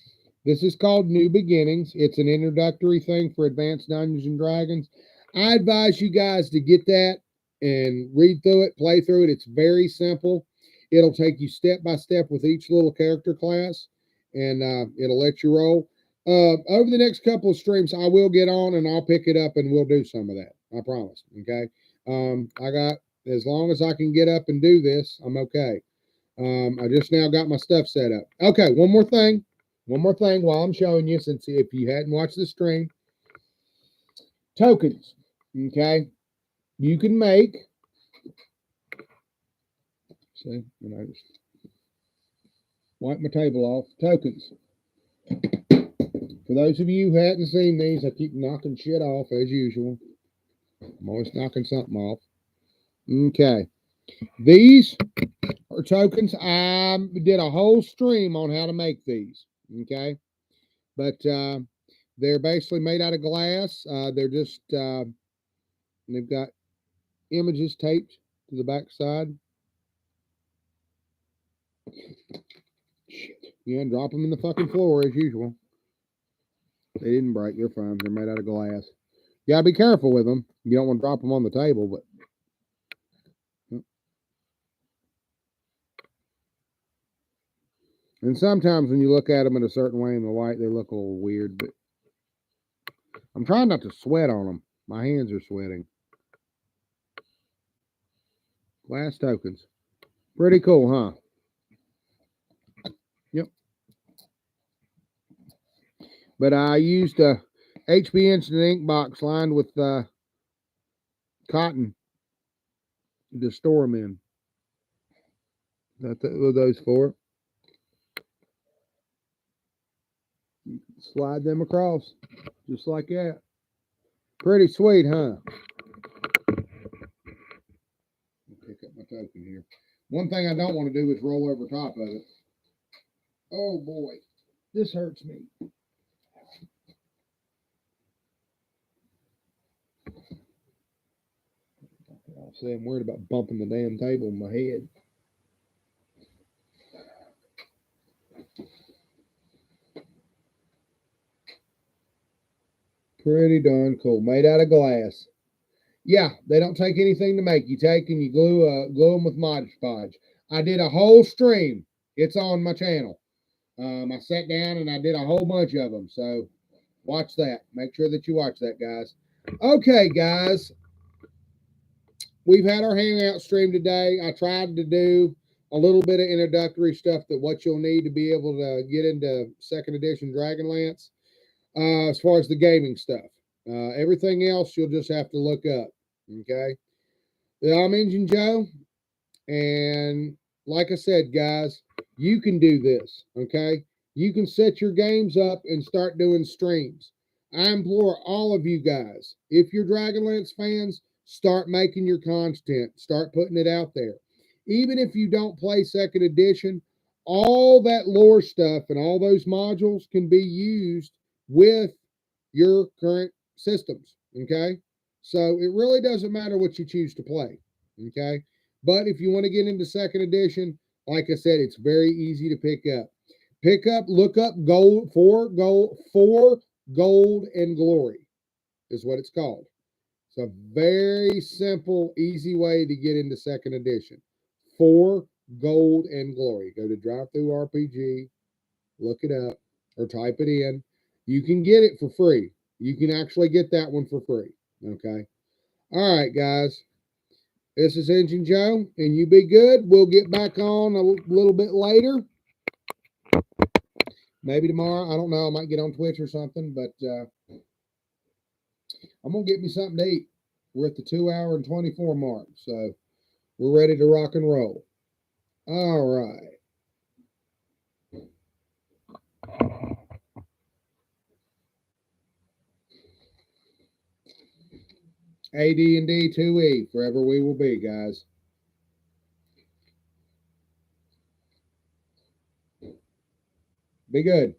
this is called New Beginnings. It's an introductory thing for Advanced Dungeons and Dragons. I advise you guys to get that and read through it, play through it. It's very simple. It'll take you step by step with each little character class, and it'll let you roll. Over the next couple of streams, I will get on and I'll pick it up and we'll do some of that. I promise. Okay. I got, as long as I can get up and do this, I'm okay. I just now got my stuff set up. Okay, one more thing while I'm showing you, since if you hadn't watched the stream. Tokens, okay? You can make, see, and I just wipe my table off, tokens. For those of you who hadn't seen these, I keep knocking shit off as usual. I'm always knocking something off. Okay. These are tokens. I did a whole stream on how to make these, okay? But they're basically made out of glass. They're just, they've got images taped to the back side. Shit. Yeah, drop them in the fucking floor as usual. They didn't break. They're fine. They're made out of glass. You gotta be careful with them. You don't want to drop them on the table, but. And sometimes when you look at them in a certain way in the light, they look a little weird, but I'm trying not to sweat on them. My hands are sweating. Glass tokens. Pretty cool, huh? Yep. But I used a HB Instant ink box lined with cotton to store them in. That's what those for. Slide them across, just like that. Pretty sweet, huh? Pick up my token here. One thing I don't want to do is roll over top of it. Oh boy, this hurts me. I'll say I'm worried about bumping the damn table in my head. Pretty darn cool. Made out of glass. Yeah, they don't take anything to make. You take and you glue them with Mod Podge. I did a whole stream. It's on my channel. I sat down and I did a whole bunch of them. So watch that. Make sure that you watch that, guys. Okay, guys. We've had our hangout stream today. I tried to do a little bit of introductory stuff that what you'll need to be able to get into second edition Dragonlance. As far as the gaming stuff. Everything else you'll just have to look up. Okay. I'm Engine Joe. And like I said, guys, you can do this. Okay. You can set your games up and start doing streams. I implore all of you guys, if you're Dragonlance fans, start making your content. Start putting it out there. Even if you don't play second edition, all that lore stuff and all those modules can be used with your current systems. Okay. So it really doesn't matter what you choose to play. Okay. But if you want to get into second edition, like I said, it's very easy to pick up. Look up gold, for gold and glory is what it's called. It's a very simple, easy way to get into second edition. For gold and glory. Go to Drive Through RPG, look it up, or type it in. You can get it for free. You can actually get that one for free. Okay. All right, guys. This is Engine Joe, and you be good. We'll get back on a little bit later. Maybe tomorrow. I don't know. I might get on Twitch or something, but I'm going to get me something to eat. We're at the 2 hour and 24 mark, so we're ready to rock and roll. All right. AD&D2e, forever we will be, guys. Be good.